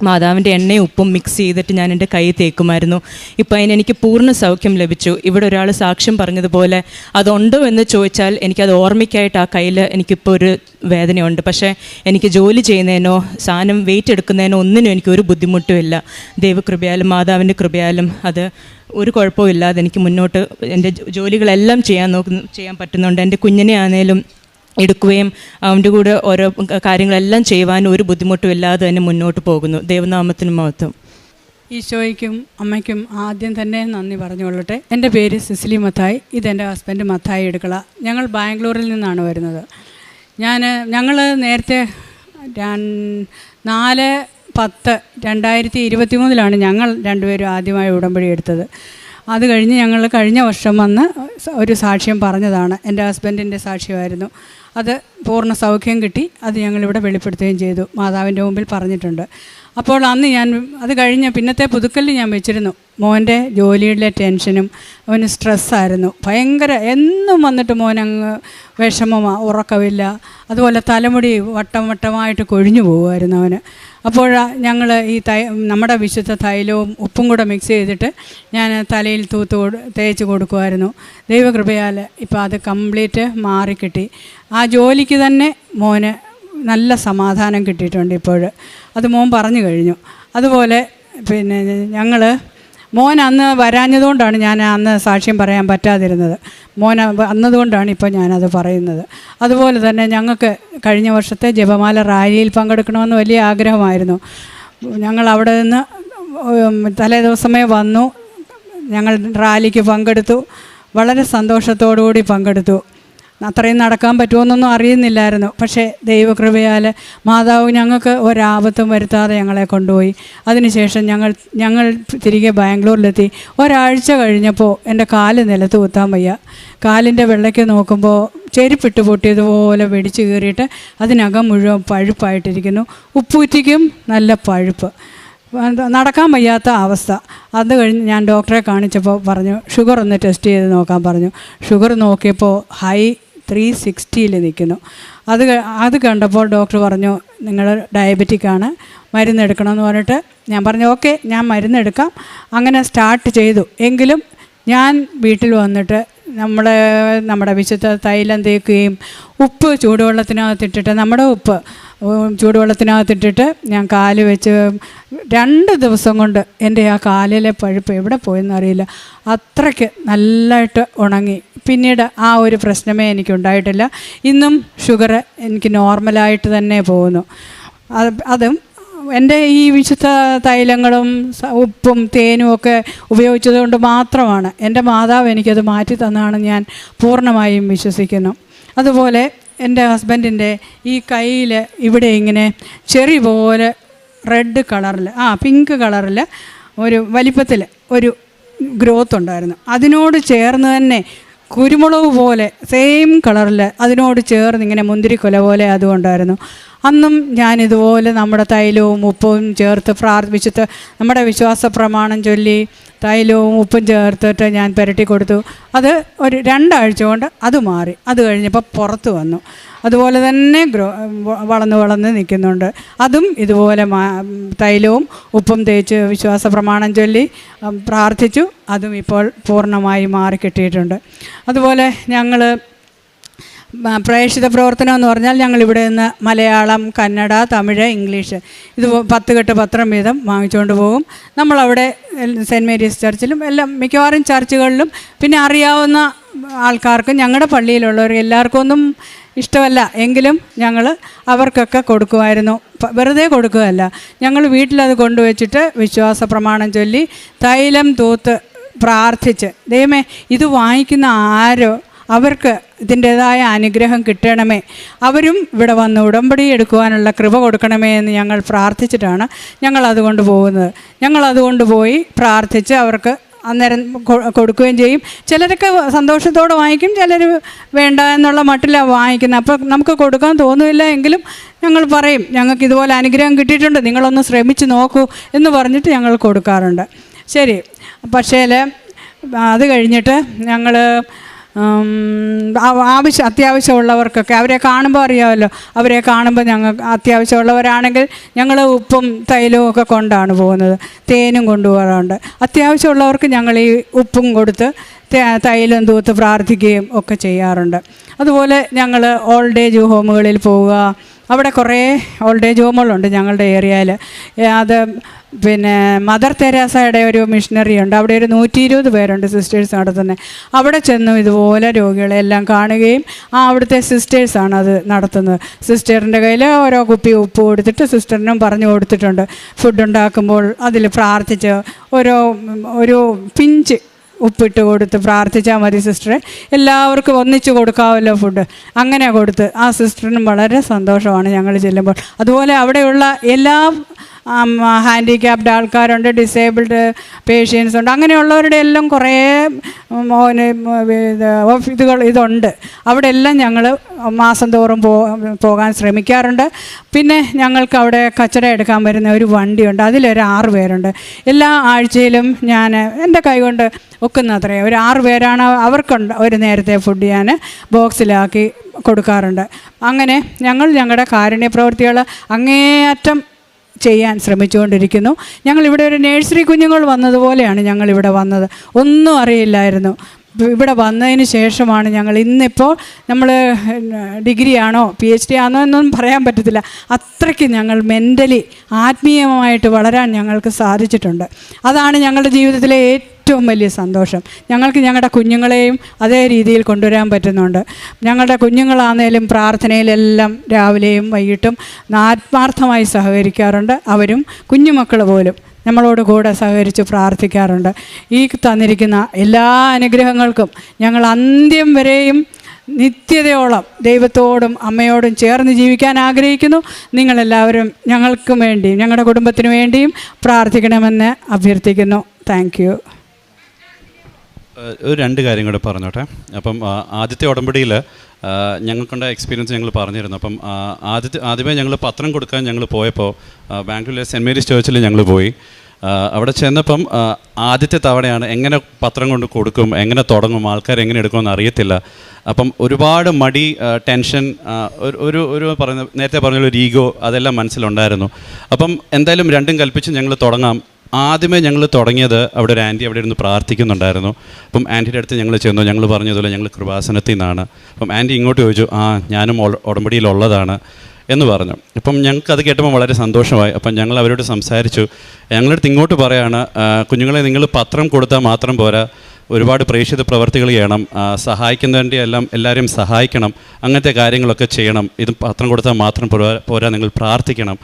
മാതാവിൻ്റെ എണ്ണയും ഉപ്പും മിക്സ് ചെയ്തിട്ട് ഞാൻ എൻ്റെ കൈ തേക്കുമായിരുന്നു. ഇപ്പോൾ അതിനെനിക്ക് പൂർണ്ണ സൗഖ്യം ലഭിച്ചു. ഇവിടെ ഒരാൾ സാക്ഷ്യം പറഞ്ഞതുപോലെ അതുണ്ടോ എന്ന് ചോദിച്ചാൽ എനിക്കത് ഓർമ്മയ്ക്കായിട്ട് ആ കയ്യിൽ എനിക്കിപ്പോൾ ഒരു വേദനയുണ്ട്. പക്ഷേ എനിക്ക് ജോലി ചെയ്യുന്നതിനോ സാധനം വെയിറ്റ് എടുക്കുന്നതിനോ ഒന്നിനും എനിക്കൊരു ബുദ്ധിമുട്ടും ഇല്ല. ദൈവകൃപയാലും മാതാവിൻ്റെ കൃപയാലും അത് ഒരു കുഴപ്പമില്ലാതെ എനിക്ക് മുന്നോട്ട് എൻ്റെ ജോലികളെല്ലാം ചെയ്യാൻ പറ്റുന്നുണ്ട്. എൻ്റെ കുഞ്ഞിനെ ആണെങ്കിലും എടുക്കുകയും അവൻ്റെ കൂടെ ഓരോ കാര്യങ്ങളെല്ലാം ചെയ്യുവാനും ഒരു ബുദ്ധിമുട്ടും ഇല്ലാതെ തന്നെ മുന്നോട്ട് പോകുന്നു. ദൈവനാമത്തിന് മഹത്വം.
ഈശോയ്ക്കും അമ്മയ്ക്കും ആദ്യം തന്നെ നന്ദി പറഞ്ഞുകൊള്ളട്ടെ. എൻ്റെ പേര് സിസിലി മത്തായി, ഇതെൻ്റെ ഹസ്ബൻഡ് മത്തായി എടുക്കള. ഞങ്ങൾ ബാംഗ്ലൂരിൽ നിന്നാണ് വരുന്നത്. ഞങ്ങൾ നേരത്തെ 4/10/2023 ഞങ്ങൾ രണ്ടുപേരും ആദ്യമായി ഉടമ്പടി എടുത്തത്. അത് കഴിഞ്ഞ് ഞങ്ങൾ കഴിഞ്ഞ വർഷം വന്ന് ഒരു സാക്ഷ്യം പറഞ്ഞതാണ്. എൻ്റെ ഹസ്ബൻഡിൻ്റെ സാക്ഷ്യമായിരുന്നു. അത് പൂർണ്ണ സൗഖ്യം കിട്ടി. അത് ഞങ്ങളിവിടെ വെളിപ്പെടുത്തുകയും ചെയ്തു, മാതാവിൻ്റെ മുമ്പിൽ പറഞ്ഞിട്ടുണ്ട്. അപ്പോൾ അന്ന് ഞാൻ അത് കഴിഞ്ഞ് പിന്നത്തെ പുതുക്കലിൽ ഞാൻ വെച്ചിരുന്നു. മോൻ്റെ ജോലിയുടെ ടെൻഷനും അവന് സ്ട്രെസ്സായിരുന്നു ഭയങ്കര. എന്നും വന്നിട്ട് മോനങ്ങ് വിഷമമാണ്, ഉറക്കമില്ല. അതുപോലെ തലമുടി വട്ടമായിട്ട് കൊഴിഞ്ഞു പോകുമായിരുന്നു അവന്. അപ്പോൾ ഞങ്ങൾ ഈ നമ്മുടെ വിശുദ്ധ തൈലവും ഉപ്പും കൂടെ മിക്സ് ചെയ്തിട്ട് ഞാൻ തലയിൽ തേച്ച് കൊടുക്കുമായിരുന്നു. ദൈവകൃപയാൽ ഇപ്പോൾ അത് കംപ്ലീറ്റ് മാറിക്കിട്ടി. ആ ജോലിക്ക് തന്നെ മോന് നല്ല സമാധാനം കിട്ടിയിട്ടുണ്ട് ഇപ്പോൾ. അത് മോൻ പറഞ്ഞു കഴിഞ്ഞു. അതുപോലെ പിന്നെ മോൻ അന്ന് വരാഞ്ഞതുകൊണ്ടാണ് ഞാൻ അന്ന് സാക്ഷ്യം പറയാൻ പറ്റാതിരുന്നത്. മോൻ വന്നതുകൊണ്ടാണ് ഇപ്പോൾ ഞാനത് പറയുന്നത്. അതുപോലെ തന്നെ ഞങ്ങൾക്ക് കഴിഞ്ഞ വർഷത്തെ ജപമാല റാലിയിൽ പങ്കെടുക്കണമെന്ന് വലിയ ആഗ്രഹമായിരുന്നു. ഞങ്ങൾ അവിടെ നിന്ന് തലേ ദിവസമേ വന്നു. ഞങ്ങൾ റാലിക്ക് പങ്കെടുത്തു. വളരെ സന്തോഷത്തോടുകൂടി പങ്കെടുത്തു. അത്രയും നടക്കാൻ പറ്റുമെന്നൊന്നും അറിയുന്നില്ലായിരുന്നു. പക്ഷേ ദൈവകൃപയാൽ മാതാവ് ഞങ്ങൾക്ക് ഒരാപത്തും വരുത്താതെ ഞങ്ങളെ കൊണ്ടുപോയി. അതിനുശേഷം ഞങ്ങൾ തിരികെ ബാംഗ്ലൂരിലെത്തി. ഒരാഴ്ച കഴിഞ്ഞപ്പോൾ എൻ്റെ കാല് നിലത്ത് കുത്താൻ വയ്യ. കാലിൻ്റെ വെള്ളയ്ക്ക് നോക്കുമ്പോൾ ചെരുപ്പിട്ട് പൊട്ടിയതുപോലെ വെടിച്ച് കീറിയിട്ട് അതിനകം മുഴുവൻ പഴുപ്പായിട്ടിരിക്കുന്നു. ഉപ്പൂറ്റിക്കും നല്ല പഴുപ്പ്, നടക്കാൻ വയ്യാത്ത അവസ്ഥ. അത് കഴിഞ്ഞ് ഞാൻ ഡോക്ടറെ കാണിച്ചപ്പോൾ പറഞ്ഞു ഷുഗർ ഒന്ന് ടെസ്റ്റ് ചെയ്ത് നോക്കാൻ പറഞ്ഞു. ഷുഗർ നോക്കിയപ്പോൾ ഹൈ 360 നിൽക്കുന്നു. അത് കണ്ടപ്പോൾ ഡോക്ടർ പറഞ്ഞു നിങ്ങൾ ഡയബറ്റിക്കാണ്, മരുന്നെടുക്കണമെന്ന് പറഞ്ഞിട്ട് ഞാൻ പറഞ്ഞു ഓക്കെ ഞാൻ മരുന്നെടുക്കാം. അങ്ങനെ സ്റ്റാർട്ട് ചെയ്തു. എങ്കിലും ഞാൻ വീട്ടിൽ വന്നിട്ട് നമ്മുടെ വിശുദ്ധ തൈലം തേക്കുകയും ഉപ്പ് ചൂടുവെള്ളത്തിനകത്തിട്ടിട്ട് നമ്മുടെ ഉപ്പ് ചൂടുവെള്ളത്തിനകത്തിട്ടിട്ട് ഞാൻ കാല് വെച്ച് 2 ദിവസം കൊണ്ട് എൻ്റെ ആ കാലിലെ പഴുപ്പ് എവിടെ പോയെന്നറിയില്ല, അത്രയ്ക്ക് നല്ലതായിട്ട് ഉണങ്ങി. പിന്നീട് ആ ഒരു പ്രശ്നമേ എനിക്കുണ്ടായിട്ടില്ല. ഇന്നും ഷുഗർ എനിക്ക് നോർമലായിട്ട് തന്നെ പോകുന്നു. അതും എൻ്റെ ഈ വിശുദ്ധ തൈലങ്ങളും ഉപ്പും തേനും ഒക്കെ ഉപയോഗിച്ചതുകൊണ്ട് മാത്രമാണ്. എൻ്റെ മാതാവ് എനിക്കത് മാറ്റി തന്നാണ് ഞാൻ പൂർണ്ണമായും വിശ്വസിക്കുന്നു. അതുപോലെ എൻ്റെ ഹസ്ബൻഡിൻ്റെ ഈ കയ്യിൽ ഇവിടെ ഇങ്ങനെ ചെറി പോലെ റെഡ് കളറിൽ പിങ്ക് കളറിൽ ഒരു വലിപ്പത്തിൽ ഒരു ഗ്രോത്ത് ഉണ്ടായിരുന്നു. അതിനോട് ചേർന്ന് തന്നെ കുരുമുളക് പോലെ സെയിം കളറിൽ അതിനോട് ചേർന്ന് ഇങ്ങനെ മുന്തിരിക്കൊല പോലെ അതും ഉണ്ടായിരുന്നു. അന്നും ഞാനിതുപോലെ നമ്മുടെ തൈലവും ഉപ്പും ചേർത്ത് പ്രാർത്ഥിച്ചിട്ട് നമ്മുടെ വിശ്വാസ പ്രമാണം ചൊല്ലി തൈലവും ഉപ്പും ചേർത്തിട്ട് ഞാൻ പുരട്ടി കൊടുത്തു. അത് ഒരു 2 ആഴ്ച കൊണ്ട് അത് മാറി. അത് കഴിഞ്ഞപ്പോൾ പുറത്ത് വന്നു. അതുപോലെ തന്നെ വളർന്ന് നിൽക്കുന്നുണ്ട്. അതും ഇതുപോലെ തൈലവും ഉപ്പും തേച്ച് വിശ്വാസ പ്രമാണം ചൊല്ലി പ്രാർത്ഥിച്ചു. അതും ഇപ്പോൾ പൂർണ്ണമായി മാറിക്കിട്ടിയിട്ടുണ്ട്. അതുപോലെ ഞങ്ങൾ പ്രേക്ഷിത പ്രവർത്തനം എന്ന് പറഞ്ഞാൽ ഞങ്ങളിവിടെ നിന്ന് മലയാളം, കന്നഡ, തമിഴ്, ഇംഗ്ലീഷ് ഇത് 10 കെട്ട് പത്രം വീതം വാങ്ങിച്ചുകൊണ്ട് പോകും. നമ്മളവിടെ സെൻറ്റ് മേരീസ് ചർച്ചിലും എല്ലാം മിക്കവാറും ചർച്ചുകളിലും പിന്നെ അറിയാവുന്ന ആൾക്കാർക്കും ഞങ്ങളുടെ പള്ളിയിലുള്ളവർ എല്ലാവർക്കും ഒന്നും ഇഷ്ടമല്ല എങ്കിലും ഞങ്ങൾ അവർക്കൊക്കെ കൊടുക്കുമായിരുന്നു. വെറുതെ കൊടുക്കുകയല്ല, ഞങ്ങൾ വീട്ടിലത് കൊണ്ടുവച്ചിട്ട് വിശ്വാസ പ്രമാണം ചൊല്ലി തൈലം തൂത്ത് പ്രാർത്ഥിച്ച് ദൈവമേ ഇത് വാങ്ങിക്കുന്ന ആരോ അവർക്ക് ഇതിൻ്റേതായ അനുഗ്രഹം കിട്ടണമേ, അവരും ഇവിടെ വന്ന് ഉടമ്പടി എടുക്കുവാനുള്ള കൃപ കൊടുക്കണമേ എന്ന് ഞങ്ങൾ പ്രാർത്ഥിച്ചിട്ടാണ് ഞങ്ങൾ അതുകൊണ്ട് പോകുന്നത്. ഞങ്ങൾ അതുകൊണ്ട് പോയി പ്രാർത്ഥിച്ച് അവർക്ക് അന്നേരം കൊടുക്കുകയും ചെയ്യും. ചിലരൊക്കെ സന്തോഷത്തോടെ വാങ്ങിക്കും, ചിലർ വേണ്ട എന്നുള്ള മട്ടിലാണ് വാങ്ങിക്കുന്നത്. അപ്പോൾ നമുക്ക് കൊടുക്കാൻ തോന്നുന്നില്ല എങ്കിലും ഞങ്ങൾ പറയും, ഞങ്ങൾക്ക് ഇതുപോലെ അനുഗ്രഹം കിട്ടിയിട്ടുണ്ട്, നിങ്ങളൊന്ന് ശ്രമിച്ച് നോക്കൂ എന്ന് പറഞ്ഞിട്ട് ഞങ്ങൾ കൊടുക്കാറുണ്ട്. ശരി, പക്ഷേ അത് കഴിഞ്ഞിട്ട് ഞങ്ങൾ അത്യാവശ്യമുള്ളവർക്കൊക്കെ അവരെ കാണുമ്പോൾ അറിയാമല്ലോ, അവരെ കാണുമ്പോൾ ഞങ്ങൾക്ക് അത്യാവശ്യമുള്ളവരാണെങ്കിൽ ഞങ്ങൾ ഉപ്പും തൈലവും ഒക്കെ കൊണ്ടാണ് പോകുന്നത്, തേനും കൊണ്ടുപോകാറുണ്ട്. അത്യാവശ്യമുള്ളവർക്ക് ഞങ്ങൾ ഈ ഉപ്പും കൊടുത്ത് തൈലം തൂത്ത് പ്രാർത്ഥിക്കുകയും ഒക്കെ ചെയ്യാറുണ്ട്. അതുപോലെ ഞങ്ങൾ ഓൾഡ് ഏജ് ഹോമുകളിൽ പോവുക. അവിടെ കുറേ ഓൾഡ് ഏജ് ഹോമുകളുണ്ട് ഞങ്ങളുടെ ഏരിയയിൽ. അത് പിന്നെ മദർ തെരേസയുടെ ഒരു മിഷനറി ഉണ്ട്, അവിടെ ഒരു 120 പേരുണ്ട് സിസ്റ്റേഴ്സ് നടത്തുന്നത്. അവിടെ ചെന്നും ഇതുപോലെ രോഗികളെല്ലാം കാണുകയും അവിടുത്തെ സിസ്റ്റേഴ്സാണ് അത് നടത്തുന്നത്. സിസ്റ്ററിൻ്റെ കയ്യിൽ ഓരോ കുപ്പി ഉപ്പ് കൊടുത്തിട്ട് സിസ്റ്ററിനും പറഞ്ഞു കൊടുത്തിട്ടുണ്ട്, ഫുഡ് ഉണ്ടാക്കുമ്പോൾ അതിൽ പ്രാർത്ഥിച്ച് ഒരു പിഞ്ച് ഉപ്പിട്ട് കൊടുത്ത് പ്രാർത്ഥിച്ചാൽ മതി സിസ്റ്ററെ, എല്ലാവർക്കും ഒന്നിച്ച് കൊടുക്കാമല്ലോ ഫുഡ്. അങ്ങനെ കൊടുത്ത് ആ സിസ്റ്ററിനും വളരെ സന്തോഷമാണ് ഞങ്ങൾ ചെല്ലുമ്പോൾ. അതുപോലെ അവിടെയുള്ള എല്ലാ ഹാൻഡിക്യാപ്ഡ് ആൾക്കാരുണ്ട്, ഡിസേബിൾഡ് പേഷ്യൻസ് ഉണ്ട്, അങ്ങനെയുള്ളവരുടെ എല്ലാം കുറേ ഇതുണ്ട്. അവിടെ എല്ലാം ഞങ്ങൾ മാസം തോറും പോകാൻ ശ്രമിക്കാറുണ്ട്. പിന്നെ ഞങ്ങൾക്ക് അവിടെ കച്ചട എടുക്കാൻ വരുന്ന ഒരു വണ്ടിയുണ്ട്, അതിലൊരു 6 പേരുണ്ട്. എല്ലാ ആഴ്ചയിലും ഞാൻ എൻ്റെ കൈകൊണ്ട് ഒക്കുന്നത്രേ ഒരു 6 പേരാണ്, അവർക്കുണ്ട് ഒരു നേരത്തെ ഫുഡ് ഞാൻ ബോക്സിലാക്കി കൊടുക്കാറുണ്ട്. അങ്ങനെ ഞങ്ങൾ ഞങ്ങളുടെ കാരുണ്യ പ്രവൃത്തികൾ അങ്ങേയറ്റം ചെയ്യാൻ ശ്രമിച്ചുകൊണ്ടിരിക്കുന്നു. ഞങ്ങളിവിടെ ഒരു നേഴ്സറി കുഞ്ഞുങ്ങൾ വന്നതുപോലെയാണ് ഞങ്ങളിവിടെ വന്നത്, ഒന്നും അറിയില്ലായിരുന്നു. ഇവിടെ വന്നതിന് ശേഷമാണ് ഞങ്ങൾ ഇന്നിപ്പോൾ നമ്മൾ ഡിഗ്രി ആണോ PhD ആണോ എന്നൊന്നും പറയാൻ പറ്റത്തില്ല, അത്രയ്ക്ക് ഞങ്ങൾ മെൻ്റലി ആത്മീയമായിട്ട് വളരാൻ ഞങ്ങൾക്ക് സാധിച്ചിട്ടുണ്ട്. അതാണ് ഞങ്ങളുടെ ജീവിതത്തിലെ ഏറ്റവും വലിയ സന്തോഷം. ഞങ്ങൾക്ക് ഞങ്ങളുടെ കുഞ്ഞുങ്ങളെയും അതേ രീതിയിൽ കൊണ്ടുവരാൻ പറ്റുന്നുണ്ട്. ഞങ്ങളുടെ കുഞ്ഞുങ്ങളാണേലും പ്രാർത്ഥനയിലെല്ലാം രാവിലെയും വൈകിട്ടും ആത്മാർത്ഥമായി സഹകരിക്കാറുണ്ട്. അവരും കുഞ്ഞുമക്കൾ പോലും നമ്മളോട് കൂടെ സഹകരിച്ച് പ്രാർത്ഥിക്കാറുണ്ട്. ഈ തന്നിരിക്കുന്ന എല്ലാ അനുഗ്രഹങ്ങൾക്കും ഞങ്ങൾ അന്ത്യം വരെയും നിത്യതയോളം ദൈവത്തോടും അമ്മയോടും ചേർന്ന് ജീവിക്കാൻ ആഗ്രഹിക്കുന്നു. നിങ്ങളെല്ലാവരും ഞങ്ങൾക്കും വേണ്ടിയും ഞങ്ങളുടെ കുടുംബത്തിനു വേണ്ടിയും പ്രാർത്ഥിക്കണമെന്ന് അഭ്യർത്ഥിക്കുന്നു. Thank you.
ഒരു 2 കാര്യം കൂടെ പറഞ്ഞോട്ടെ. അപ്പം ആദ്യത്തെ ഉടമ്പടിയിൽ ഞങ്ങൾക്കുണ്ട എക്സ്പീരിയൻസ് ഞങ്ങൾ പറഞ്ഞിരുന്നു. അപ്പം ആദ്യമേ ഞങ്ങൾ പത്രം കൊടുക്കാൻ ഞങ്ങൾ പോയപ്പോൾ ബാംഗ്ലൂരിലെ സെൻറ്റ് മേരീസ് ചർച്ചിൽ ഞങ്ങൾ പോയി. അവിടെ ചെന്നപ്പം ആദ്യത്തെ തവണയാണ് എങ്ങനെ പത്രം കൊണ്ട് കൊടുക്കും, എങ്ങനെ തുടങ്ങും, ആൾക്കാർ എങ്ങനെ എടുക്കുമെന്ന് അറിയത്തില്ല. അപ്പം ഒരുപാട് മടി, ടെൻഷൻ, ഒരു നേരത്തെ പറഞ്ഞൊരു ഈഗോ, അതെല്ലാം മനസ്സിലുണ്ടായിരുന്നു. അപ്പം എന്തായാലും രണ്ടും കൽപ്പിച്ച് ഞങ്ങൾ തുടങ്ങാം. ആദ്യമേ ഞങ്ങൾ തുടങ്ങിയത് അവിടെ ഒരു ആൻറ്റി അവിടെ ഇരുന്ന് പ്രാർത്ഥിക്കുന്നുണ്ടായിരുന്നു. അപ്പം ആൻറ്റിയുടെ അടുത്ത് ഞങ്ങൾ ചെന്നു. ഞങ്ങൾ പറഞ്ഞതുപോലെ ഞങ്ങൾ കൃപാസനത്തിൽ നിന്നാണ്. അപ്പം ആൻറ്റി ഇങ്ങോട്ട് ചോദിച്ചു, ഞാനും ഉടമ്പടിയിലുള്ളതാണ് എന്ന് പറഞ്ഞു. അപ്പം ഞങ്ങൾക്ക് അത് കേട്ടപ്പോൾ വളരെ സന്തോഷമായി. അപ്പം ഞങ്ങൾ അവരോട് സംസാരിച്ചു. ഞങ്ങളുടെ അടുത്ത് ഇങ്ങോട്ട് പറയാണ്, കുഞ്ഞുങ്ങളെ നിങ്ങൾ പത്രം കൊടുത്താൽ മാത്രം പോരാ, ഒരുപാട് പ്രേക്ഷിത പ്രവർത്തികൾ ചെയ്യണം, സഹായിക്കുന്നതിൻ്റെ എല്ലാവരെയും സഹായിക്കണം, അങ്ങനത്തെ കാര്യങ്ങളൊക്കെ ചെയ്യണം. ഇത് പത്രം കൊടുത്താൽ മാത്രം പോരാ, നിങ്ങൾ പ്രാർത്ഥിക്കണം.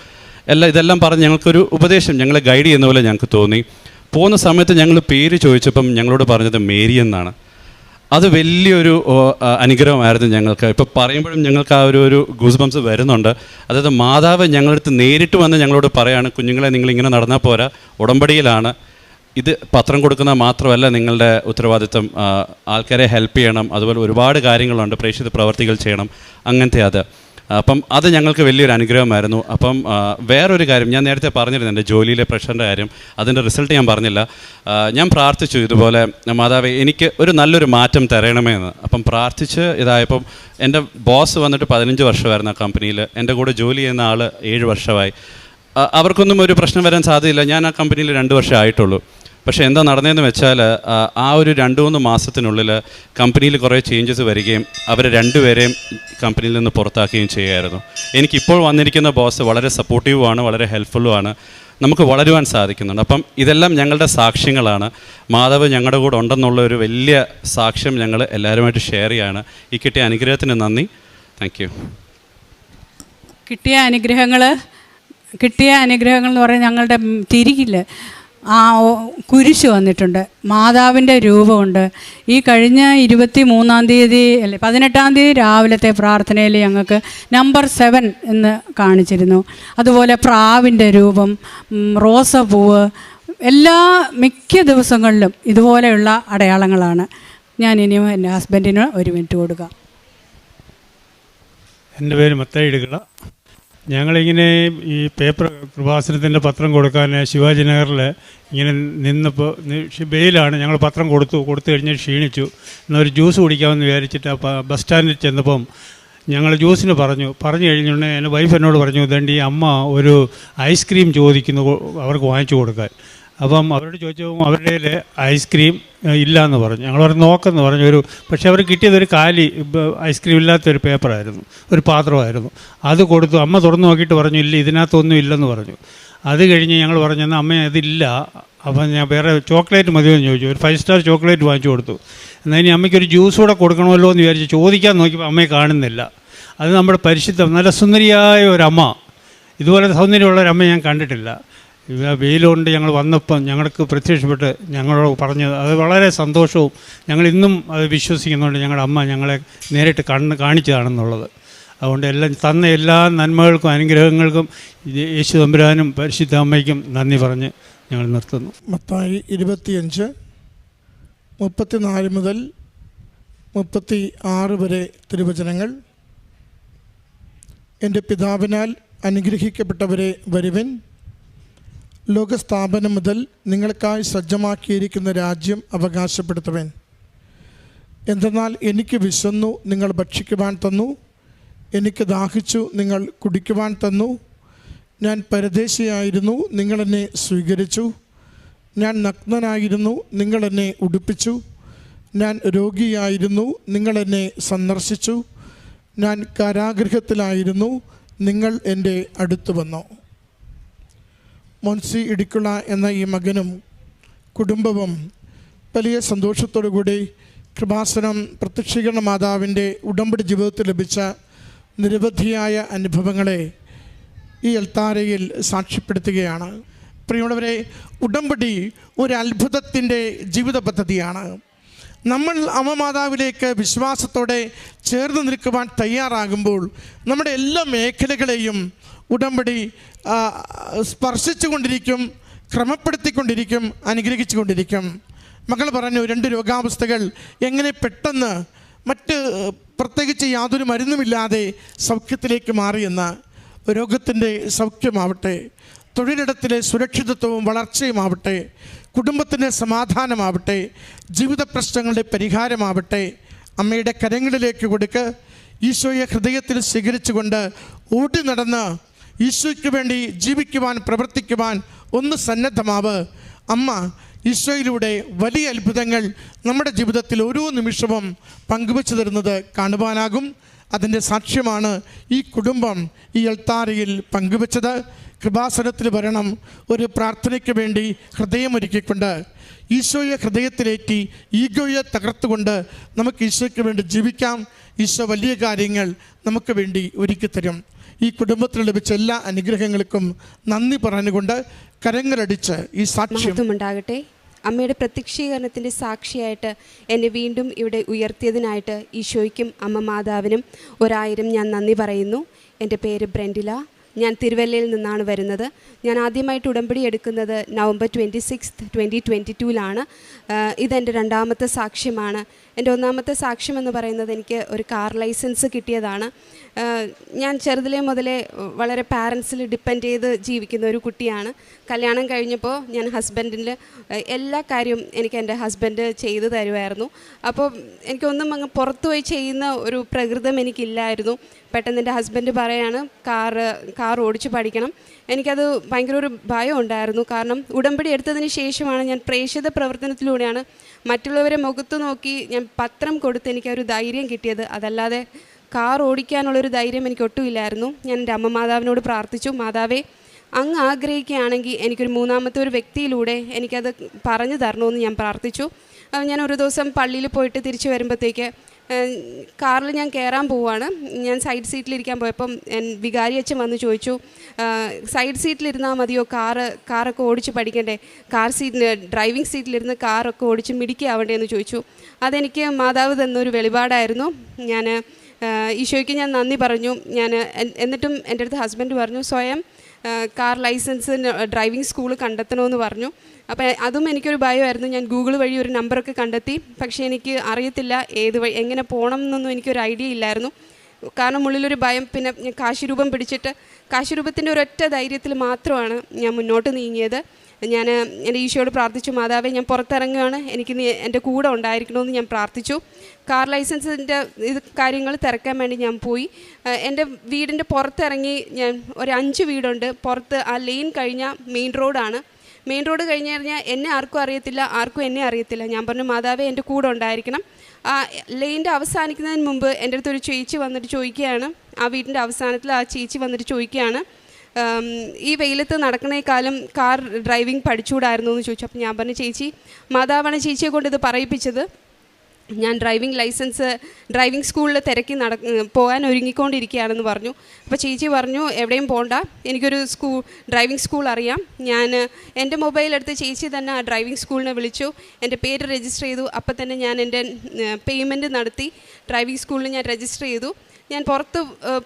ഇതെല്ലാം പറഞ്ഞ് ഞങ്ങൾക്കൊരു ഉപദേശം, ഞങ്ങളെ ഗൈഡ് ചെയ്യുന്ന പോലെ ഞങ്ങൾക്ക് തോന്നി. പോകുന്ന സമയത്ത് ഞങ്ങൾ പേര് ചോദിച്ചപ്പം ഞങ്ങളോട് പറഞ്ഞത് മേരി എന്നാണ്. അത് വലിയൊരു അനുഗ്രഹമായിരുന്നു ഞങ്ങൾക്ക്. ഇപ്പോൾ പറയുമ്പോഴും ഞങ്ങൾക്ക് ആ ഒരു ഗൂസ് ബംസ് വരുന്നുണ്ട്. അതായത് മാതാവ് ഞങ്ങളടുത്ത് നേരിട്ട് വന്ന് ഞങ്ങളോട് പറയാണ്, കുഞ്ഞുങ്ങളെ നിങ്ങളിങ്ങനെ നടന്നാൽ പോരാ, ഉടമ്പടിയിലാണ്, ഇത് പത്രം കൊടുക്കുന്ന മാത്രമല്ല നിങ്ങളുടെ ഉത്തരവാദിത്വം, ആൾക്കാരെ ഹെൽപ്പ് ചെയ്യണം, അതുപോലെ ഒരുപാട് കാര്യങ്ങളുണ്ട്, പ്രേക്ഷിത പ്രവർത്തികൾ ചെയ്യണം, അങ്ങനത്തെ അപ്പം അത് ഞങ്ങൾക്ക് വലിയൊരു അനുഗ്രഹമായിരുന്നു. അപ്പം വേറൊരു കാര്യം ഞാൻ നേരത്തെ പറഞ്ഞിരുന്നു, എൻ്റെ ജോലിയിലെ പ്രഷറിൻ്റെ കാര്യം, അതിൻ്റെ റിസൾട്ട് ഞാൻ പറഞ്ഞില്ല. ഞാൻ പ്രാർത്ഥിച്ചു ഇതുപോലെ, മാതാവേ എനിക്ക് ഒരു നല്ലൊരു മാറ്റം തരണമേ എന്ന്. അപ്പം പ്രാർത്ഥിച്ച് ഇതായപ്പം എൻ്റെ ബോസ് വന്നിട്ട് 15 വർഷമായിരുന്നു ആ കമ്പനിയിൽ. എൻ്റെ കൂടെ ജോലി ചെയ്യുന്ന ആൾ 7 വർഷമായി. അവർക്കൊന്നും ഒരു പ്രശ്നം വരാൻ സാധ്യതയില്ല. ഞാൻ ആ കമ്പനിയിൽ 2 വർഷം ആയിട്ടുള്ളൂ. പക്ഷേ എന്താ നടന്നതെന്ന് വെച്ചാൽ ആ ഒരു 2-3 മാസത്തിനുള്ളിൽ കമ്പനിയിൽ കുറേ ചേഞ്ചസ് വരികയും അവർ 2 പേരെയും കമ്പനിയിൽ നിന്ന് പുറത്താക്കുകയും ചെയ്യുമായിരുന്നു. എനിക്കിപ്പോൾ വന്നിരിക്കുന്ന ബോസ് വളരെ സപ്പോർട്ടീവുമാണ്, വളരെ ഹെൽപ്ഫുള്ളുമാണ്, നമുക്ക് വളരുവാൻ സാധിക്കുന്നുണ്ട്. അപ്പം ഇതെല്ലാം ഞങ്ങളുടെ സാക്ഷ്യങ്ങളാണ്. മാതാവ് ഞങ്ങളുടെ കൂടെ ഉണ്ടെന്നുള്ള ഒരു വലിയ സാക്ഷ്യം ഞങ്ങൾ എല്ലാവരുമായിട്ട് ഷെയർ ചെയ്യാണ്. ഈ കിട്ടിയ അനുഗ്രഹത്തിന് നന്ദി. Thank you.
കിട്ടിയ അനുഗ്രഹങ്ങൾ എന്ന് പറഞ്ഞാൽ ഞങ്ങളുടെ തിരികില്ല. കുരിശ് വന്നിട്ടുണ്ട്, മാതാവിൻ്റെ രൂപമുണ്ട്. ഈ കഴിഞ്ഞ 23-ാം തീയതി അല്ലെ 18-ാം തീയതി രാവിലത്തെ പ്രാർത്ഥനയിൽ ഞങ്ങൾക്ക് നമ്പർ 7 എന്ന് കാണിച്ചിരുന്നു. അതുപോലെ പ്രാവിൻ്റെ രൂപം, റോസപ്പൂവ്, മിക്ക ദിവസങ്ങളിലും ഇതുപോലെയുള്ള അടയാളങ്ങളാണ്. ഞാൻ ഇനിയും എൻ്റെ ഹസ്ബൻഡിന് 1 മിനിറ്റ് കൊടുക്കാം.
എൻ്റെ പേര് മത്തായി എടുക്കല. ഞങ്ങളിങ്ങനെ ഈ പേപ്പർ കൃപാസനത്തിൻ്റെ പത്രം കൊടുക്കാൻ ശിവാജി നഗറിൽ ഇങ്ങനെ നിന്നപ്പോൾ വെയിലാണ്. ഞങ്ങൾ പത്രം കൊടുത്തു കഴിഞ്ഞ് ക്ഷീണിച്ചു. എന്നാൽ ഒരു ജ്യൂസ് കുടിക്കാമെന്ന് വിചാരിച്ചിട്ട് ബസ് സ്റ്റാൻഡിൽ ചെന്നപ്പം ഞങ്ങൾ ജ്യൂസിന് പറഞ്ഞു കഴിഞ്ഞുകൊണ്ട് എൻ്റെ വൈഫ് എന്നോട് പറഞ്ഞു, ഇതേണ്ട ഈ അമ്മ ഒരു ഐസ്ക്രീം ചോദിക്കുന്നു അവർക്ക് വാങ്ങിച്ചു കൊടുക്കാൻ. അപ്പം അവരോട് ചോദിച്ചപ്പോൾ അവരുടെ ഐസ്ക്രീം ഇല്ല എന്ന് പറഞ്ഞു. ഞങ്ങൾ പറഞ്ഞു നോക്കെന്ന് പറഞ്ഞു. പക്ഷേ അവർ കിട്ടിയതൊരു കാലി ഐസ്ക്രീം ഇല്ലാത്തൊരു പേപ്പറായിരുന്നു, ഒരു പാത്രമായിരുന്നു. അത് കൊടുത്തു. അമ്മ തുറന്ന് നോക്കിയിട്ട് പറഞ്ഞു, ഇല്ല ഇതിനകത്തൊന്നും ഇല്ലെന്ന് പറഞ്ഞു. അത് കഴിഞ്ഞ് ഞങ്ങൾ പറഞ്ഞു, എന്നാൽ അമ്മ അതില്ല, അപ്പം ഞാൻ വേറെ ചോക്ലേറ്റ് മതിയോ എന്ന് ചോദിച്ചു. ഒരു 5 സ്റ്റാർ ചോക്ലേറ്റ് വാങ്ങിച്ചു കൊടുത്തു. എന്നാൽ ഇനി അമ്മയ്ക്കൊരു ജ്യൂസ് കൂടെ കൊടുക്കണമല്ലോ എന്ന് വിചാരിച്ച് ചോദിക്കാൻ നോക്കിയപ്പോൾ അമ്മയെ കാണുന്നില്ല. അത് നമ്മുടെ പരിശുദ്ധം നല്ല സുന്ദരിയായ ഒരമ്മ, ഇതുപോലെ സൗന്ദര്യമുള്ളൊരമ്മ ഞാൻ കണ്ടിട്ടില്ല. വെയിലുകൊണ്ട് ഞങ്ങൾ വന്നപ്പം ഞങ്ങൾക്ക് പ്രത്യക്ഷപ്പെട്ട് ഞങ്ങളോട് പറഞ്ഞത് അത് വളരെ സന്തോഷവും ഞങ്ങളിന്നും അത് വിശ്വസിക്കുന്നുണ്ട്. ഞങ്ങളുടെ അമ്മ ഞങ്ങളെ നേരിട്ട് കാണിച്ചതാണെന്നുള്ളത്. അതുകൊണ്ട് തന്ന എല്ലാ നന്മകൾക്കും അനുഗ്രഹങ്ങൾക്കും യേശു തമ്പുരാനും പരിശുദ്ധ അമ്മയ്ക്കും നന്ദി പറഞ്ഞ് ഞങ്ങൾ നിർത്തുന്നു.
മത്തായി 25:34 മുതൽ 36 വരെ തിരുവചനങ്ങൾ. എൻ്റെ പിതാവിനാൽ അനുഗ്രഹിക്കപ്പെട്ടവരെ വരുവിൻ, ലോകസ്ഥാപനം മുതൽ നിങ്ങൾക്കായി സജ്ജമാക്കിയിരിക്കുന്ന രാജ്യം അവകാശപ്പെടുത്തുവൻ. എന്തെന്നാൽ എനിക്ക് വിശന്നു, നിങ്ങൾ ഭക്ഷിക്കുവാൻ തന്നു, എനിക്ക് ദാഹിച്ചു, നിങ്ങൾ കുടിക്കുവാൻ തന്നു, ഞാൻ പരദേശിയായിരുന്നു, നിങ്ങളെന്നെ സ്വീകരിച്ചു, ഞാൻ നഗ്നനായിരുന്നു, നിങ്ങളെന്നെ ഉടുപ്പിച്ചു, ഞാൻ രോഗിയായിരുന്നു, നിങ്ങളെന്നെ സന്ദർശിച്ചു, ഞാൻ കാരാഗൃഹത്തിലായിരുന്നു, നിങ്ങൾ എൻ്റെ അടുത്ത് വന്നു. മോൻസി ഇടിക്കുള എന്ന ഈ മകനും കുടുംബവും വലിയ സന്തോഷത്തോടുകൂടി കൃപാസനം പ്രത്യക്ഷീകരണ മാതാവിൻ്റെ ഉടമ്പടി ജീവിതത്തിൽ ലഭിച്ച നിരവധിയായ അനുഭവങ്ങളെ ഈ എൽത്താരയിൽ സാക്ഷ്യപ്പെടുത്തുകയാണ്. പ്രിയമുള്ളവരെ, ഉടമ്പടി ഒരു അത്ഭുതത്തിൻ്റെ ജീവിത പദ്ധതിയാണ്. നമ്മൾ അമ്മമാതാവിലേക്ക് വിശ്വാസത്തോടെ ചേർന്ന് നിൽക്കുവാൻ തയ്യാറാകുമ്പോൾ നമ്മുടെ എല്ലാ മേഖലകളെയും ഉടമ്പടി സ്പർശിച്ചു കൊണ്ടിരിക്കും, ക്രമപ്പെടുത്തിക്കൊണ്ടിരിക്കും, അനുഗ്രഹിച്ചു കൊണ്ടിരിക്കും. മകൾ പറഞ്ഞു, 2 രോഗാവസ്ഥകൾ എങ്ങനെ പെട്ടെന്ന് പ്രത്യേകിച്ച് യാതൊരു മരുന്നുമില്ലാതെ സൗഖ്യത്തിലേക്ക് മാറിയെന്ന്. രോഗത്തിൻ്റെ സൗഖ്യമാവട്ടെ, തൊഴിലിടത്തിലെ സുരക്ഷിതത്വവും വളർച്ചയുമാവട്ടെ, കുടുംബത്തിൻ്റെ സമാധാനമാവട്ടെ, ജീവിത പ്രശ്നങ്ങളുടെ പരിഹാരമാവട്ടെ, അമ്മയുടെ കരങ്ങളിലേക്ക് കൊടുക്ക്. ഈശോയെ ഹൃദയത്തിൽ സ്വീകരിച്ചുകൊണ്ട് ഓടി നടന്ന് ഈശോയ്ക്ക് വേണ്ടി ജീവിക്കുവാൻ, പ്രവർത്തിക്കുവാൻ ഒന്ന് സന്നദ്ധമാവ്. അമ്മ ഈശോയിലൂടെ വലിയ അത്ഭുതങ്ങൾ നമ്മുടെ ജീവിതത്തിൽ ഓരോ നിമിഷവും പങ്കുവച്ചു തരുന്നത് കാണുവാനാകും. അതിൻ്റെ സാക്ഷ്യമാണ് ഈ കുടുംബം ഈ എൽത്താരയിൽ പങ്കുവച്ചത്. കൃപാസനത്തിൽ വരണം, ഒരു പ്രാർത്ഥനയ്ക്ക് വേണ്ടി ഹൃദയമൊരുക്കിക്കൊണ്ട് ഈശോയെ ഹൃദയത്തിലേറ്റി ഈഗോയെ തകർത്തുകൊണ്ട് നമുക്ക് ഈശോയ്ക്ക് വേണ്ടി ജീവിക്കാം. ഈശോ വലിയ കാര്യങ്ങൾ നമുക്ക് വേണ്ടി ഒരുക്കിത്തരും. ഈ കുടുംബത്തിൽ ലഭിച്ച എല്ലാ അനുഗ്രഹങ്ങൾക്കും നന്ദി പറഞ്ഞുകൊണ്ട് കരങ്ങളടിച്ച് ഈ സാക്ഷ്യം
ഉണ്ടാകട്ടെ. അമ്മയുടെ പ്രത്യക്ഷീകരണത്തിൻ്റെ സാക്ഷിയായിട്ട് എന്നെ വീണ്ടും ഇവിടെ ഉയർത്തിയതിനായിട്ട് ഈശോയ്ക്കും അമ്മ മാതാവിനും 1000 ഞാൻ നന്ദി പറയുന്നു. എൻ്റെ പേര് ബ്രെൻഡില. ഞാൻ തിരുവല്ലയിൽ നിന്നാണ് വരുന്നത്. ഞാൻ ആദ്യമായിട്ട് ഉടമ്പടി എടുക്കുന്നത് നവംബർ 26, 2022 ഇതെൻ്റെ 2ാമത്തെ സാക്ഷ്യമാണ്. എൻ്റെ 1ാമത്തെ സാക്ഷ്യം എന്ന് പറയുന്നത് എനിക്ക് ഒരു കാർ ലൈസൻസ് കിട്ടിയതാണ്. ഞാൻ ചെറുതിലേ മുതലേ വളരെ പാരൻസിൽ ഡിപ്പെൻഡ് ചെയ്ത് ജീവിക്കുന്ന ഒരു കുട്ടിയാണ്. കല്യാണം കഴിഞ്ഞപ്പോൾ ഞാൻ ഹസ്ബൻഡിൻ്റെ എല്ലാ കാര്യവും എനിക്ക് എൻ്റെ ഹസ്ബൻഡ് ചെയ്തു തരുമായിരുന്നു. അപ്പോൾ എനിക്കൊന്നും അങ്ങ് പുറത്തു പോയി ചെയ്യുന്ന ഒരു പ്രകൃതം എനിക്കില്ലായിരുന്നു. പെട്ടെന്ന് എൻ്റെ ഹസ്ബൻഡ് പറയാണ് കാർ ഓടിച്ച് പഠിക്കണം. എനിക്കത് ഭയങ്കര ഒരു ഭയം ഉണ്ടായിരുന്നു. കാരണം ഉടമ്പടി എടുത്തതിന് ശേഷമാണ് ഞാൻ പ്രേക്ഷിത പ്രവർത്തനത്തിലൂടെയാണ് മറ്റുള്ളവരെ മുഖത്ത് നോക്കി ഞാൻ പത്രം കൊടുത്ത് എനിക്കൊരു ധൈര്യം കിട്ടിയത്. അതല്ലാതെ കാർ ഓടിക്കാനുള്ളൊരു ധൈര്യം എനിക്ക് ഒട്ടുമില്ലായിരുന്നു. ഞാൻ എൻ്റെ അമ്മ മാതാവിനോട് പ്രാർത്ഥിച്ചു, മാതാവേ അങ്ങ് ആഗ്രഹിക്കുകയാണെങ്കിൽ എനിക്കൊരു 3ാമത്തെ ഒരു വ്യക്തിയിലൂടെ എനിക്കത് പറഞ്ഞു തരണമെന്ന് ഞാൻ പ്രാർത്ഥിച്ചു. ഞാൻ ഒരു ദിവസം പള്ളിയിൽ പോയിട്ട് തിരിച്ചു വരുമ്പോഴത്തേക്ക് കാറിൽ ഞാൻ കയറാൻ പോവുകയാണ്. ഞാൻ സൈഡ് സീറ്റിലിരിക്കാൻ പോയപ്പം വികാരി അച്ഛൻ വന്ന് ചോദിച്ചു, സൈഡ് സീറ്റിലിരുന്നാൽ മതിയോ, കാറൊക്കെ ഓടിച്ച് പഠിക്കണ്ടേ, ഡ്രൈവിംഗ് സീറ്റിലിരുന്ന് കാറൊക്കെ ഓടിച്ച് മിടുക്കിയാവണ്ടേ എന്ന് ചോദിച്ചു. അതെനിക്ക് മാതാവ് തന്നൊരു വെളിപാടായിരുന്നു. ഞാൻ ഈശോയ്ക്ക് ഞാൻ നന്ദി പറഞ്ഞു. എന്നിട്ടും എൻ്റെ അടുത്ത് ഹസ്ബൻഡ് പറഞ്ഞു സ്വയം കാർ ലൈസൻസ് ഡ്രൈവിംഗ് സ്കൂൾ കണ്ടെത്തണമെന്ന് പറഞ്ഞു. അപ്പോൾ അതും എനിക്കൊരു ഭയമായിരുന്നു. ഞാൻ ഗൂഗിൾ വഴി ഒരു നമ്പറൊക്കെ കണ്ടെത്തി. പക്ഷേ എനിക്ക് അറിയത്തില്ല എങ്ങനെ പോകണം എന്നൊന്നും എനിക്കൊരു ഐഡിയ ഇല്ലായിരുന്നു. കാരണം ഉള്ളിലൊരു ഭയം. പിന്നെ ഞാൻ കാശിരൂപം പിടിച്ചിട്ട് കാശിരൂപത്തിൻ്റെ ഒരൊറ്റ ധൈര്യത്തിൽ മാത്രമാണ് ഞാൻ മുന്നോട്ട് നീങ്ങിയത്. ഞാൻ എൻ്റെ ഈശോയോട് പ്രാർത്ഥിച്ചു, മാതാവേ ഞാൻ പുറത്തിറങ്ങുകയാണ്, എനിക്ക് എൻ്റെ കൂടെ ഉണ്ടായിരിക്കണമെന്ന് ഞാൻ പ്രാർത്ഥിച്ചു. കാർ ലൈസൻസിൻ്റെ കാര്യങ്ങൾ തിരക്കാൻ വേണ്ടി ഞാൻ പോയി. എൻ്റെ വീടിൻ്റെ പുറത്തിറങ്ങി ഞാൻ ഒരു 5 വീടുണ്ട് പുറത്ത്. ആ ലെയിൻ കഴിഞ്ഞാൽ മെയിൻ റോഡാണ്. മെയിൻ റോഡ് കഴിഞ്ഞ് കഴിഞ്ഞാൽ എന്നെ ആർക്കും അറിയത്തില്ല, ആർക്കും എന്നെ അറിയത്തില്ല. ഞാൻ പറഞ്ഞു, മാതാവേ എൻ്റെ കൂടെ ഉണ്ടായിരിക്കണം. ആ ലെയിൻ്റെ അവസാനിക്കുന്നതിന് മുമ്പ് എൻ്റെ അടുത്തൊരു ചേച്ചി വന്നിട്ട് ചോദിക്കുകയാണ്, ആ വീടിൻ്റെ അവസാനത്തിൽ ആ ചേച്ചി വന്നിട്ട് ചോദിക്കുകയാണ്, ഈ വെയിലത്ത് നടക്കണേക്കാളും കാർ ഡ്രൈവിംഗ് പഠിച്ചുകൂടായിരുന്നു എന്ന് ചോദിച്ചു. അപ്പോൾ ഞാൻ പറഞ്ഞു, ചേച്ചി, മാതാവാണ് ചേച്ചിയെ കൊണ്ട് ഇത് പറയിപ്പിച്ചത്. ഞാൻ ഡ്രൈവിംഗ് സ്കൂളിൽ തിരക്കി പോകാൻ ഒരുങ്ങിക്കൊണ്ടിരിക്കുകയാണെന്ന് പറഞ്ഞു. അപ്പോൾ ചേച്ചി പറഞ്ഞു, എവിടെയും പോകണ്ട, എനിക്കൊരു ഡ്രൈവിംഗ് സ്കൂൾ അറിയാം. ഞാൻ എൻ്റെ മൊബൈലെടുത്ത് ചേച്ചി തന്നെ ആ ഡ്രൈവിംഗ് സ്കൂളിനെ വിളിച്ചു, എൻ്റെ പേര് രജിസ്റ്റർ ചെയ്തു. അപ്പോൾ തന്നെ ഞാൻ എൻ്റെ പേയ്മെൻറ്റ് നടത്തി ഡ്രൈവിംഗ് സ്കൂളിൽ ഞാൻ രജിസ്റ്റർ ചെയ്തു. ഞാൻ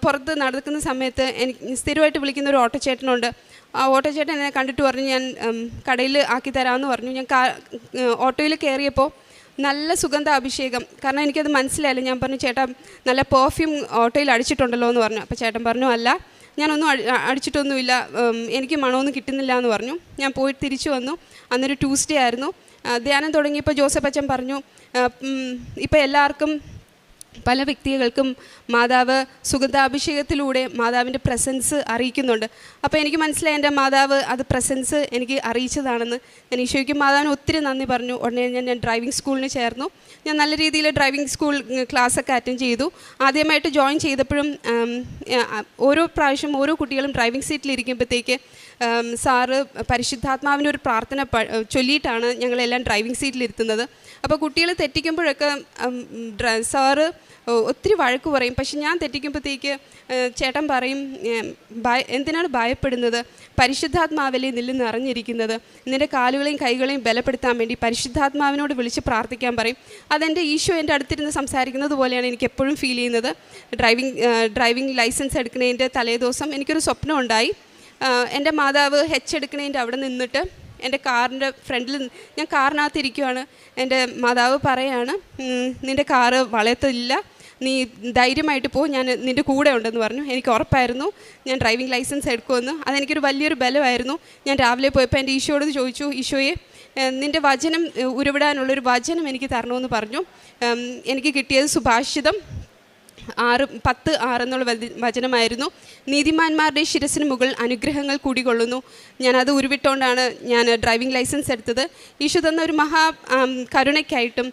പുറത്ത് നടക്കുന്ന സമയത്ത് എനിക്ക് സ്ഥിരമായിട്ട് വിളിക്കുന്ന ഒരു ഓട്ടോ ചേട്ടനുണ്ട്. ആ ഓട്ടോ ചേട്ടൻ എന്നെ കണ്ടിട്ട് പറഞ്ഞു, ഞാൻ കടയിൽ ആക്കി തരാമെന്ന് പറഞ്ഞു. ഞാൻ ഓട്ടോയിൽ കയറിയപ്പോൾ നല്ല സുഗന്ധ അഭിഷേകം. കാരണം എനിക്കത് മനസ്സിലായില്ല. ഞാൻ പറഞ്ഞു, ചേട്ടാ നല്ല പെർഫ്യൂം ഓട്ടോയിൽ അടിച്ചിട്ടുണ്ടല്ലോ എന്ന് പറഞ്ഞു. അപ്പോൾ ചേട്ടൻ പറഞ്ഞു, അല്ല, ഞാനൊന്നും അടിച്ചിട്ടൊന്നുമില്ല, എനിക്ക് മണമൊന്നും കിട്ടുന്നില്ല എന്ന് പറഞ്ഞു. ഞാൻ പോയി തിരിച്ചു വന്നു. അന്നൊരു ട്യൂസ്ഡേ ആയിരുന്നു. ധ്യാനം തുടങ്ങിയപ്പോൾ ജോസഫ് അച്ഛൻ പറഞ്ഞു, ഇപ്പോൾ എല്ലാവർക്കും പല വ്യക്തികൾക്കും മാതാവ് സുഗന്ധാഭിഷേകത്തിലൂടെ മാതാവിൻ്റെ പ്രസൻസ് അറിയിക്കുന്നുണ്ട്. അപ്പോൾ എനിക്ക് മനസ്സിലായി എൻ്റെ മാതാവ് അത് പ്രസൻസ് എനിക്ക് അറിയിച്ചതാണെന്ന്. ഞാൻ ഈശോയ്ക്കും മാതാവിന് ഒത്തിരി നന്ദി പറഞ്ഞു. ഉടനെ ഞാൻ ഡ്രൈവിംഗ് സ്കൂളിന് ചേർന്നു. ഞാൻ നല്ല രീതിയിൽ ഡ്രൈവിംഗ് സ്കൂൾ ക്ലാസ്സൊക്കെ അറ്റൻഡ് ചെയ്തു. ആദ്യമായിട്ട് ജോയിൻ ചെയ്തപ്പോഴും ഓരോ പ്രാവശ്യം ഓരോ കുട്ടികളും ഡ്രൈവിംഗ് സീറ്റിലിരിക്കുമ്പോഴത്തേക്ക് സാറ് പരിശുദ്ധാത്മാവിൻ്റെ ഒരു പ്രാർത്ഥന ചൊല്ലിയിട്ടാണ് ഞങ്ങളെല്ലാം ഡ്രൈവിംഗ് സീറ്റിലിരുത്തുന്നത്. അപ്പോൾ കുട്ടികൾ തെറ്റിക്കുമ്പോഴൊക്കെ സാറ് ഒത്തിരി വഴക്ക് പറയും. പക്ഷെ ഞാൻ തെറ്റിക്കുമ്പോഴത്തേക്ക് ചേട്ടൻ പറയും, എന്തിനാണ് ഭയപ്പെടുന്നത്, പരിശുദ്ധാത്മാവിലെ നില്ല് നിറഞ്ഞിരിക്കുന്നത്, നിൻ്റെ കാലുകളെയും കൈകളെയും ബലപ്പെടുത്താൻ വേണ്ടി പരിശുദ്ധാത്മാവിനോട് വിളിച്ച് പ്രാർത്ഥിക്കാൻ പറയും. അതെൻ്റെ ഈശോ എൻ്റെ അടുത്തിരുന്ന് സംസാരിക്കുന്നത് പോലെയാണ് എനിക്ക് എപ്പോഴും ഫീൽ ചെയ്യുന്നത്. ഡ്രൈവിംഗ് ലൈസൻസ് എടുക്കുന്നതിൻ്റെ തലേദിവസം എനിക്കൊരു സ്വപ്നം ഉണ്ടായി. എൻ്റെ മാതാവ് എടുക്കുന്നതിൻ്റെ അവിടെ നിന്നിട്ട് എൻ്റെ കാറിൻ്റെ ഫ്രണ്ടിൽ, ഞാൻ കാറിനകത്തിരിക്കുകയാണ്, എൻ്റെ മാതാവ് പറയാണ്, നിൻ്റെ കാറ് വളയത്തില്ല, നീ ധൈര്യമായിട്ട് പോ, ഞാൻ നിൻ്റെ കൂടെ ഉണ്ടെന്ന് പറഞ്ഞു. എനിക്ക് ഉറപ്പായിരുന്നു ഞാൻ ഡ്രൈവിംഗ് ലൈസൻസ് എടുക്കുമെന്ന്. അതെനിക്കൊരു വലിയൊരു ബലമായിരുന്നു. ഞാൻ രാവിലെ പോയപ്പോൾ എൻ്റെ ഈശോയോട് ചോദിച്ചു, ഈശോയെ നിൻ്റെ വചനം ഉരുവിടാനുള്ളൊരു വചനം എനിക്ക് തരണമെന്ന് പറഞ്ഞു. എനിക്ക് കിട്ടിയത് സുഭാഷിതം 10:6 എന്നുള്ള വചനമായിരുന്നു. നീതിമാന്മാരുടെ ശിരസിന് മുകളിൽ അനുഗ്രഹങ്ങൾ കൂടികൊള്ളുന്നു. ഞാനത് ഉരുവിട്ടുകൊണ്ടാണ് ഞാൻ ഡ്രൈവിംഗ് ലൈസൻസ് എടുത്തത്. ഈശോ തന്ന ഒരു കരുണയ്ക്കായിട്ടും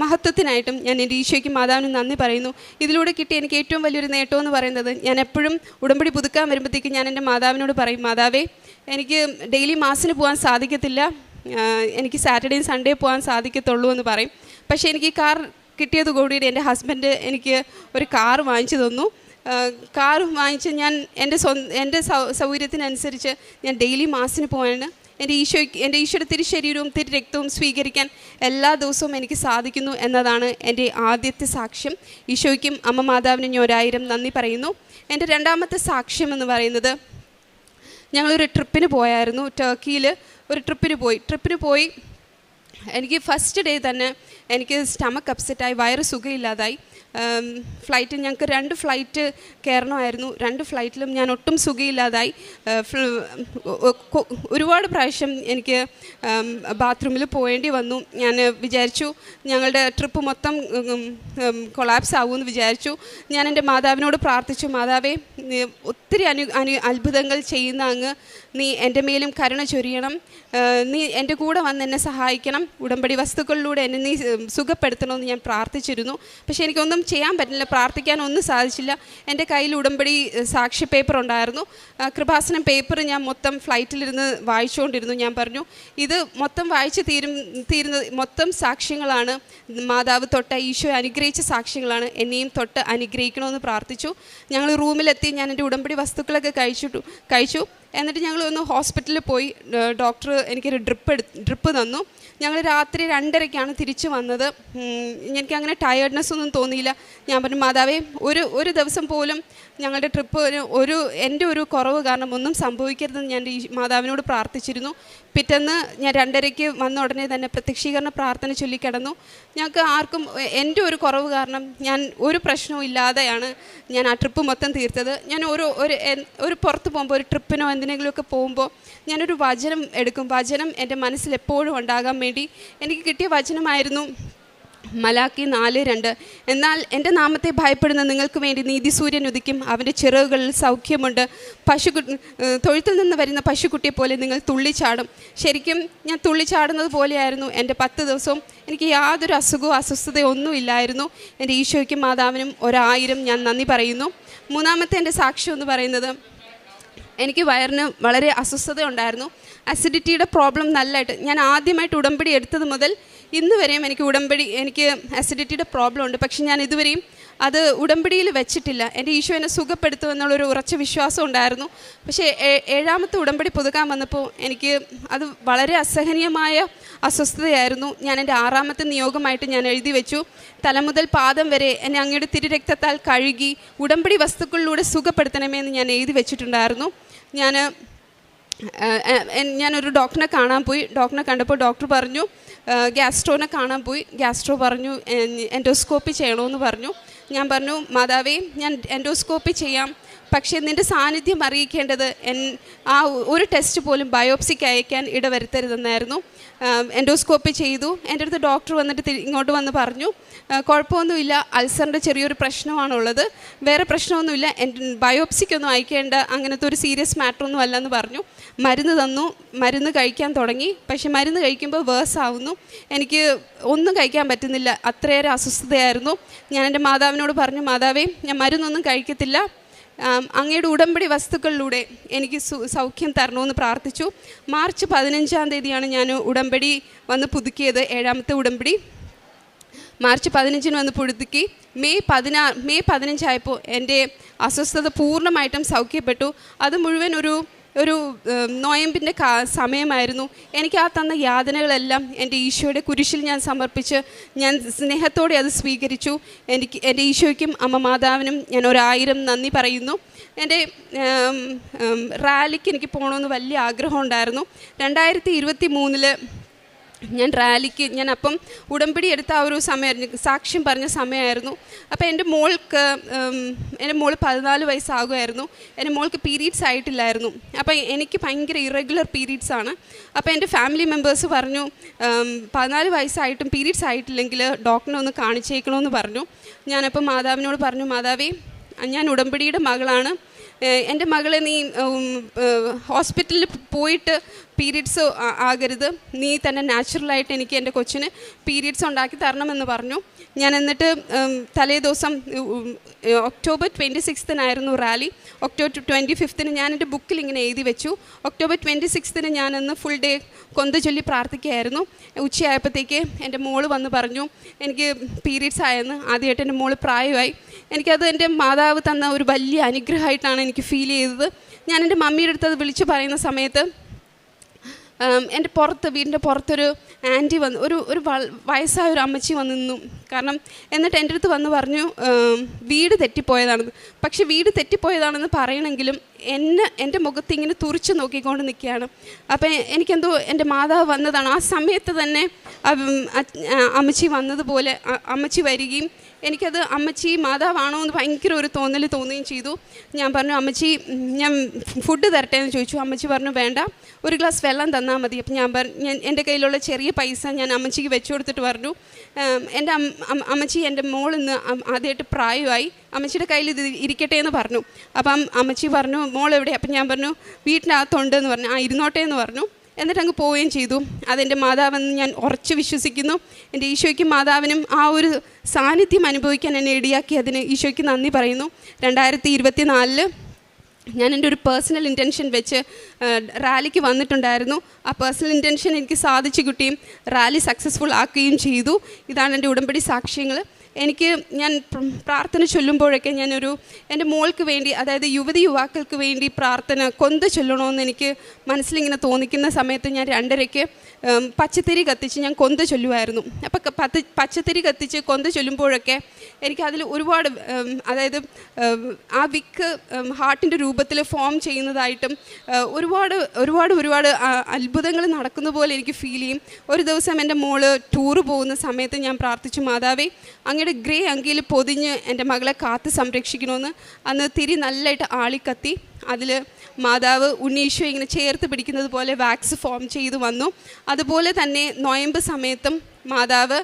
മഹത്വത്തിനായിട്ടും ഞാൻ എൻ്റെ ഈശോയ്ക്ക് മാതാവിന് നന്ദി പറയുന്നു. ഇതിലൂടെ കിട്ടിയ എനിക്ക് ഏറ്റവും വലിയൊരു നേട്ടമെന്ന് പറയുന്നത്, ഞാൻ എപ്പോഴും ഉടമ്പടി പുതുക്കാൻ വരുമ്പോഴത്തേക്ക് ഞാൻ എൻ്റെ മാതാവിനോട് പറയും, മാതാവേ എനിക്ക് ഡെയിലി മാസിന് പോകാൻ സാധിക്കത്തില്ല, എനിക്ക് സാറ്റർഡേയും സൺഡേ പോകാൻ സാധിക്കത്തുള്ളൂ എന്ന് പറയും. പക്ഷേ എനിക്ക് ഈ കാർ കിട്ടിയതുകൂടി എൻ്റെ ഹസ്ബൻഡ് എനിക്ക് ഒരു കാർ വാങ്ങിച്ചു തന്നു. കാർ വാങ്ങിച്ച് ഞാൻ എൻ്റെ സൗകര്യത്തിനനുസരിച്ച് ഞാൻ ഡെയിലി മാസിന് പോവാണ്. എൻ്റെ ഈശോയുടെ തിരുശരീരവും തിരു രക്തവും സ്വീകരിക്കാൻ എല്ലാ ദിവസവും എനിക്ക് സാധിക്കുന്നു എന്നതാണ് എൻ്റെ ആദ്യത്തെ സാക്ഷ്യം. ഈശോയ്ക്കും അമ്മ മാതാവിനും ഞാൻ 1000 നന്ദി പറയുന്നു. എൻ്റെ രണ്ടാമത്തെ സാക്ഷ്യം എന്ന് പറയുന്നത്, ഞങ്ങളൊരു ട്രിപ്പിന് പോയായിരുന്നു. ടർക്കിയിൽ ഒരു ട്രിപ്പിന് പോയി എനിക്ക് ഫസ്റ്റ് ഡേ തന്നെ എനിക്ക് സ്റ്റമക്ക് അപ്സെറ്റായി, വയറ് സുഖമില്ലാതായി. ഫ്ലൈറ്റ് ഞങ്ങൾക്ക് 2 ഫ്ലൈറ്റ് കയറണമായിരുന്നു. 2 ഫ്ലൈറ്റിലും ഞാൻ ഒട്ടും സുഖമില്ലാതായി. ഒരുപാട് പ്രാവശ്യം എനിക്ക് ബാത്റൂമിൽ പോകേണ്ടി വന്നു. ഞാൻ വിചാരിച്ചു ഞങ്ങളുടെ ട്രിപ്പ് മൊത്തം കൊളാപ്സ് ആകുമെന്ന് വിചാരിച്ചു. ഞാൻ എൻ്റെ മാതാവിനോട് പ്രാർത്ഥിച്ചു, മാതാവേ ഒത്തിരി അത്ഭുതങ്ങൾ ചെയ്യുന്ന അങ്ങ്, നീ എൻ്റെ മേലും കരുണ ചൊരിയണം, നീ എൻ്റെ കൂടെ വന്ന് എന്നെ സഹായിക്കണം, ഉടമ്പടി വസ്തുക്കളിലൂടെ എന്നെ നീ സുഖപ്പെടുത്തണമെന്ന് ഞാൻ പ്രാർത്ഥിച്ചിരുന്നു. പക്ഷേ എനിക്കൊന്നും ചെയ്യാൻ പറ്റില്ല, പ്രാർത്ഥിക്കാനൊന്നും സാധിച്ചില്ല. എൻ്റെ കയ്യിൽ ഉടമ്പടി സാക്ഷി പേപ്പർ ഉണ്ടായിരുന്നു. കൃപാസനം പേപ്പർ ഞാൻ മൊത്തം ഫ്ലൈറ്റിലിരുന്ന് വായിച്ചുകൊണ്ടിരുന്നു. ഞാൻ പറഞ്ഞു, ഇത് മൊത്തം വായിച്ച് തീരുന്നത് മൊത്തം സാക്ഷ്യങ്ങളാണ്, മാതാവ് തൊട്ട ഈശോ അനുഗ്രഹിച്ച സാക്ഷ്യങ്ങളാണ്, എന്നെയും തൊട്ട് അനുഗ്രഹിക്കണമെന്ന് പ്രാർത്ഥിച്ചു. ഞങ്ങൾ റൂമിലെത്തി. ഞാൻ എൻ്റെ ഉടമ്പടി വസ്തുക്കളൊക്കെ കഴിച്ചു. എന്നിട്ട് ഞങ്ങൾ ഒന്ന് ഹോസ്പിറ്റലിൽ പോയി. ഡോക്ടർ എനിക്കൊരു ഡ്രിപ്പ് തന്നു. ഞങ്ങൾ രാത്രി 2:30-ക്കാണ് തിരിച്ചു വന്നത്. എനിക്കങ്ങനെ ടയേർഡ്നെസ് ഒന്നും തോന്നിയില്ല. ഞാൻ പറഞ്ഞു, മാതാവേ, ഒരു ദിവസം പോലും ഞങ്ങളുടെ ട്രിപ്പ് എൻ്റെ ഒരു കുറവ് കാരണം ഒന്നും സംഭവിക്കരുതെന്ന് ഞാൻ ഈ മാതാവിനോട് പ്രാർത്ഥിച്ചിരുന്നു. പിറ്റേന്ന് ഞാൻ 2:30-ക്ക് വന്ന ഉടനെ തന്നെ പ്രത്യക്ഷീകരണ പ്രാർത്ഥന ചൊല്ലിക്കിടന്നു. ഞങ്ങൾക്ക് ആർക്കും എൻ്റെ ഒരു കുറവ് കാരണം ഞാൻ ഒരു പ്രശ്നവും ഇല്ലാതെയാണ് ഞാൻ ആ ട്രിപ്പ് മൊത്തം തീർത്തത്. ഞാൻ ഒരു പുറത്ത് പോകുമ്പോൾ, ഒരു ട്രിപ്പിനോ എന്തിനെങ്കിലുമൊക്കെ പോകുമ്പോൾ ഞാനൊരു വചനം എടുക്കും. വചനം എൻ്റെ മനസ്സിൽ എപ്പോഴും ഉണ്ടാകാൻ വേണ്ടി എനിക്ക് കിട്ടിയ വചനമായിരുന്നു മലാക്കി 4:2. എന്നാൽ എൻ്റെ നാമത്തെ ഭയപ്പെടുന്ന നിങ്ങൾക്ക് വേണ്ടി നീതിസൂര്യൻ ഉദിക്കും, അവൻ്റെ ചിറകുകളിൽ സൗഖ്യമുണ്ട്, തൊഴുത്തിൽ നിന്ന് വരുന്ന പശുക്കുട്ടിയെ പോലെ നിങ്ങൾ തുള്ളിച്ചാടും. ശരിക്കും ഞാൻ തുള്ളിച്ചാടുന്നത് പോലെയായിരുന്നു എൻ്റെ 10 ദിവസവും. എനിക്ക് യാതൊരു അസ്വസ്ഥതയോ ഒന്നും ഇല്ലായിരുന്നു. എൻ്റെ ഈശോയ്ക്കും മാതാവിനും 1000 ഞാൻ നന്ദി പറയുന്നു. മൂന്നാമത്തെ എൻ്റെ സാക്ഷ്യം എന്ന് പറയുന്നത്, എനിക്ക് വയറിന് വളരെ അസ്വസ്ഥത ഉണ്ടായിരുന്നു. അസിഡിറ്റിയുടെ പ്രോബ്ലം നല്ലതായിട്ട്, ഞാൻ ആദ്യമായിട്ട് ഉടമ്പടി എടുത്തത് മുതൽ ഇന്ന് വരെയും എനിക്ക് അസിഡിറ്റിയുടെ പ്രോബ്ലം ഉണ്ട്. പക്ഷെ ഞാൻ ഇതുവരെയും അത് ഉടമ്പടിയിൽ വെച്ചിട്ടില്ല. എൻ്റെ ഈശോ എന്നെ സുഖപ്പെടുത്തുമെന്നുള്ളൊരു ഉറച്ച വിശ്വാസം ഉണ്ടായിരുന്നു. പക്ഷേ 7ാമത്തെ ഉടമ്പടി പുതുക്കാൻ വന്നപ്പോൾ എനിക്ക് അത് വളരെ അസഹനീയമായ അസ്വസ്ഥതയായിരുന്നു. ഞാൻ എൻ്റെ 6ാമത്തെ നിയോഗമായിട്ട് ഞാൻ എഴുതി വെച്ചു, തലമുതൽ പാദം വരെ എന്നെ അങ്ങയുടെ തിരുരക്തത്താൽ കഴുകി ഉടമ്പടി വസ്തുക്കളിലൂടെ സുഖപ്പെടുത്തണമേ എന്ന് ഞാൻ എഴുതി വെച്ചിട്ടുണ്ടായിരുന്നു. ഞാനൊരു ഡോക്ടറിനെ കാണാൻ പോയി. ഡോക്ടറിനെ കണ്ടപ്പോൾ ഡോക്ടർ പറഞ്ഞു, ഗ്യാസ്ട്രോനെ കാണാൻ പോയി. ഗ്യാസ്ട്രോ പറഞ്ഞു എൻഡോസ്കോപ്പി ചെയ്യണമെന്ന് പറഞ്ഞു. ഞാൻ പറഞ്ഞു, മാതാവേ, ഞാൻ എൻഡോസ്കോപ്പി ചെയ്യാം, പക്ഷേ നിൻ്റെ സാന്നിധ്യം അറിയിക്കേണ്ടത് ആ ഒരു ടെസ്റ്റ് പോലും ബയോപ്സിക്ക് അയക്കാൻ ഇടവരുത്തരുതെന്നായിരുന്നു. എൻഡോസ്കോപ്പി ചെയ്തു. എൻ്റെ അടുത്ത് ഡോക്ടർ വന്നിട്ട് ഇങ്ങോട്ട് വന്ന് പറഞ്ഞു, കുഴപ്പമൊന്നുമില്ല, അൾസറിൻ്റെ ചെറിയൊരു പ്രശ്നമാണുള്ളത്, വേറെ പ്രശ്നമൊന്നുമില്ല, ബയോപ്സിക്കൊന്നും അയക്കേണ്ട അങ്ങനത്തെ ഒരു സീരിയസ് മാറ്ററൊന്നും അല്ലെന്ന് പറഞ്ഞു. മരുന്ന് തന്നു. മരുന്ന് കഴിക്കാൻ തുടങ്ങി. പക്ഷേ മരുന്ന് കഴിക്കുമ്പോൾ വേഴ്സ് ആവുന്നു. എനിക്ക് ഒന്നും കഴിക്കാൻ പറ്റുന്നില്ല, അത്രയേറെ അസ്വസ്ഥതയായിരുന്നു. ഞാൻ എൻ്റെ മാതാവിനോട് പറഞ്ഞു, മാതാവേ, ഞാൻ മരുന്നൊന്നും കഴിക്കത്തില്ല, അങ്ങയുടെ ഉടമ്പടി വസ്തുക്കളിലൂടെ എനിക്ക് സൗഖ്യം തരണമെന്ന് പ്രാർത്ഥിച്ചു. മാർച്ച് 15-ാം തീയതിയാണ് ഞാൻ ഉടമ്പടി വന്ന് പുതുക്കിയത്, 7ാമത്തെ ഉടമ്പടി. മാർച്ച് 15-ന് വന്ന് പുതുക്കി. മെയ് 15 ആയപ്പോൾ എൻ്റെ അസ്വസ്ഥത പൂർണ്ണമായിട്ടും സൗഖ്യപ്പെട്ടു. അത് മുഴുവൻ ഒരു നോയമ്പിൻ്റെ സമയമായിരുന്നു. എനിക്ക് ആ തന്ന യാതനകളെല്ലാം എൻ്റെ ഈശോയുടെ കുരിശിൽ ഞാൻ സമർപ്പിച്ച് ഞാൻ സ്നേഹത്തോടെ അത് സ്വീകരിച്ചു. എൻ്റെ ഈശോയ്ക്കും അമ്മ മാതാവിനും ഞാൻ 1000 നന്ദി പറയുന്നു. എൻ്റെ റാലിക്ക് എനിക്ക് പോകണമെന്ന് വലിയ ആഗ്രഹം ഉണ്ടായിരുന്നു. 2023-ൽ ഞാൻ അപ്പം ഉടമ്പടി എടുത്ത ആ ഒരു സമയമായിരുന്നു, സാക്ഷ്യം പറഞ്ഞ സമയമായിരുന്നു. അപ്പോൾ എൻ്റെ മോൾ 14 വയസ്സാകുമായിരുന്നു. എൻ്റെ മോൾക്ക് പീരീഡ്സ് ആയിട്ടില്ലായിരുന്നു. അപ്പോൾ എനിക്ക് ഭയങ്കര ഇറഗുലർ പീരീഡ്സാണ്. അപ്പോൾ എൻ്റെ ഫാമിലി മെമ്പേഴ്സ് പറഞ്ഞു, 14 വയസ്സായിട്ടും പീരീഡ്സ് ആയിട്ടില്ലെങ്കിൽ ഡോക്ടറിനെ ഒന്ന് കാണിച്ചേക്കണമെന്ന് പറഞ്ഞു. ഞാനപ്പോൾ മാതാവിനോട് പറഞ്ഞു, മാതാവേ, ഞാൻ ഉടമ്പടിയുടെ മകളാണ്, എൻ്റെ മകളെ നീ ഹോസ്പിറ്റലിൽ പോയിട്ട് പീരീഡ്സ് ആകരുത്, നീ തന്നെ നാച്ചുറലായിട്ട് എനിക്ക് എൻ്റെ കൊച്ചിന് പീരീഡ്സ് ഉണ്ടാക്കി തരണമെന്ന് പറഞ്ഞു. ഞാൻ എന്നിട്ട് തലേ ദിവസം ഒക്ടോബർ 26-നായിരുന്നു റാലി. ഒക്ടോബർ 25-ന് ഞാൻ എൻ്റെ ബുക്കിൽ ഇങ്ങനെ എഴുതി വെച്ചു. ഒക്ടോബർ 26-ന് ഞാനന്ന് ഫുൾ ഡേ കൊന്ത ചൊല്ലി പ്രാർത്ഥിക്കുകയായിരുന്നു. ഉച്ചയായപ്പോഴത്തേക്ക് എൻ്റെ മോള് വന്ന് പറഞ്ഞു എനിക്ക് പീരീഡ്സ് ആയെന്ന്. ആദ്യമായിട്ട് എൻ്റെ മോള് പ്രായമായി. എനിക്കത് എൻ്റെ മാതാവ് തന്ന ഒരു വലിയ അനുഗ്രഹമായിട്ടാണ് എനിക്ക് ഫീൽ ചെയ്തത്. ഞാൻ എൻ്റെ മമ്മിയുടെ അടുത്ത് അത് വിളിച്ച് പറയുന്ന സമയത്ത് എൻ്റെ വീടിൻ്റെ പുറത്തൊരു ആൻറ്റി വന്നു, ഒരു വയസ്സായ ഒരു അമ്മച്ചി വന്ന് നിന്നു. കാരണം എന്നിട്ട് എൻ്റെ അടുത്ത് വന്ന് പറഞ്ഞു വീട് തെറ്റിപ്പോയതാണെന്ന്. പക്ഷെ വീട് തെറ്റിപ്പോയതാണെന്ന് പറയണമെങ്കിലും എൻ്റെ മുഖത്ത് ഇങ്ങനെ തുറിച്ച് നോക്കിക്കൊണ്ട് നിൽക്കുകയാണ്. അപ്പം എനിക്കെന്തോ എൻ്റെ മാതാവ് വന്നതാണ്. ആ സമയത്ത് തന്നെ അമ്മച്ചി വന്നതുപോലെ അമ്മച്ചി വരികയും എനിക്കത് അമ്മച്ചി മാതാവാണോ എന്ന് ഭയങ്കര ഒരു തോന്നുകയും ചെയ്തു. ഞാൻ പറഞ്ഞു, അമ്മച്ചി ഞാൻ ഫുഡ് തരട്ടെ എന്ന് ചോദിച്ചു. അമ്മച്ചി പറഞ്ഞു വേണ്ട, ഒരു ഗ്ലാസ് വെള്ളം തന്നാൽ മതി. അപ്പം ഞാൻ എൻ്റെ കയ്യിലുള്ള ചെറിയ പൈസ ഞാൻ അമ്മച്ചിക്ക് വെച്ചു കൊടുത്തിട്ട് പറഞ്ഞു, എൻ്റെ അമ്മച്ചി എൻ്റെ മോളിന്ന് ആദ്യമായിട്ട് പ്രായമായി, അമ്മച്ചിയുടെ കയ്യിൽ ഇത് ഇരിക്കട്ടെ എന്ന് പറഞ്ഞു. അപ്പം അമ്മച്ചി പറഞ്ഞു മോൾ എവിടെ? അപ്പം ഞാൻ പറഞ്ഞു വീട്ടിനകത്തുണ്ട് എന്ന് പറഞ്ഞു. ഇരുന്നോട്ടെ എന്ന് പറഞ്ഞു. എന്നിട്ട് അങ്ങ് പോവുകയും ചെയ്തു. അതെൻ്റെ മാതാവെന്ന് ഞാൻ ഉറച്ചു വിശ്വസിക്കുന്നു. എൻ്റെ ഈശോയ്ക്കും മാതാവിനും ആ ഒരു സാന്നിധ്യം അനുഭവിക്കാൻ എന്നെ ഇടയാക്കി അതിന് ഈശോയ്ക്ക് നന്ദി പറയുന്നു. 2024 ഞാൻ എൻ്റെ ഒരു പേഴ്സണൽ ഇൻറ്റൻഷൻ വെച്ച് റാലിക്ക് വന്നിട്ടുണ്ടായിരുന്നു. ആ പേഴ്സണൽ ഇൻറ്റൻഷൻ എനിക്ക് സാധിച്ചു കിട്ടുകയും റാലി സക്സസ്ഫുൾ ആക്കുകയും ചെയ്തു. ഇതാണ് എൻ്റെ ഉടമ്പടി സാക്ഷ്യങ്ങൾ. ഞാൻ പ്രാർത്ഥന ചൊല്ലുമ്പോഴൊക്കെ എൻ്റെ മോൾക്ക് വേണ്ടി, അതായത് യുവതി യുവാക്കൾക്ക് വേണ്ടി പ്രാർത്ഥന കൊന്ത ചൊല്ലണമെന്ന് എനിക്ക് മനസ്സിലിങ്ങനെ തോന്നിക്കുന്ന സമയത്ത് ഞാൻ 2:30-ക്ക് പച്ചത്തിരി കത്തിച്ച് ഞാൻ കൊന്ത ചൊല്ലുമായിരുന്നു. അപ്പോൾ പച്ചത്തിരി കത്തിച്ച് കൊന്ത ചൊല്ലുമ്പോഴൊക്കെ എനിക്കതിൽ ഒരുപാട്, അതായത് ആ വിക്ക് ഹാർട്ടിൻ്റെ രൂപത്തിൽ ഫോം ചെയ്യുന്നതായിട്ടും ഒരുപാട് അത്ഭുതങ്ങൾ നടക്കുന്ന പോലെ എനിക്ക് ഫീൽ ചെയ്യും. ഒരു ദിവസം എൻ്റെ മോള് ടൂറ് പോകുന്ന സമയത്ത് ഞാൻ പ്രാർത്ഥിച്ചു, മാതാവേ അങ്ങയുടെ ഗ്രേ അങ്കിയിൽ പൊതിഞ്ഞ് എൻ്റെ മകളെ കാത്ത് സംരക്ഷിക്കണമെന്ന്. അന്ന് തിരി നല്ലതായിട്ട് ആളിക്കത്തി. അതിൽ മാതാവ് ഉണ്ണീശോ ഇങ്ങനെ ചേർത്ത് പിടിക്കുന്നത് പോലെ വാക്സ് ഫോം ചെയ്തു വന്നു. അതുപോലെ തന്നെ നൊയമ്പ് സമയത്തും മാതാവ്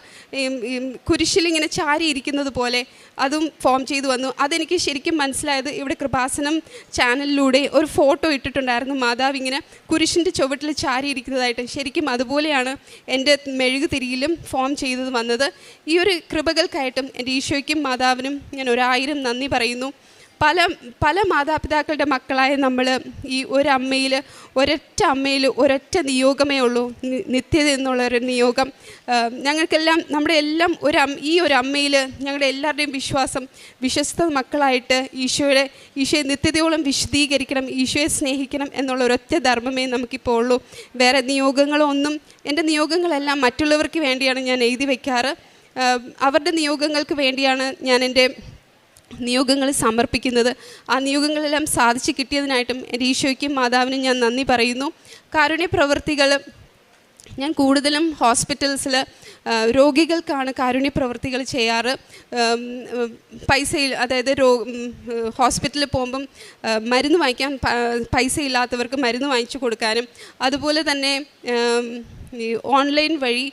കുരിശിലിങ്ങനെ ചാരിയിരിക്കുന്നത് പോലെ അതും ഫോം ചെയ്തു വന്നു. അതെനിക്ക് ശരിക്കും മനസ്സിലായത് ഇവിടെ കൃപാസനം ചാനലിലൂടെ ഒരു ഫോട്ടോ ഇട്ടിട്ടുണ്ടായിരുന്നു, മാതാവ് ഇങ്ങനെ കുരിശിൻ്റെ ചുവട്ടിൽ ചാരിയിരിക്കുന്നതായിട്ട്. ശരിക്കും അതുപോലെയാണ് എൻ്റെ മെഴുകുതിരിയിലും ഫോം ചെയ്തത് വന്നത്. ഈ ഒരു കൃപകൾക്കായിട്ടും എൻ്റെ ഈശോയ്ക്കും മാതാവിനും ഞാൻ 1000 നന്ദി പറയുന്നു. പല മാതാപിതാക്കളുടെ മക്കളായ നമ്മൾ ഈ ഒരൊറ്റ അമ്മയിൽ ഒരൊറ്റ നിയോഗമേ ഉള്ളൂ, നിത്യത എന്നുള്ളൊരു നിയോഗം. ഞങ്ങൾക്കെല്ലാം നമ്മുടെ എല്ലാം ഈ ഒരു അമ്മയിൽ ഞങ്ങളുടെ എല്ലാവരുടെയും വിശ്വസ്ത മക്കളായിട്ട് ഈശോയെ നിത്യതയോളം വിശദീകരിക്കണം, ഈശോയെ സ്നേഹിക്കണം എന്നുള്ള ഒരൊറ്റ ധർമ്മമേ നമുക്കിപ്പോൾ ഉള്ളൂ. വേറെ നിയോഗങ്ങളോ ഒന്നും, എൻ്റെ നിയോഗങ്ങളെല്ലാം മറ്റുള്ളവർക്ക് വേണ്ടിയാണ് ഞാൻ എഴുതി വയ്ക്കാറ്. അവരുടെ നിയോഗങ്ങൾക്ക് വേണ്ടിയാണ് ഞാൻ എൻ്റെ നിയോഗങ്ങൾ സമർപ്പിക്കുന്നത്. ആ നിയോഗങ്ങളെല്ലാം സാധിച്ചു കിട്ടിയതിനായിട്ടും എൻ്റെ ഈശോയ്ക്കും മാതാവിനും ഞാൻ നന്ദി പറയുന്നു. കാരുണ്യ പ്രവൃത്തികൾ ഞാൻ കൂടുതലും ഹോസ്പിറ്റൽസിൽ രോഗികൾക്കാണ് കാരുണ്യ പ്രവൃത്തികൾ ചെയ്യാറ്. പൈസയിൽ, അതായത് ഹോസ്പിറ്റലിൽ പോകുമ്പം മരുന്ന് വാങ്ങിക്കാൻ പൈസ ഇല്ലാത്തവർക്ക് മരുന്ന് വാങ്ങിച്ചു കൊടുക്കാനും, അതുപോലെ തന്നെ ഈ ഓൺലൈൻ വഴി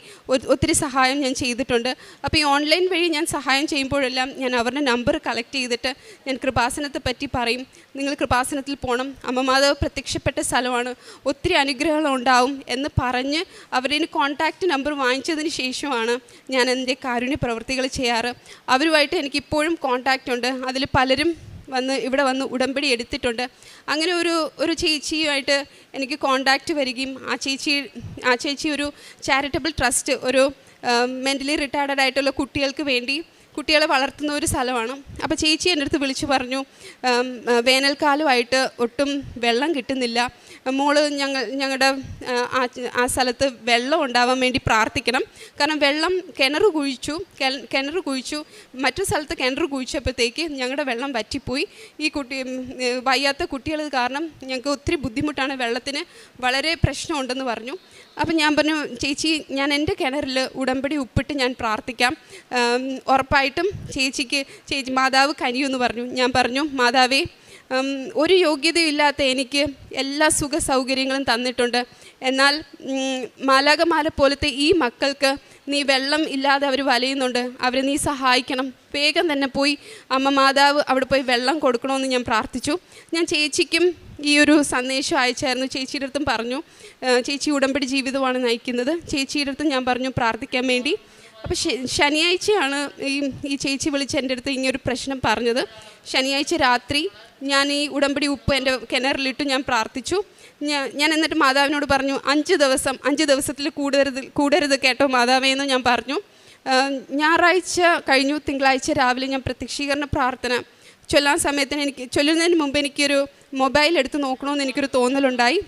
ഒത്തിരി സഹായം ഞാൻ ചെയ്തിട്ടുണ്ട്. അപ്പോൾ ഈ ഓൺലൈൻ വഴി ഞാൻ സഹായം ചെയ്യുമ്പോഴെല്ലാം ഞാൻ അവരുടെ നമ്പർ കളക്ട് ചെയ്തിട്ട് ഞാൻ കൃപാസനത്തെ പറ്റി പറയും. നിങ്ങൾ കൃപാസനത്തിൽ പോകണം, അമ്മ മാതാവ് പ്രത്യക്ഷപ്പെട്ട സ്ഥലമാണ്, ഒത്തിരി അനുഗ്രഹങ്ങൾ ഉണ്ടാവും എന്ന് പറഞ്ഞ് അവരുടെ കോൺടാക്റ്റ് നമ്പർ വാങ്ങിച്ചതിന് ശേഷമാണ് ഞാൻ എൻ്റെ കാരുണ്യ പ്രവൃത്തികൾ ചെയ്യാറ്. അവരുമായിട്ട് എനിക്കിപ്പോഴും കോൺടാക്റ്റ് ഉണ്ട്. അതിൽ പലരും ഇവിടെ വന്ന് ഉടമ്പടി എടുത്തിട്ടുണ്ട്. അങ്ങനെ ഒരു ചേച്ചിയുമായിട്ട് എനിക്ക് കോണ്ടാക്റ്റ് വരികയും ആ ചേച്ചി ഒരു ചാരിറ്റബിൾ ട്രസ്റ്റ്, ഒരു മെൻ്റലി റിട്ടയർഡ് ആയിട്ടുള്ള കുട്ടികളെ വളർത്തുന്ന ഒരു സ്ഥലമാണ്. അപ്പോൾ ചേച്ചി എൻ്റെ അടുത്ത് വിളിച്ചു പറഞ്ഞു, വേനൽക്കാലമായിട്ട് ഒട്ടും വെള്ളം കിട്ടുന്നില്ല, മോള് ഞങ്ങളുടെ ആ സ്ഥലത്ത് വെള്ളം ഉണ്ടാവാൻ വേണ്ടി പ്രാർത്ഥിക്കണം. കാരണം വെള്ളം കിണർ കുഴിച്ചു മറ്റു സ്ഥലത്ത് കിണർ കുഴിച്ചപ്പോഴത്തേക്ക് ഞങ്ങളുടെ വെള്ളം വറ്റിപ്പോയി. ഈ വയ്യാത്ത കുട്ടികൾ കാരണം ഞങ്ങൾക്ക് ഒത്തിരി ബുദ്ധിമുട്ടാണ്, വെള്ളത്തിന് വളരെ പ്രശ്നമുണ്ടെന്ന് പറഞ്ഞു. അപ്പം ഞാൻ പറഞ്ഞു, ചേച്ചി ഞാൻ എൻ്റെ കിണറിൽ ഉടമ്പടി ഉപ്പിട്ട് ഞാൻ പ്രാർത്ഥിക്കാം, ഉറപ്പായിട്ടും ചേച്ചി മാതാവ് കനിയുമെന്ന് പറഞ്ഞു. ഞാൻ പറഞ്ഞു, മാതാവേ ഒരു യോഗ്യതയില്ലാത്ത എനിക്ക് എല്ലാ സുഖ സൗകര്യങ്ങളും തന്നിട്ടുണ്ട്, എന്നാൽ മാലാഖമാല പോലത്തെ ഈ മക്കൾക്ക് നീ വെള്ളം ഇല്ലാതെ അവർ വലയുന്നുണ്ട്, അവരെ നീ സഹായിക്കണം, വേഗം തന്നെ പോയി അമ്മ മാതാവ് അവിടെ പോയി വെള്ളം കൊടുക്കണമെന്ന് ഞാൻ പ്രാർത്ഥിച്ചു. ഞാൻ ചേച്ചിക്കും ഈ ഒരു സന്ദേശം അയച്ചായിരുന്നു, ചേച്ചിയുടെ അടുത്തും പറഞ്ഞു. ചേച്ചി ഉടമ്പടി ജീവിതമാണ് നയിക്കുന്നത്. ചേച്ചിയുടെ അടുത്തും ഞാൻ പറഞ്ഞു പ്രാർത്ഥിക്കാൻ വേണ്ടി. അപ്പോൾ ശനിയാഴ്ചയാണ് ഈ ചേച്ചി വിളിച്ച് എൻ്റെ അടുത്ത് ഇങ്ങനൊരു പ്രശ്നം പറഞ്ഞത്. ശനിയാഴ്ച രാത്രി ഞാൻ ഈ ഉടമ്പടി ഉപ്പ് എൻ്റെ കിണറിലിട്ട് ഞാൻ പ്രാർത്ഥിച്ചു. ഞാൻ എന്നിട്ട് മാതാവിനോട് പറഞ്ഞു, 5 ദിവസത്തിൽ കൂടരുത് കേട്ടോ മാതാവേ എന്ന് ഞാൻ പറഞ്ഞു. ഞായറാഴ്ച കഴിഞ്ഞു. തിങ്കളാഴ്ച രാവിലെ ഞാൻ പ്രത്യക്ഷീകരണ പ്രാർത്ഥന ചൊല്ലാൻ ചൊല്ലുന്നതിന് മുമ്പ് എനിക്കൊരു മൊബൈൽ എടുത്ത് നോക്കണമെന്ന് എനിക്കൊരു തോന്നലുണ്ടായി.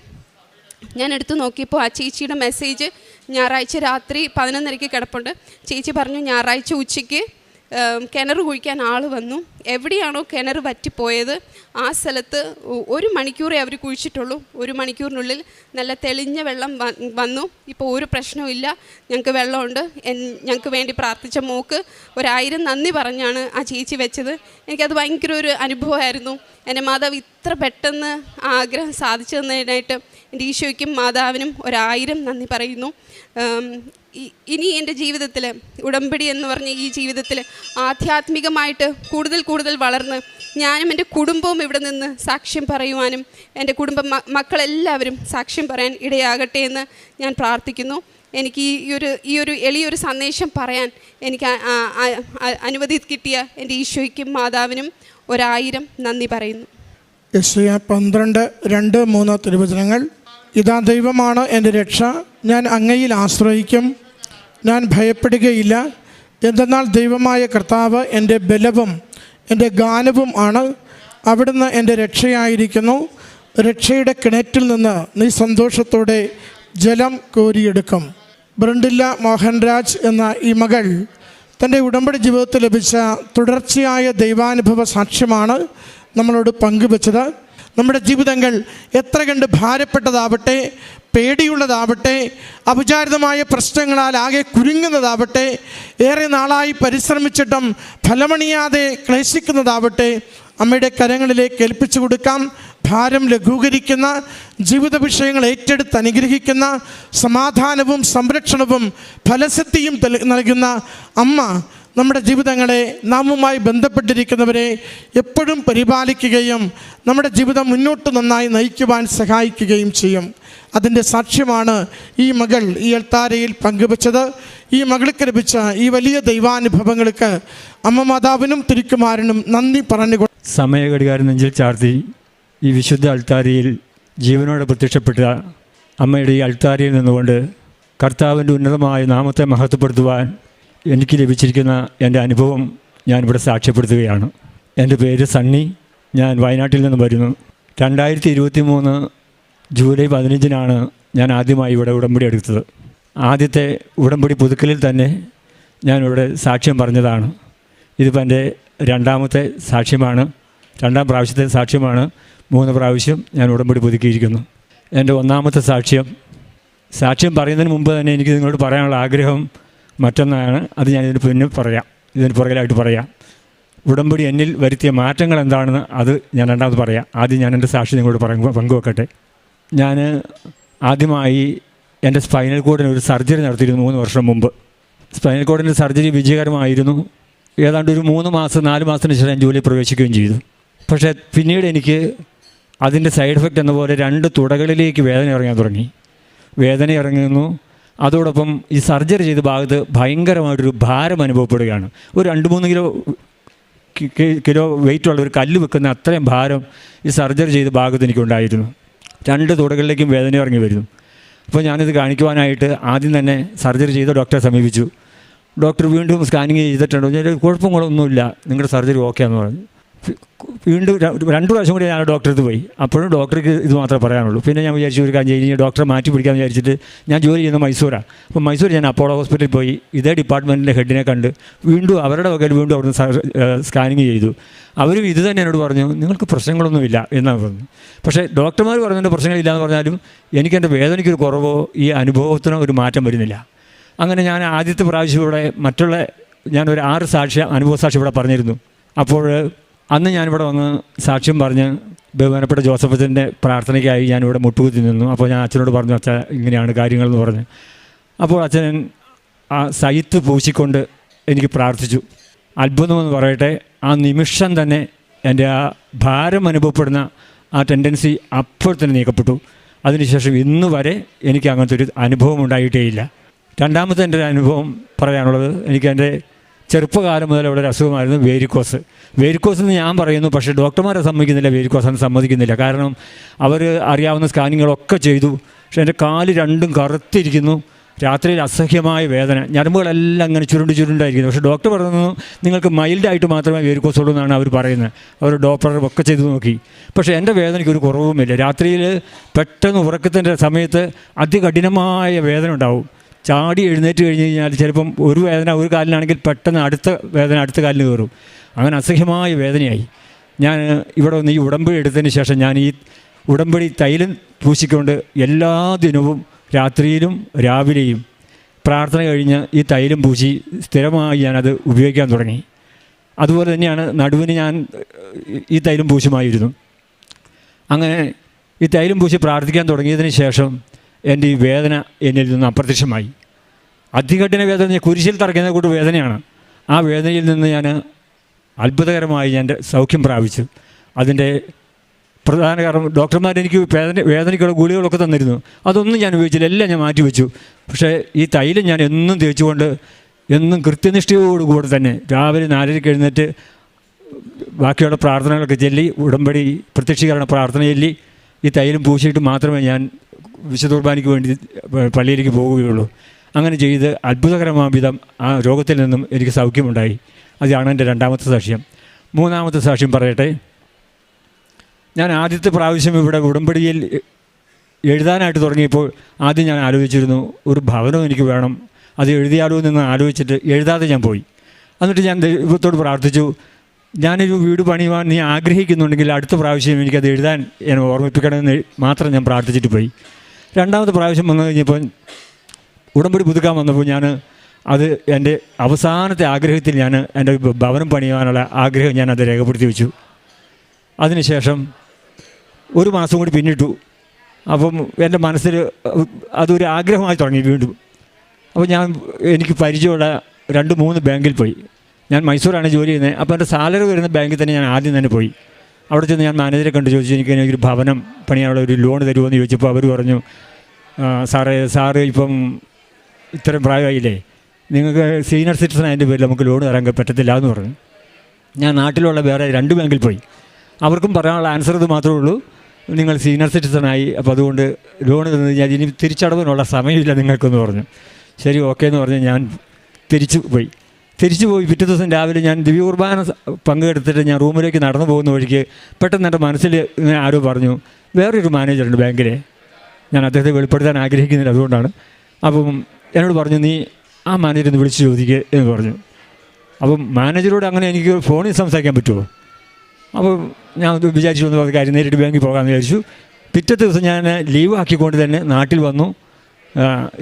ഞാൻ എടുത്ത് നോക്കിയപ്പോൾ ആ ചേച്ചിയുടെ മെസ്സേജ് ഞായറാഴ്ച രാത്രി 11:30 കിടപ്പുണ്ട്. ചേച്ചി പറഞ്ഞു, ഞായറാഴ്ച ഉച്ചയ്ക്ക് കിണർ കുഴിക്കാൻ ആൾ വന്നു. എവിടെയാണോ കിണർ വറ്റിപ്പോയത് ആ സ്ഥലത്ത് 1 മണിക്കൂറേ അവർ കുഴിച്ചിട്ടുള്ളൂ. 1 മണിക്കൂറിനുള്ളിൽ നല്ല തെളിഞ്ഞ വെള്ളം വന്നു. ഇപ്പോൾ ഒരു പ്രശ്നവുമില്ല, ഞങ്ങൾക്ക് വെള്ളമുണ്ട്. ഞങ്ങൾക്ക് വേണ്ടി പ്രാർത്ഥിച്ച മോക്ക് 1000 നന്ദി പറഞ്ഞാണ് ആ ചേച്ചി വെച്ചത്. എനിക്കത് ഭയങ്കര ഒരു അനുഭവമായിരുന്നു. എൻ്റെ മാതാവ് ഇത്ര പെട്ടെന്ന് ആ ആഗ്രഹം സാധിച്ചു തന്നതിനായിട്ട് എൻ്റെ ഈശോയ്ക്കും മാതാവിനും 1000 നന്ദി പറയുന്നു. ഇനി എൻ്റെ ജീവിതത്തിൽ ഉടമ്പടി എന്ന് പറഞ്ഞ ഈ ജീവിതത്തിൽ ആധ്യാത്മികമായിട്ട് കൂടുതൽ വളർന്ന് ഞാനും എൻ്റെ കുടുംബവും ഇവിടെ നിന്ന് സാക്ഷ്യം പറയുവാനും എൻ്റെ മക്കളെല്ലാവരും സാക്ഷ്യം പറയാൻ ഇടയാകട്ടെ എന്ന് ഞാൻ പ്രാർത്ഥിക്കുന്നു. എനിക്ക് ഈ ഒരു എളിയൊരു സന്ദേശം പറയാൻ എനിക്ക് അനുമതി കിട്ടിയ എൻ്റെ ഈശോയ്ക്കും മാതാവിനും 1000 നന്ദി പറയുന്നു.
യെശയ്യാ 12:2-3 തിരുവചനങ്ങൾ. ഇതാ ദൈവമാണ് എൻ്റെ രക്ഷ, ഞാൻ അങ്ങയിൽ ആശ്രയിക്കും, ഞാൻ ഭയപ്പെടുകയില്ല. എന്തെന്നാൽ ദൈവമായ കർത്താവ് എൻ്റെ ബലവും എൻ്റെ ഗാനവും ആണ്. അവിടുന്ന് എൻ്റെ രക്ഷയായിരിക്കുന്നു. രക്ഷയുടെ കിണറ്റിൽ നിന്ന് നീ സന്തോഷത്തോടെ ജലം കോരിയെടുക്കും. ബ്രണ്ടില്ല മോഹൻരാജ് എന്ന ഈ മകൾ തൻ്റെ ഉടമ്പടി ജീവിതത്തിൽ ലഭിച്ച തുടർച്ചയായ ദൈവാനുഭവ സാക്ഷ്യമാണ് നമ്മളോട് പങ്കുവച്ചത്. നമ്മുടെ ജീവിതങ്ങൾ എത്ര കണ്ട് ഭാരപ്പെട്ടതാവട്ടെ, പേടിയുള്ളതാവട്ടെ, അപചാരിതമായ പ്രശ്നങ്ങളാൽ ആകെ കുരുങ്ങുന്നതാവട്ടെ, ഏറെ നാളായി പരിശ്രമിച്ചിട്ടും ഫലമണിയാതെ ക്ലേശിക്കുന്നതാവട്ടെ, അമ്മയുടെ കരങ്ങളിലേക്ക് ഏൽപ്പിച്ചു കൊടുക്കാം. ഭാരം ലഘൂകരിക്കുന്ന, ജീവിത വിഷയങ്ങൾ ഏറ്റെടുത്ത് അനുഗ്രഹിക്കുന്ന, സമാധാനവും സംരക്ഷണവും ഫലസിദ്ധിയും നൽകുന്ന അമ്മ നമ്മുടെ ജീവിതങ്ങളെ, നാമുമായി ബന്ധപ്പെട്ടിരിക്കുന്നവരെ എപ്പോഴും പരിപാലിക്കുകയും നമ്മുടെ ജീവിതം മുന്നോട്ട് നന്നായി നയിക്കുവാൻ സഹായിക്കുകയും ചെയ്യും. അതിൻ്റെ സാക്ഷ്യമാണ് ഈ മകൾ ഈ അൾത്താരയിൽ പങ്കുവച്ചത്. ഈ മകൾക്ക് ലഭിച്ച ഈ വലിയ ദൈവാനുഭവങ്ങൾക്ക് അമ്മ മാതാവിനും തിരുക്കുമാരനും നന്ദി പറഞ്ഞു.
സമയഘടികാരം നെഞ്ചിൽ ചാർത്തി ഈ വിശുദ്ധ അൾത്താരയിൽ ജീവനോടെ പ്രത്യക്ഷപ്പെട്ട അമ്മയുടെ ഈ അൾത്താരയിൽ നിന്നുകൊണ്ട് കർത്താവിൻ്റെ ഉന്നതമായ നാമത്തെ മഹത്വപ്പെടുത്തുവാൻ എനിക്ക് ലഭിച്ചിരിക്കുന്ന എൻ്റെ അനുഭവം ഞാനിവിടെ സാക്ഷ്യപ്പെടുത്തുകയാണ്. എൻ്റെ പേര് സണ്ണി. ഞാൻ വയനാട്ടിൽ നിന്ന് വരുന്നു. 2023 ജൂലൈ 15 ഞാൻ ആദ്യമായി ഇവിടെ ഉടമ്പടി എടുത്തത്. ആദ്യത്തെ ഉടമ്പടി പുതുക്കലിൽ തന്നെ ഞാനിവിടെ സാക്ഷ്യം പറഞ്ഞതാണ്. ഇതിപ്പോൾ എൻ്റെ രണ്ടാമത്തെ സാക്ഷ്യമാണ്, 2ാം പ്രാവശ്യത്തെ സാക്ഷ്യമാണ്. 3 പ്രാവശ്യം ഞാൻ ഉടമ്പടി പുതുക്കിയിരിക്കുന്നു. എൻ്റെ ഒന്നാമത്തെ സാക്ഷ്യം പറയുന്നതിന് മുമ്പ് തന്നെ എനിക്ക് നിങ്ങളോട് പറയാനുള്ള ആഗ്രഹം മറ്റൊന്നാണ്. അത് ഞാൻ ഇതിന് പുറകിലായിട്ട് പറയാം. ഉടമ്പടി എന്നിൽ വരുത്തിയ മാറ്റങ്ങൾ എന്താണെന്ന് അത് ഞാൻ രണ്ടാമത് പറയാം. ആദ്യം ഞാൻ എൻ്റെ സാക്ഷി നിങ്ങളോട് പങ്കുവെക്കട്ടെ. ഞാൻ ആദ്യമായി എൻ്റെ സ്പൈനൽ കോഡിന് ഒരു സർജറി നടത്തിയിരുന്നു 3 വർഷം മുമ്പ്. സ്പൈനൽ കോഡിൻ്റെ സർജറി വിജയകരമായിരുന്നു. ഏതാണ്ട് ഒരു 3 മാസം 4 മാസത്തിന് ശേഷം ഞാൻ ജോലിയിൽ പ്രവേശിക്കുകയും ചെയ്തു. പക്ഷേ പിന്നീട് എനിക്ക് അതിൻ്റെ സൈഡ് എഫക്റ്റ് എന്ന പോലെ 2 തുടകളിലേക്ക് വേദന ഇറങ്ങാൻ തുടങ്ങി. വേദന ഇറങ്ങുന്നു. അതോടൊപ്പം ഈ സർജറി ചെയ്ത ഭാഗത്ത് ഭയങ്കരമായിട്ടൊരു ഭാരം അനുഭവപ്പെടുകയാണ്. ഒരു 2-3 കിലോ വെയിറ്റുള്ള ഒരു കല്ല് വെക്കുന്ന അത്രയും ഭാരം ഈ സർജറി ചെയ്ത ഭാഗത്ത് എനിക്കുണ്ടായിരുന്നു. 2 തുടകളിലേക്കും വേദന ഇറങ്ങി വരുന്നു. അപ്പോൾ ഞാനിത് കാണിക്കുവാനായിട്ട് ആദ്യം തന്നെ സർജറി ചെയ്ത ഡോക്ടറെ സമീപിച്ചു. ഡോക്ടർ വീണ്ടും സ്കാനിങ് ചെയ്തിട്ടുണ്ടോ? ഞാൻ കുഴപ്പങ്ങളൊന്നുമില്ല, നിങ്ങളുടെ സർജറി ഓക്കെ എന്ന് പറഞ്ഞു. വീണ്ടും 2 പ്രാവശ്യം കൂടി ഞാൻ ഡോക്ടറടുത്ത് പോയി. അപ്പോഴും ഡോക്ടർക്ക് ഇത് മാത്രമേ പറയാനുള്ളൂ. പിന്നെ ഞാൻ വിചാരിച്ചു ഒരു കാര്യം കഴിഞ്ഞ് ഡോക്ടറെ മാറ്റി പിടിക്കാമെന്ന് വിചാരിച്ചിട്ട് ഞാൻ ജോലി ചെയ്യുന്ന മൈസൂരാണ്. അപ്പോൾ മൈസൂർ ഞാൻ അപ്പോളോ ഹോസ്പിറ്റലിൽ പോയി ഇതേ ഡിപ്പാർട്ട്മെൻറ്റിൻ്റെ ഹെഡിനെ കണ്ട് വീണ്ടും അവരുടെ വകയിൽ വീണ്ടും അവിടുന്ന് സ്കാനിങ് ചെയ്തു. അവരും ഇത് തന്നെ എന്നോട് പറഞ്ഞു, നിങ്ങൾക്ക് പ്രശ്നങ്ങളൊന്നുമില്ല എന്നാണ് പറഞ്ഞു. പക്ഷേ ഡോക്ടർമാർ പറഞ്ഞതിൻ്റെ പ്രശ്നങ്ങളില്ല എന്ന് പറഞ്ഞാലും എനിക്കെൻ്റെ വേദനയ്ക്കൊരു കുറവോ ഈ അനുഭവത്തിനോ ഒരു മാറ്റം വരുന്നില്ല. അങ്ങനെ ഞാൻ ആദ്യത്തെ പ്രാവശ്യം ഇവിടെ ഞാനൊരു 6 അനുഭവ സാക്ഷി ഇവിടെ പറഞ്ഞിരുന്നു. അപ്പോൾ അന്ന് ഞാനിവിടെ വന്ന് സാക്ഷ്യം പറഞ്ഞ് ബഹുമാനപ്പെട്ട ജോസഫ് അച്ഛൻ്റെ പ്രാർത്ഥനയ്ക്കായി ഞാനിവിടെ മുട്ടുകുത്തി നിന്നു. അപ്പോൾ ഞാൻ അച്ഛനോട് പറഞ്ഞു, അച്ഛൻ ഇങ്ങനെയാണ് കാര്യങ്ങളെന്ന് പറഞ്ഞ്. അപ്പോൾ അച്ഛൻ ആ സൈത്ത് പൂശിക്കൊണ്ട് എനിക്ക് പ്രാർത്ഥിച്ചു. അത്ഭുതമെന്ന് പറയട്ടെ, ആ നിമിഷം തന്നെ എൻ്റെ ആ ഭാരം അനുഭവപ്പെടുന്ന ആ ടെൻഡൻസി അപ്പോൾ തന്നെ നീക്കപ്പെട്ടു. അതിനുശേഷം ഇന്ന് വരെ എനിക്ക് അങ്ങനത്തെ ഒരു അനുഭവം ഉണ്ടായിട്ടേയില്ല. രണ്ടാമത്തെ എൻ്റെ ഒരു അനുഭവം പറയാനുള്ളത്, എനിക്ക് എൻ്റെ ചെറുപ്പകാലം മുതൽ ഇവിടെ ഒരു അസുഖമായിരുന്നു വേരിക്കോസ് എന്ന് ഞാൻ പറയുന്നു. പക്ഷേ ഡോക്ടർമാരെ സമ്മതിക്കുന്നില്ല, വേരിക്കോസെന്ന് സമ്മതിക്കുന്നില്ല. കാരണം അവർ അറിയാവുന്ന സ്കാനിങ്ങുകളൊക്കെ ചെയ്തു. പക്ഷേ എൻ്റെ കാല് 2ഉം കറുത്തിരിക്കുന്നു. രാത്രിയിൽ അസഹ്യമായ വേദന, ഞരമ്പുകളെല്ലാം അങ്ങനെ ചുരുണ്ടായിരിക്കുന്നു. പക്ഷേ ഡോക്ടർ പറഞ്ഞു നിങ്ങൾക്ക് മൈൽഡായിട്ട് മാത്രമേ വേരിക്കോസ് ഉള്ളൂ എന്നാണ് അവർ പറയുന്നത്. അവർ ഡോക്ടർ ഒക്കെ ചെയ്തു നോക്കി. പക്ഷേ എൻ്റെ വേദനയ്ക്ക് ഒരു കുറവുമില്ല. രാത്രിയിൽ പെട്ടെന്ന് ഉറക്കത്തിൻ്റെ സമയത്ത് അതികഠിനമായ വേദന ഉണ്ടാവും. ചാടി എഴുന്നേറ്റ് കഴിഞ്ഞ് കഴിഞ്ഞാൽ ചിലപ്പം ഒരു വേദന ഒരു കാലിനാണെങ്കിൽ പെട്ടെന്ന് അടുത്ത വേദന അടുത്ത കാലിന് കയറും. അങ്ങനെ അസഹ്യമായ വേദനയായി. ഞാൻ ഇവിടെ വന്ന് ഈ ഉടമ്പടി എടുത്തതിന് ശേഷം ഞാൻ ഈ ഉടമ്പടി തൈലം പൂശിക്കൊണ്ട് എല്ലാ ദിനവും രാത്രിയിലും രാവിലെയും പ്രാർത്ഥന കഴിഞ്ഞ് ഈ തൈലം പൂശി സ്ഥിരമായി ഞാനത് ഉപയോഗിക്കാൻ തുടങ്ങി. അതുപോലെ തന്നെയാണ് നടുവിന് ഞാൻ ഈ തൈലം പൂശുമായിരുന്നു. അങ്ങനെ ഈ തൈലം പൂശി പ്രാർത്ഥിക്കാൻ തുടങ്ങിയതിന് ശേഷം എൻ്റെ ഈ വേദന എന്നിൽ നിന്ന് അപ്രത്യക്ഷമായി. അതികഠിന വേദന, കുരിശിൽ തറയ്ക്കുന്ന കൂട്ട് വേദനയാണ്. ആ വേദനയിൽ നിന്ന് ഞാൻ അത്ഭുതകരമായി ഞാൻ സൗഖ്യം പ്രാപിച്ചു. അതിൻ്റെ പ്രധാന കാരണം ഡോക്ടർമാർ എനിക്ക് വേദനയ്ക്കുള്ള ഗുളികളൊക്കെ തന്നിരുന്നു. അതൊന്നും ഞാൻ ഉപയോഗിച്ചില്ല, എല്ലാം ഞാൻ മാറ്റിവെച്ചു. പക്ഷേ ഈ തൈലം ഞാൻ എന്നും തേച്ചുകൊണ്ട് എന്നും കൃത്യനിഷ്ഠയോടുകൂടെ തന്നെ രാവിലെ 4:30 എഴുന്നേറ്റ് ബാക്കിയുള്ള പ്രാർത്ഥനകളൊക്കെ ചൊല്ലി, ഉടമ്പടി പ്രത്യക്ഷീകരണ പ്രാർത്ഥന ചൊല്ലി ഈ തൈലം പൂശിയിട്ട് മാത്രമേ ഞാൻ വിശുദ്ധ കുർബാനയ്ക്ക് വേണ്ടി പള്ളിയിലേക്ക് പോവുകയുള്ളൂ. അങ്ങനെ ചെയ്ത് അത്ഭുതകരമായ വിധം ആ രോഗത്തിൽ നിന്നും എനിക്ക് സൗഖ്യമുണ്ടായി. അതാണ് എൻ്റെ രണ്ടാമത്തെ സാക്ഷ്യം. മൂന്നാമത്തെ സാക്ഷ്യം പറയട്ടെ. ഞാൻ ആദ്യത്തെ പ്രാവശ്യം ഇവിടെ ഉടമ്പടിയിൽ എഴുതാനായിട്ട് തുടങ്ങിയപ്പോൾ ആദ്യം ഞാൻ ആലോചിച്ചിരുന്നു ഒരു ഭവനം എനിക്ക് വേണം, അത് എഴുതിയാലോ എന്ന് ആലോചിച്ചിട്ട് എഴുതാതെ ഞാൻ പോയി. എന്നിട്ട് ഞാൻ ദൈവത്തോട് പ്രാർത്ഥിച്ചു, ഞാനൊരു വീട് പണിയുവാൻ നീ ആഗ്രഹിക്കുന്നുണ്ടെങ്കിൽ അടുത്ത പ്രാവശ്യം എനിക്കത് എഴുതാൻ എന്നെ ഓർമ്മിപ്പിക്കണമെന്ന് മാത്രം ഞാൻ പ്രാർത്ഥിച്ചിട്ട് പോയി. രണ്ടാമത്തെ പ്രാവശ്യം വന്നു കഴിഞ്ഞപ്പോൾ ഉടമ്പടി പുതുക്കാൻ വന്നപ്പോൾ ഞാൻ അത് എൻ്റെ അവസാനത്തെ ആഗ്രഹത്തിൽ ഞാൻ എൻ്റെ ഭവനം പണിയുവാനുള്ള ആഗ്രഹം ഞാൻ അത് രേഖപ്പെടുത്തി വെച്ചു. അതിനുശേഷം ഒരു മാസം കൂടി പിന്നിട്ടു. അപ്പം എൻ്റെ മനസ്സിൽ അതൊരു ആഗ്രഹമായി തുടങ്ങി വീണ്ടും. അപ്പോൾ എനിക്ക് പരിചയമുള്ള 2-3 ബാങ്കിൽ പോയി. ഞാൻ മൈസൂരാണ് ജോലി ചെയ്യുന്നത്. അപ്പോൾ എൻ്റെ സാലറി വരുന്ന ബാങ്കിൽ തന്നെ ഞാൻ ആദ്യം തന്നെ പോയി. അവിടെ ചെന്ന് ഞാൻ മാനേജറെ കണ്ട് ചോദിച്ചു, എനിക്കൊരു ഭവനം പണിയാനുള്ള ഒരു ലോൺ തരുമോ എന്ന് ചോദിച്ചപ്പോൾ അവർ പറഞ്ഞു, സാറ് ഇപ്പം ഇത്രയും പ്രായമായില്ലേ, നിങ്ങൾക്ക് സീനിയർ സിറ്റിസൺ അതിൻ്റെ പേരിൽ നമുക്ക് ലോൺ തരാൻ പറ്റത്തില്ല എന്ന് പറഞ്ഞു. ഞാൻ നാട്ടിലുള്ള വേറെ 2 ബാങ്കിൽ പോയി. അവർക്കും പറയാനുള്ള ആൻസർ ഇത് മാത്രമേ ഉള്ളൂ, നിങ്ങൾ സീനിയർ സിറ്റിസണായി, അപ്പോൾ അതുകൊണ്ട് ലോൺ തന്നു കഴിഞ്ഞാൽ ഇനി തിരിച്ചടവിനുള്ള സമയമില്ല നിങ്ങൾക്കെന്ന് പറഞ്ഞു. ശരി, ഓക്കെ എന്ന് പറഞ്ഞ് ഞാൻ തിരിച്ചു പോയി. പിറ്റേ ദിവസം രാവിലെ ഞാൻ ദിവ്യ കുർബാന പങ്കെടുത്തിട്ട് ഞാൻ റൂമിലേക്ക് നടന്നു പോകുന്ന വഴിക്ക് പെട്ടെന്ന് എൻ്റെ മനസ്സിൽ ഇങ്ങനെ ആരോ പറഞ്ഞു, വേറൊരു മാനേജറുണ്ട് ബാങ്കിലെ, ഞാൻ അദ്ദേഹത്തെ വെളിപ്പെടുത്താൻ ആഗ്രഹിക്കുന്നില്ല, അതുകൊണ്ടാണ്. അപ്പം എന്നോട് പറഞ്ഞു, നീ ആ മാനേജറിനെ വിളിച്ച് ചോദിക്കുക എന്ന് പറഞ്ഞു. അപ്പം മാനേജറോട് അങ്ങനെ എനിക്ക് ഫോണിൽ സംസാരിക്കാൻ പറ്റുമോ? അപ്പോൾ ഞാൻ വിചാരിച്ചു വന്നു കാര്യം നേരിട്ട് ബാങ്കിൽ പോകാമെന്ന് വിചാരിച്ചു. പിറ്റേ ദിവസം ഞാൻ ലീവ് ആക്കിക്കൊണ്ട് തന്നെ നാട്ടിൽ വന്നു.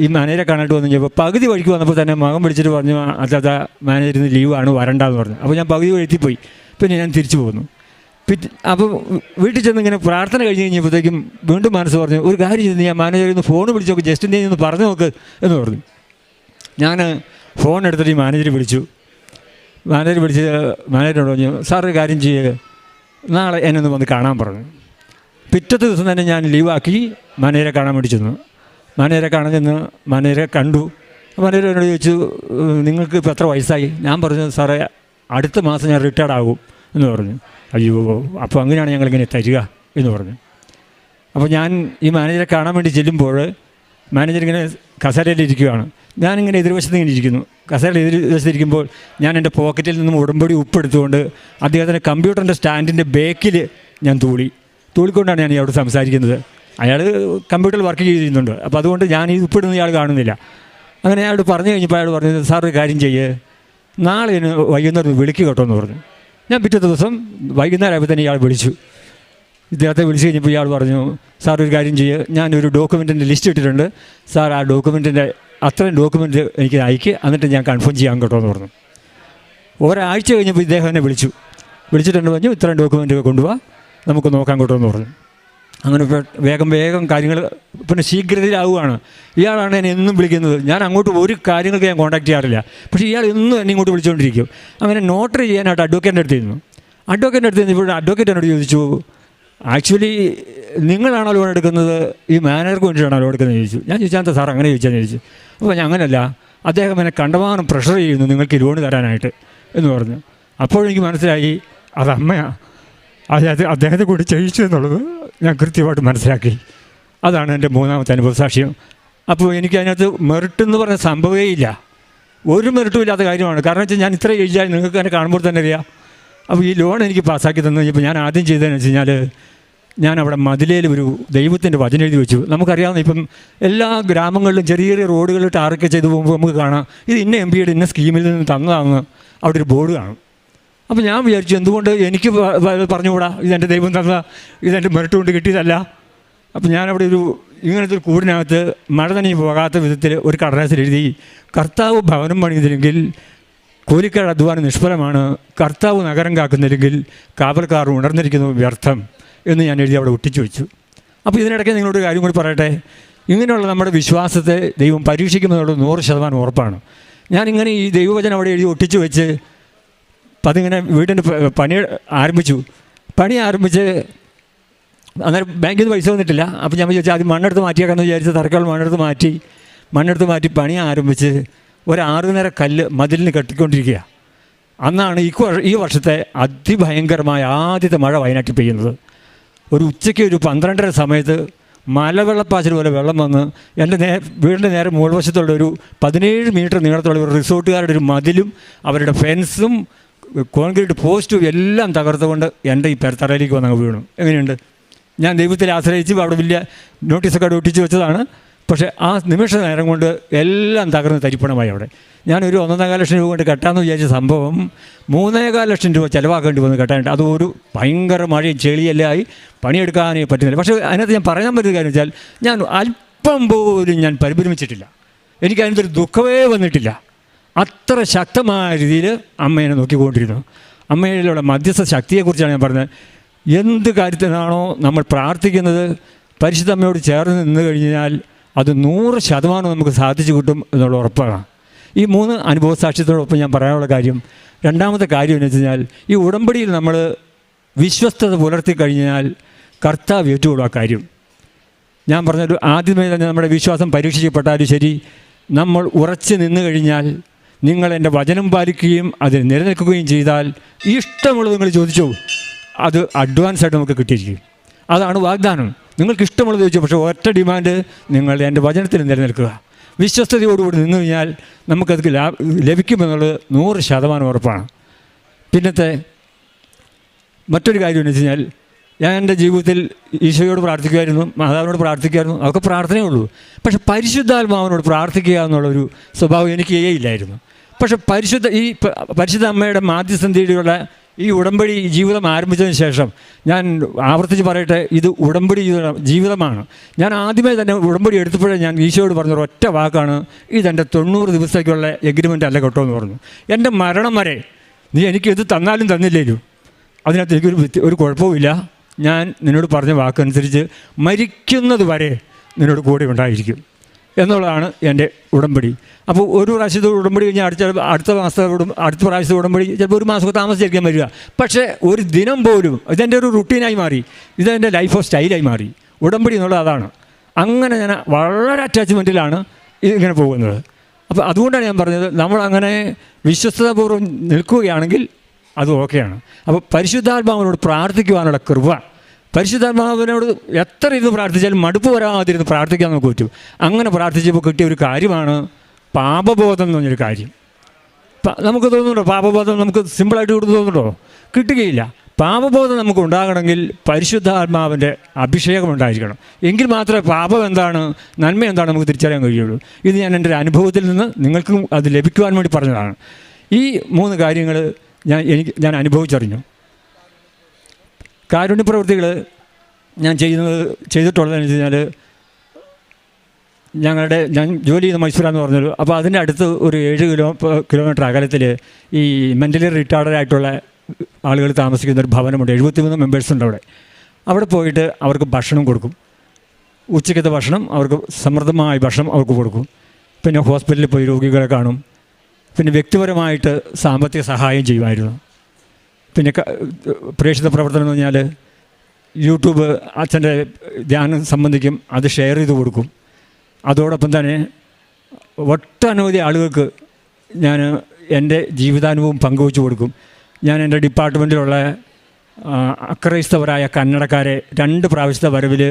ഈ മാനേജറെ കാണാനായിട്ട് വന്നു കഴിഞ്ഞപ്പോൾ പകുതി വഴിക്ക് വന്നപ്പോൾ തന്നെ മകൻ വിളിച്ചിട്ട് പറഞ്ഞു, അതാ മാനേജറിന് ലീവാണ്, വരണ്ടെന്ന് പറഞ്ഞു. അപ്പോൾ ഞാൻ പകുതി വഴിയെത്തിപ്പോയി. പിന്നെ ഞാൻ തിരിച്ചു പോന്നു. അപ്പോൾ വീട്ടിൽ ചെന്ന് ഇങ്ങനെ പ്രാർത്ഥന കഴിഞ്ഞ് കഴിഞ്ഞപ്പോഴത്തേക്കും വീണ്ടും മനസ്സ് പറഞ്ഞു, ഒരു കാര്യം ചെയ്ത് ഞാൻ മാനേജറിൽ നിന്ന് ഫോൺ വിളിച്ച് നോക്ക്, ജസ്റ്റ് നീ ഒന്ന് പറഞ്ഞു നോക്ക് എന്ന് പറഞ്ഞു. ഞാൻ ഫോൺ എടുത്തിട്ട് ഈ മാനേജറെ വിളിച്ചു. മാനേജറിനോട് പറഞ്ഞു, സാർ ഒരു കാര്യം ചെയ്യുക, നാളെ എന്നെ ഒന്ന് വന്ന് കാണാൻ പറഞ്ഞു. പിറ്റത്തെ ദിവസം തന്നെ ഞാൻ ലീവാക്കി മാനേജറെ കാണാൻ വേണ്ടി ചെന്നു. മാനേജറെ കാണാൻ ചെന്ന് മാനേജറെ കണ്ടു. മാനേജർ എന്നോട് ചോദിച്ചു, നിങ്ങൾക്ക് ഇപ്പോൾ എത്ര വയസ്സായി? ഞാൻ പറഞ്ഞു, സാറേ അടുത്ത മാസം ഞാൻ റിട്ടയർഡ് ആകും എന്ന് പറഞ്ഞു. അയ്യോ, അപ്പോൾ അങ്ങനെയാണ് ഞങ്ങളിങ്ങനെ തരിക എന്ന് പറഞ്ഞു. അപ്പോൾ ഞാൻ ഈ മാനേജറെ കാണാൻ വേണ്ടി ചെല്ലുമ്പോൾ മാനേജർ ഇങ്ങനെ കസേരയിലിരിക്കുകയാണ്. ഞാനിങ്ങനെ എതിർവശത്ത് ഇങ്ങനെ ഇരിക്കുന്നു. കസേരയിൽ എതിർവശത്തിരിക്കുമ്പോൾ ഞാൻ എൻ്റെ പോക്കറ്റിൽ നിന്നും ഉടമ്പടി ഉപ്പെടുത്തുകൊണ്ട് അദ്ദേഹത്തിൻ്റെ കമ്പ്യൂട്ടറിൻ്റെ സ്റ്റാൻഡിൻ്റെ ബേക്കിൽ ഞാൻ തൂളിക്കൊണ്ടാണ് ഞാൻ അവിടെ സംസാരിക്കുന്നത്. അയാൾ കമ്പ്യൂട്ടറിൽ വർക്ക് ചെയ്യുന്നുണ്ട്. അപ്പോൾ അതുകൊണ്ട് ഞാൻ ഈ ഉപ്പിടുന്ന ഇയാൾ കാണുന്നില്ല. അങ്ങനെ അയാൾ പറഞ്ഞു കഴിഞ്ഞപ്പോൾ അയാൾ പറഞ്ഞു, സാർ ഒരു കാര്യം ചെയ്യേ, നാളെ വൈകുന്നേരം വിളിക്കുക കേട്ടോ എന്ന് പറഞ്ഞു. ഞാൻ പിറ്റേ ദിവസം വൈകുന്നേരം ആയപ്പോൾ തന്നെ ഇയാൾ വിളിച്ചു. ഇദ്ദേഹത്തെ വിളിച്ചു കഴിഞ്ഞപ്പോൾ ഇയാൾ പറഞ്ഞു, സാർ ഒരു കാര്യം ചെയ്യുക, ഞാനൊരു ഡോക്യുമെൻറ്റിൻ്റെ ലിസ്റ്റ് ഇട്ടിട്ടുണ്ട്, സാർ ആ ഡോക്യുമെൻറ്റിൻ്റെ അത്രയും ഡോക്യുമെൻറ്റ് എനിക്ക് അയക്കുക, എന്നിട്ട് ഞാൻ കൺഫേം ചെയ്യാൻ കേട്ടോ എന്ന് പറഞ്ഞു. ഒരാഴ്ച കഴിഞ്ഞപ്പോൾ ഇദ്ദേഹം എന്നെ വിളിച്ചിട്ടുണ്ട്, പറഞ്ഞു ഇത്രയും ഡോക്യുമെൻറ്റ് കൊണ്ടുപോവാ, നമുക്ക് നോക്കാൻ കേട്ടോ എന്ന് പറഞ്ഞു. അങ്ങനെ വേഗം കാര്യങ്ങൾ പിന്നെ ശീഘ്രതയിലാവുകയാണ്. ഇയാളാണ് എന്നെ എന്നും വിളിക്കുന്നത്. ഞാൻ അങ്ങോട്ട് ഒരു കാര്യങ്ങൾക്ക് ഞാൻ കോൺടാക്ട് ചെയ്യാറില്ല, പക്ഷേ ഇയാൾ എന്നും എന്നെ ഇങ്ങോട്ട് വിളിച്ചുകൊണ്ടിരിക്കും. അങ്ങനെ നോട്ടറി ചെയ്യാനായിട്ട് അഡ്വക്കേറ്റിൻ്റെ അടുത്ത് ഇരുന്നു. ഇപ്പോൾ അഡ്വക്കേറ്റ് എന്നോട് ചോദിച്ചു, ആക്ച്വലി നിങ്ങളാണോ ലോൺ എടുക്കുന്നത്, ഈ മാനേജർക്ക് വേണ്ടിയിട്ടാണോ ലോൺ എടുക്കുന്നത് ചോദിച്ചു. ഞാൻ ചോദിച്ചാൽ സാർ അങ്ങനെ ചോദിച്ചു. അപ്പോൾ ഞാൻ അങ്ങനെയല്ല, അദ്ദേഹം എന്നെ കണ്ടമാനം പ്രഷർ ചെയ്യുന്നു നിങ്ങൾക്ക് ലോൺ തരാനായിട്ട് എന്ന് പറഞ്ഞു. അപ്പോഴെനിക്ക് മനസ്സിലായി അത് അമ്മയാണ്, അദ്ദേഹത്തെ കൂടി ചെയ്യിച്ചു എന്നുള്ളത് ഞാൻ കൃത്യമായിട്ട് മനസ്സിലാക്കി. അതാണ് എൻ്റെ മൂന്നാമത്തെ അനുഭവ സാക്ഷ്യം. അപ്പോൾ എനിക്ക് അതിനകത്ത് മെറിറ്റ് എന്ന് പറഞ്ഞ സംഭവമേ ഇല്ല, ഒരു മെറിറ്റും ഇല്ലാത്ത കാര്യമാണ്. കാരണം വെച്ചാൽ ഞാൻ ഇത്ര എഴുതിയാൽ നിങ്ങൾക്ക് എന്നെ കാണുമ്പോൾ തന്നെ അറിയാം. അപ്പോൾ ഈ ലോൺ എനിക്ക് പാസ്സാക്കി തന്നു കഴിഞ്ഞപ്പോൾ ഞാൻ ആദ്യം ചെയ്തതെന്ന് വെച്ച് കഴിഞ്ഞാൽ, ഞാൻ അവിടെ മതിലേൽ ഒരു ദൈവത്തിൻ്റെ വചനം എഴുതി വെച്ചു. നമുക്കറിയാവുന്ന ഇപ്പം എല്ലാ ഗ്രാമങ്ങളിലും ചെറിയ ചെറിയ റോഡുകൾ ടാറൊക്കെ ചെയ്ത് പോകുമ്പോൾ നമുക്ക് കാണാം, ഇത് ഇന്ന എം പിയുടെ ഇന്ന സ്കീമിൽ നിന്ന് തന്നതാണെന്ന് അവിടെ ഒരു ബോർഡ് കാണും. അപ്പോൾ ഞാൻ വിചാരിച്ചു, എന്തുകൊണ്ട് എനിക്ക് പറഞ്ഞുകൂടാ, ഇതെൻ്റെ ദൈവം തന്ന, ഇതെൻ്റെ മെറിറ്റ് കൊണ്ട് കിട്ടിയതല്ല. അപ്പോൾ ഞാനവിടെ ഇങ്ങനത്തെ ഒരു കൂടിനകത്ത് മഴ നനഞ്ഞ് പോകാത്ത വിധത്തിൽ ഒരു കടലാസിൽ എഴുതി, കർത്താവ് ഭവനം പണിയുന്നില്ലെങ്കിൽ കൂലിക്കാരുടെ അധ്വാനം നിഷ്ഫലമാണ്, കർത്താവ് നഗരം കാക്കുന്നില്ലെങ്കിൽ കാവൽക്കാർ ഉണർന്നിരിക്കുന്നത് വ്യർത്ഥം എന്ന് ഞാൻ എഴുതി അവിടെ ഒട്ടിച്ചു വെച്ചു. അപ്പോൾ ഇതിനിടയ്ക്ക് നിങ്ങളോട് കാര്യം കൂടി പറയട്ടെ. ഇങ്ങനെയുള്ള നമ്മുടെ വിശ്വാസത്തെ ദൈവം പരീക്ഷിക്കുമെന്നുള്ളത് 100% ഉറപ്പാണ്. ഞാനിങ്ങനെ ഈ ദൈവവചനം അവിടെ എഴുതി ഒട്ടിച്ച് വെച്ച് അപ്പം അതിങ്ങനെ വീടിൻ്റെ പണി ആരംഭിച്ച് അന്നേരം ബാങ്കിൽ നിന്ന് പൈസ വന്നിട്ടില്ല. അപ്പോൾ ഞാൻ വിചാരിച്ചു ആദ്യം മണ്ണെടുത്ത് മാറ്റിയേക്കാമെന്ന് വിചാരിച്ച് തറക്കാൾ മണ്ണെടുത്ത് മാറ്റി പണി ആരംഭിച്ച് ഒരു 6 നിര കല്ല് മതിലിന് കെട്ടിക്കൊണ്ടിരിക്കുക. അന്നാണ് ഈ വർഷത്തെ അതിഭയങ്കരമായ ആദ്യത്തെ മഴ വയനാട്ടിൽ പെയ്യുന്നത്. ഒരു ഉച്ചയ്ക്ക് ഒരു 12:30 സമയത്ത് മലവെള്ളപ്പാച്ചിൽ പോലെ വെള്ളം വന്ന് എൻ്റെ വീടിൻ്റെ നേരെ മുകൾവശത്തുള്ള ഒരു 17 മീറ്റർ നീളത്തുള്ള ഒരു റിസോർട്ടുകാരുടെ ഒരു മതിലും അവരുടെ ഫെൻസും കോൺക്രീറ്റ് പോസ്റ്റും എല്ലാം തകർത്തുകൊണ്ട് എൻ്റെ ഈ പെരത്തറയിലേക്ക് വന്നങ്ങ് വീണു. എങ്ങനെയുണ്ട്? ഞാൻ ദൈവത്തിൽ ആശ്രയിച്ച് അവിടെ വലിയ നോട്ടീസൊക്കെ അവിടെ ഒട്ടിച്ച് വെച്ചതാണ്. പക്ഷേ ആ നിമിഷ നേരം കൊണ്ട് എല്ലാം തകർന്ന് തരിപ്പണമായി. അവിടെ ഞാനൊരു 1.25 ലക്ഷം രൂപ കൊണ്ട് കെട്ടാമെന്ന് വിചാരിച്ച സംഭവം 3.25 ലക്ഷം രൂപ ചിലവാക്കേണ്ടി വന്ന് കെട്ടാനായിട്ട്. അതൊരു ഭയങ്കര മഴയും ചെളിയെല്ലാം ആയി പണിയെടുക്കാനേ പറ്റുന്നില്ല. പക്ഷേ അതിനകത്ത് ഞാൻ പറയാൻ പറ്റുന്ന കാര്യം വെച്ചാൽ ഞാൻ അല്പം പോലും ഞാൻ പരിഭ്രമിച്ചിട്ടില്ല. എനിക്ക് അതിനൊരു ദുഃഖമേ വന്നിട്ടില്ല. അത്ര ശക്തമായ രീതിയിൽ അമ്മേനെ നോക്കിക്കൊണ്ടിരുന്നു. അമ്മയിലുള്ള മധ്യസ്ഥ ശക്തിയെക്കുറിച്ചാണ് ഞാൻ പറഞ്ഞത്. എന്ത് കാര്യത്തിനാണോ നമ്മൾ പ്രാർത്ഥിക്കുന്നത് പരിശുദ്ധ അമ്മയോട് ചേർന്ന് നിന്ന് കഴിഞ്ഞാൽ അത് 100% നമുക്ക് സാധിച്ചു കിട്ടും എന്നുള്ള ഉറപ്പാണ്. ഈ 3 അനുഭവ സാക്ഷ്യത്തോടൊപ്പം ഞാൻ പറയാനുള്ള കാര്യം, രണ്ടാമത്തെ കാര്യം എന്ന് വെച്ച് കഴിഞ്ഞാൽ ഈ ഉടമ്പടിയിൽ നമ്മൾ വിശ്വസ്തത പുലർത്തി കഴിഞ്ഞാൽ കർത്താവ് ഏറ്റുകൊള്ളും ആ കാര്യം. ഞാൻ പറഞ്ഞൊരു ആദ്യമേ തന്നെ നമ്മുടെ വിശ്വാസം പരീക്ഷിക്കപ്പെട്ടാലും ശരി, നമ്മൾ ഉറച്ചു നിന്ന് കഴിഞ്ഞാൽ, നിങ്ങൾ എൻ്റെ വചനം പാലിക്കുകയും അതിൽ നിലനിൽക്കുകയും ചെയ്താൽ ഇഷ്ടമുള്ളത് നിങ്ങൾ ചോദിച്ചോ, അത് അഡ്വാൻസായിട്ട് നമുക്ക് കിട്ടിയിരിക്കും. അതാണ് വാഗ്ദാനം. നിങ്ങൾക്ക് ഇഷ്ടമുള്ളത് ചോദിച്ചു. പക്ഷേ ഒറ്റ ഡിമാൻഡ്, നിങ്ങൾ എൻ്റെ വചനത്തിൽ നിലനിൽക്കുക. വിശ്വസ്തയോടുകൂടി നിന്ന് കഴിഞ്ഞാൽ നമുക്കത് ലഭിക്കുമെന്നുള്ളത് 100% ഉറപ്പാണ്. പിന്നത്തെ മറ്റൊരു കാര്യം എന്ന് വെച്ച് കഴിഞ്ഞാൽ, ഞാൻ എൻ്റെ ജീവിതത്തിൽ ഈശോയോട് പ്രാർത്ഥിക്കുമായിരുന്നു, മാതാവിനോട് പ്രാർത്ഥിക്കുമായിരുന്നു, അതൊക്കെ പ്രാർത്ഥനയേ ഉള്ളൂ. പക്ഷേ പരിശുദ്ധാത്മാവിനോട് പ്രാർത്ഥിക്കുക എന്നുള്ളൊരു സ്വഭാവം എനിക്ക് ഇല്ലായിരുന്നു. പക്ഷേ പരിശുദ്ധ അമ്മയുടെ മാധ്യസ്ഥതയിലുള്ള ഈ ഉടമ്പടി ജീവിതം ആരംഭിച്ചതിന് ശേഷം ഞാൻ ആവർത്തിച്ച് പറയട്ടെ, ഇത് ഉടമ്പടി ജീവിതമാണ്. ഞാൻ ആദ്യമേ തന്നെ ഉടമ്പടി എടുത്തപ്പോഴേ ഞാൻ ഈശോയോട് പറഞ്ഞൊരു ഒറ്റ വാക്കാണ്, ഇതെൻ്റെ 90 ദിവസത്തേക്കുള്ള എഗ്രിമെൻ്റ് അല്ല കേട്ടോ എന്ന് പറഞ്ഞു. എൻ്റെ മരണം വരെ നീ എനിക്കിത് തന്നാലും തന്നില്ലേലും അതിനകത്ത് എനിക്കൊരു കുഴപ്പവുമില്ല. ഞാൻ നിന്നോട് പറഞ്ഞ വാക്കനുസരിച്ച് മരിക്കുന്നത് വരെ നിന്നോട് കൂടെ ഉണ്ടായിരിക്കും എന്നുള്ളതാണ് എൻ്റെ ഉടമ്പടി. അപ്പോൾ ഒരു പ്രാവശ്യത്തെ ഉടമ്പടി കഴിഞ്ഞാൽ അടുത്ത പ്രാവശ്യത്തെ ഉടമ്പടി ചിലപ്പോൾ 1 മാസമൊക്കെ താമസിച്ചിരിക്കാൻ വരിക. പക്ഷേ ഒരു ദിനം പോലും ഇതെൻ്റെ ഒരു റുട്ടീനായി മാറി, ഇതെൻ്റെ ലൈഫ് ഓഫ് സ്റ്റൈലായി മാറി. ഉടമ്പടി എന്നുള്ളത് അതാണ്. അങ്ങനെ ഞാൻ വളരെ അറ്റാച്ച്മെൻറ്റിലാണ് ഇങ്ങനെ പോകുന്നത്. അപ്പോൾ അതുകൊണ്ടാണ് ഞാൻ പറഞ്ഞത്, നമ്മളങ്ങനെ വിശ്വസ്തതാപൂർവ്വം നിൽക്കുകയാണെങ്കിൽ അത് ഓക്കെയാണ്. അപ്പോൾ പരിശുദ്ധാത്മാവിനോട് പ്രാർത്ഥിക്കുവാനുള്ള കൃപ, പരിശുദ്ധാത്മാവിനോട് എത്ര ഇരുന്ന് പ്രാർത്ഥിച്ചാലും മടുപ്പ് വരാതിരുന്ന് പ്രാർത്ഥിക്കാൻ നമുക്ക് പറ്റും. അങ്ങനെ പ്രാർത്ഥിച്ചപ്പോൾ കിട്ടിയ ഒരു കാര്യമാണ് പാപബോധം എന്ന് പറഞ്ഞൊരു കാര്യം. നമുക്ക് തോന്നുന്നുണ്ടോ പാപബോധം നമുക്ക് സിമ്പിളായിട്ട് തോന്നുന്നുണ്ടോ? കിട്ടുകയില്ല. പാപബോധം നമുക്ക് ഉണ്ടാകണമെങ്കിൽ പരിശുദ്ധാത്മാവിൻ്റെ അഭിഷേകം ഉണ്ടായിരിക്കണം. എങ്കിൽ മാത്രമേ പാപം എന്താണ് നന്മ എന്താണ് നമുക്ക് തിരിച്ചറിയാൻ കഴിയുള്ളൂ. ഇത് ഞാൻ എൻ്റെ അനുഭവത്തിൽ നിന്ന് നിങ്ങൾക്കും അത് ലഭിക്കുവാൻ വേണ്ടി പറഞ്ഞതാണ്. ഈ 3 കാര്യങ്ങൾ ഞാൻ അനുഭവിച്ചറിഞ്ഞു. കാരുണ്യ പ്രവൃത്തികൾ ഞാൻ ചെയ്തിട്ടുള്ളതെന്ന് വെച്ച് കഴിഞ്ഞാൽ, ഞാൻ ജോലി ചെയ്യുന്ന മൈസൂരാന്ന് പറഞ്ഞൊരു, അപ്പോൾ അതിൻ്റെ അടുത്ത് ഒരു 7 കിലോമീറ്റർ അകലത്തിൽ ഈ മെൻ്റലി റിട്ടാർഡായിട്ടുള്ള ആളുകൾ താമസിക്കുന്ന ഒരു ഭവനമുണ്ട്. 73 മെമ്പേഴ്സുണ്ട് അവിടെ പോയിട്ട് അവർക്ക് ഭക്ഷണം കൊടുക്കും. ഉച്ചയ്ക്കത്തെ ഭക്ഷണം അവർക്ക് സമൃദ്ധമായ ഭക്ഷണം അവർക്ക് കൊടുക്കും. പിന്നെ ഹോസ്പിറ്റലിൽ പോയി രോഗികളെ കാണും. പിന്നെ വ്യക്തിപരമായിട്ട് സാമ്പത്തിക സഹായം ചെയ്യുമായിരുന്നു. പിന്നെ പ്രേക്ഷിത പ്രവർത്തനം എന്ന് പറഞ്ഞാൽ യൂട്യൂബ് അച്ഛൻ്റെ ധ്യാനം സംബന്ധിക്കും, അത് ഷെയർ ചെയ്ത് കൊടുക്കും. അതോടൊപ്പം തന്നെ ഒട്ടനവധി ആളുകൾക്ക് ഞാൻ എൻ്റെ ജീവിതാനുഭവം പങ്കുവെച്ച് കൊടുക്കും. ഞാൻ എൻ്റെ ഡിപ്പാർട്ട്മെൻറ്റിലുള്ള അക്രൈസ്തവരായ കന്നഡക്കാരെ 2 പ്രാവശ്യത്തെ വരവിൽ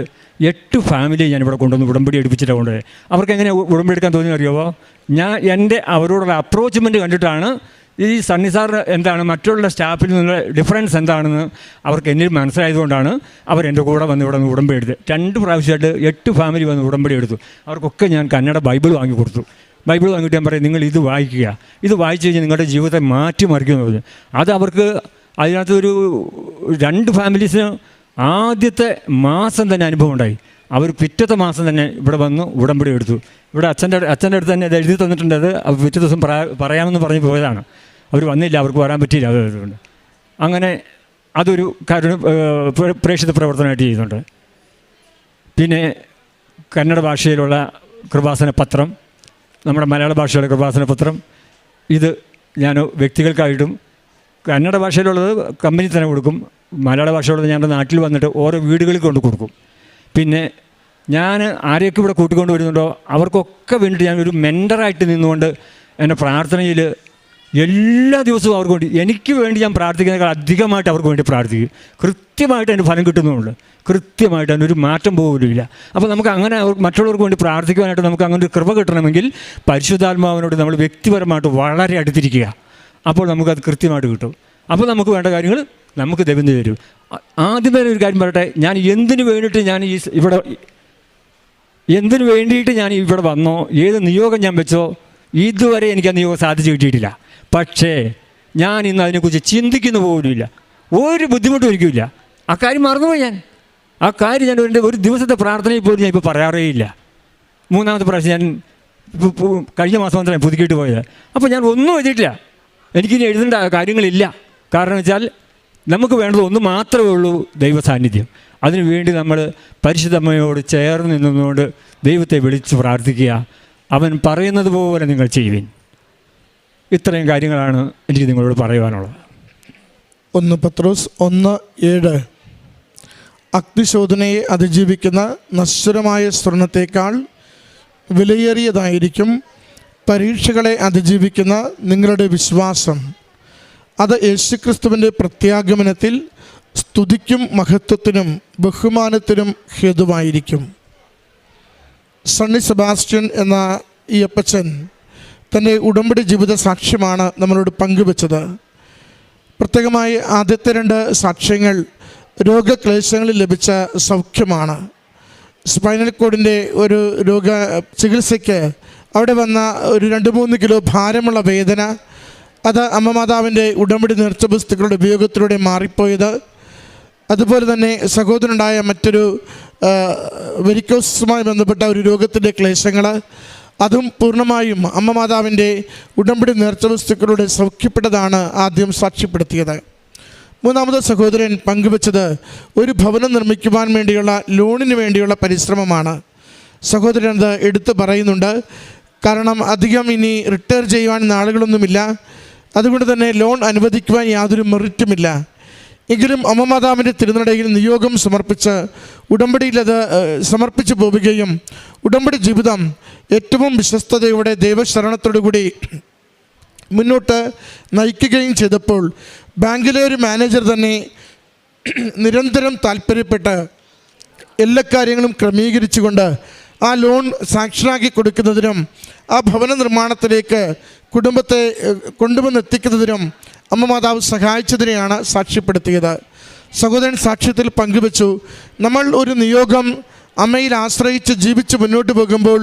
8 ഫാമിലി ഞാനിവിടെ കൊണ്ടുവന്ന് ഉടമ്പടി എടുപ്പിച്ചിട്ടാണ് കൊണ്ടുപോയത്. അവർക്ക് എങ്ങനെ ഉടമ്പടി എടുക്കാൻ തോന്നിയെന്നറിയാമോ? എൻ്റെ അവരോടുള്ള അപ്രോച്ച്മെൻറ്റ് കണ്ടിട്ടാണ് ഈ സണ്ണി സാർ എന്താണ് മറ്റുള്ള സ്റ്റാഫിൽ നിന്നുള്ള ഡിഫറൻസ് എന്താണെന്ന് അവർക്ക് എന്നിൽ മനസ്സിലായതുകൊണ്ടാണ് എൻ്റെ കൂടെ വന്ന് ഇവിടെ നിന്ന് ഉടമ്പടി എടുത്ത് 2 പ്രാവശ്യമായിട്ട് 8 ഫാമിലി വന്ന് ഉടമ്പടി എടുത്തു. അവർക്കൊക്കെ ഞാൻ കന്നഡ ബൈബിൾ വാങ്ങി കൊടുത്തു. ബൈബിൾ വാങ്ങിയിട്ട് ഞാൻ പറയും, നിങ്ങൾ ഇത് വായിക്കുക, ഇത് വായിച്ചു കഴിഞ്ഞാൽ നിങ്ങളുടെ ജീവിതത്തെ മാറ്റിമറിക്കുമെന്ന് പറഞ്ഞു. അത് അവർക്ക് അതിനകത്തൊരു 2 ഫാമിലീസിന് ആദ്യത്തെ മാസം തന്നെ അനുഭവം ഉണ്ടായി. അവർ പിറ്റത്തെ മാസം തന്നെ ഇവിടെ വന്ന് ഉടമ്പടി എടുത്തു. ഇവിടെ അച്ഛൻ്റെ അടുത്ത് തന്നെ ഇത് എഴുതി തന്നിട്ടുണ്ട്. അത് പിറ്റേ ദിവസം പറയാമെന്ന് പറഞ്ഞ് പോയതാണ്. അവർ വന്നില്ല, അവർക്ക് വരാൻ പറ്റിയില്ല. അതുകൊണ്ട് അങ്ങനെ അതൊരു പ്രേക്ഷിത പ്രവർത്തനമായിട്ട് ചെയ്യുന്നുണ്ട്. പിന്നെ കന്നഡ ഭാഷയിലുള്ള കൃപാസന പത്രം, നമ്മുടെ മലയാള ഭാഷയിലുള്ള കൃപാസന പത്രം, ഇത് ഞാൻ വ്യക്തികൾക്കായിട്ടും, കന്നഡ ഭാഷയിലുള്ളത് കമ്പനി തന്നെ കൊടുക്കും, മലയാള ഭാഷയുള്ളത് ഞങ്ങളുടെ നാട്ടിൽ വന്നിട്ട് ഓരോ വീടുകളിൽ കൊണ്ട് കൊടുക്കും. പിന്നെ ഞാൻ ആരെയൊക്കെ ഇവിടെ കൂട്ടിക്കൊണ്ട് വരുന്നുണ്ടോ അവർക്കൊക്കെ വേണ്ടിയിട്ട് ഞാനൊരു മെൻറ്ററായിട്ട് നിന്നുകൊണ്ട് എൻ്റെ പ്രാർത്ഥനയിൽ എല്ലാ ദിവസവും അവർക്ക് വേണ്ടി, എനിക്ക് വേണ്ടി ഞാൻ പ്രാർത്ഥിക്കുന്നതിനേക്കാൾ അധികമായിട്ട് അവർക്ക് വേണ്ടി പ്രാർത്ഥിക്കും. കൃത്യമായിട്ട് അതിന് ഫലം കിട്ടുന്നുമുണ്ട്, കൃത്യമായിട്ട് അതിനൊരു മാറ്റം പോലുമില്ല. അപ്പോൾ നമുക്ക് അങ്ങനെ മറ്റുള്ളവർക്ക് വേണ്ടി പ്രാർത്ഥിക്കുവാനായിട്ട് നമുക്ക് അങ്ങനെ ഒരു കൃപ കിട്ടണമെങ്കിൽ പരിശുദ്ധാത്മാവിനോട് നമ്മൾ വ്യക്തിപരമായിട്ട് വളരെ അടുത്തിരിക്കുക. അപ്പോൾ നമുക്കത് കൃത്യമായിട്ട് കിട്ടും. അപ്പോൾ നമുക്ക് വേണ്ട കാര്യങ്ങൾ നമുക്ക് ദൈവം തരും. ആദ്യമേ ഒരു കാര്യം പറയട്ടെ, ഞാൻ എന്തിനു വേണ്ടിയിട്ട് ഞാൻ ഇവിടെ വന്നോ, ഏത് നിയോഗം ഞാൻ വെച്ചോ, ഇതുവരെ എനിക്ക് ആ നിയോഗം സാധിച്ചു കിട്ടിയിട്ടില്ല. പക്ഷേ ഞാൻ ഇന്ന് അതിനെക്കുറിച്ച് ചിന്തിക്കുന്ന പോലുമില്ല, ഒരു ബുദ്ധിമുട്ടും എനിക്കില്ല. ആ കാര്യം മറന്നുപോയി ഞാൻ. ആ കാര്യം ഞാൻ എൻ്റെ ഒരു ദിവസത്തെ പ്രാർത്ഥനയിൽ പോലും ഞാൻ ഇപ്പോൾ പറയാറേ ഇല്ല. 3ാമത്തെ പ്രാവശ്യം ഞാൻ കഴിഞ്ഞ മാസം മാത്രമേ പുതുക്കിയിട്ട് പോയത്. അപ്പോൾ ഞാൻ ഒന്നും എഴുതിയിട്ടില്ല, എനിക്കിനി എഴുതേണ്ട കാര്യങ്ങളില്ല. കാരണം വെച്ചാൽ നമുക്ക് വേണ്ടത് ഒന്ന് മാത്രമേ ഉള്ളൂ, ദൈവ സാന്നിധ്യം. അതിനുവേണ്ടി നമ്മൾ പരിശുദ്ധമ്മയോട് ചേർന്ന് നിന്നുകൊണ്ട് ദൈവത്തെ വിളിച്ച് പ്രാർത്ഥിക്കുക. അവൻ പറയുന്നത് പോലെ നിങ്ങൾ ചെയ്യുവിൻ. ഇത്രയും കാര്യങ്ങളാണ് എനിക്ക് നിങ്ങളോട് പറയുവാനുള്ളത്.
1 പത്രോസ് 1:7 അഗ്നിശോധനയെ അതിജീവിക്കുന്ന നശ്വരമായ സ്വർണത്തേക്കാൾ വിലയേറിയതായിരിക്കും പരീക്ഷകളെ അതിജീവിക്കുന്ന നിങ്ങളുടെ വിശ്വാസം. അത് യേശുക്രിസ്തുവിൻ്റെ പ്രത്യാഗമനത്തിൽ സ്തുതിക്കും മഹത്വത്തിനും ബഹുമാനത്തിനും ഹേതുവായിരിക്കും. സണ്ണി സെബാസ്റ്റ്യൻ എന്ന ഈ അപ്പച്ചൻ തൻ്റെ ഉടമ്പടി ജീവിത സാക്ഷ്യമാണ് നമ്മളോട് പങ്കുവച്ചത്. പ്രത്യേകമായി ആദ്യത്തെ 2 സാക്ഷ്യങ്ങൾ രോഗക്ലേശങ്ങളിൽ ലഭിച്ച സൗഖ്യമാണ്. സ്പൈനൽ കോഡിൻ്റെ ഒരു രോഗ ചികിത്സയ്ക്ക് അവിടെ വന്ന ഒരു 2-3 കിലോ ഭാരമുള്ള വേദന, അത് അമ്മ മാതാവിൻ്റെ ഉടമ്പടി നേർച്ച വസ്തുക്കളുടെ ഉപയോഗത്തിലൂടെ മാറിപ്പോയത്. അതുപോലെ തന്നെ സഹോദരനുണ്ടായ മറ്റൊരു വെരിക്കോസുമായി ബന്ധപ്പെട്ട ഒരു രോഗത്തിൻ്റെ ക്ലേശങ്ങൾ, അതും പൂർണ്ണമായും അമ്മ മാതാവിൻ്റെ ഉടമ്പടി നേർച്ച വസ്തുക്കളുടെ സൗഖ്യപ്പെട്ടതാണ് ആദ്യം സാക്ഷ്യപ്പെടുത്തിയത്. 3ാമത്തെ സഹോദരൻ പങ്കുവച്ചത് ഒരു ഭവനം നിർമ്മിക്കുവാൻ വേണ്ടിയുള്ള ലോണിന് വേണ്ടിയുള്ള പരിശ്രമമാണ്. സഹോദരൻ അത് എടുത്തു പറയുന്നുണ്ട്. കാരണം അധികം ഇനി റിട്ടയർ ചെയ്യുവാൻ നാളുകളൊന്നുമില്ല, അതുകൊണ്ട് തന്നെ ലോൺ അനുവദിക്കുവാൻ യാതൊരു മെറിറ്റുമില്ല. എങ്കിലും അമ്മ മാതാവിൻ്റെ തിരുനടയിൽ നിയോഗം സമർപ്പിച്ച് ഉടമ്പടിയിൽ അത് സമർപ്പിച്ചു പോവുകയും ഉടമ്പടി ജീവിതം ഏറ്റവും വിശ്വസ്തതയോടെ ദൈവശരണത്തോടുകൂടി മുന്നോട്ട് നയിക്കുകയും ചെയ്തപ്പോൾ ബാങ്കിലെ ഒരു മാനേജർ തന്നെ നിരന്തരം താല്പര്യപ്പെട്ട് എല്ലാ കാര്യങ്ങളും ക്രമീകരിച്ചുകൊണ്ട് ആ ലോൺ സാങ്ഷനാക്കി കൊടുക്കുന്നതിനും ആ ഭവന നിർമ്മാണത്തിലേക്ക് കുടുംബത്തെ കൊണ്ടുവന്നെത്തിക്കുന്നതിനും അമ്മ മാതാവ് സഹായിച്ചതിനെയാണ് സാക്ഷ്യപ്പെടുത്തിയത്. സഹോദരൻ സാക്ഷ്യത്തിൽ പങ്കുവച്ചു, നമ്മൾ ഒരു നിയോഗം അമ്മയിൽ ആശ്രയിച്ച് ജീവിച്ച് മുന്നോട്ട് പോകുമ്പോൾ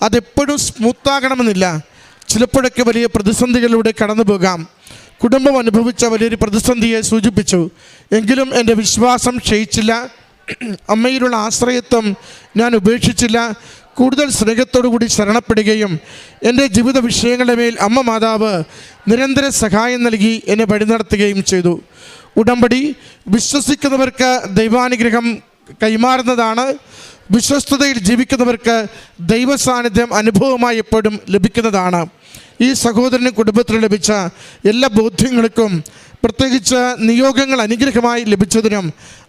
അതെപ്പോഴും സ്മൂത്താകണമെന്നില്ല. ചിലപ്പോഴൊക്കെ വലിയ പ്രതിസന്ധികളിലൂടെ കടന്നു പോകാം. കുടുംബം അനുഭവിച്ച വലിയൊരു പ്രതിസന്ധിയെ സൂചിപ്പിച്ചു. എങ്കിലും എൻ്റെ വിശ്വാസം ക്ഷയിച്ചില്ല, അമ്മയിലുള്ള ആശ്രയത്വം ഞാൻ ഉപേക്ഷിച്ചില്ല. കൂടുതൽ സ്നേഹത്തോടുകൂടി ശരണപ്പെടുകയും എൻ്റെ ജീവിത വിഷയങ്ങളുടെ മേൽ അമ്മ മാതാവ് നിരന്തര സഹായം നൽകി എന്നെ വഴി നടത്തുകയും ചെയ്തു. ഉടമ്പടി വിശ്വസിക്കുന്നവർക്ക് ദൈവാനുഗ്രഹം കൈമാറുന്നതാണ്. വിശ്വസ്തതയിൽ ജീവിക്കുന്നവർക്ക് ദൈവ സാന്നിധ്യം അനുഭവമായി എപ്പോഴും ലഭിക്കുന്നതാണ്. ഈ സഹോദരനും കുടുംബത്തിന് ലഭിച്ച എല്ലാ ബോധ്യങ്ങൾക്കും, പ്രത്യേകിച്ച് നിയോഗങ്ങൾ അനുഗ്രഹമായി ലഭിച്ചതിനും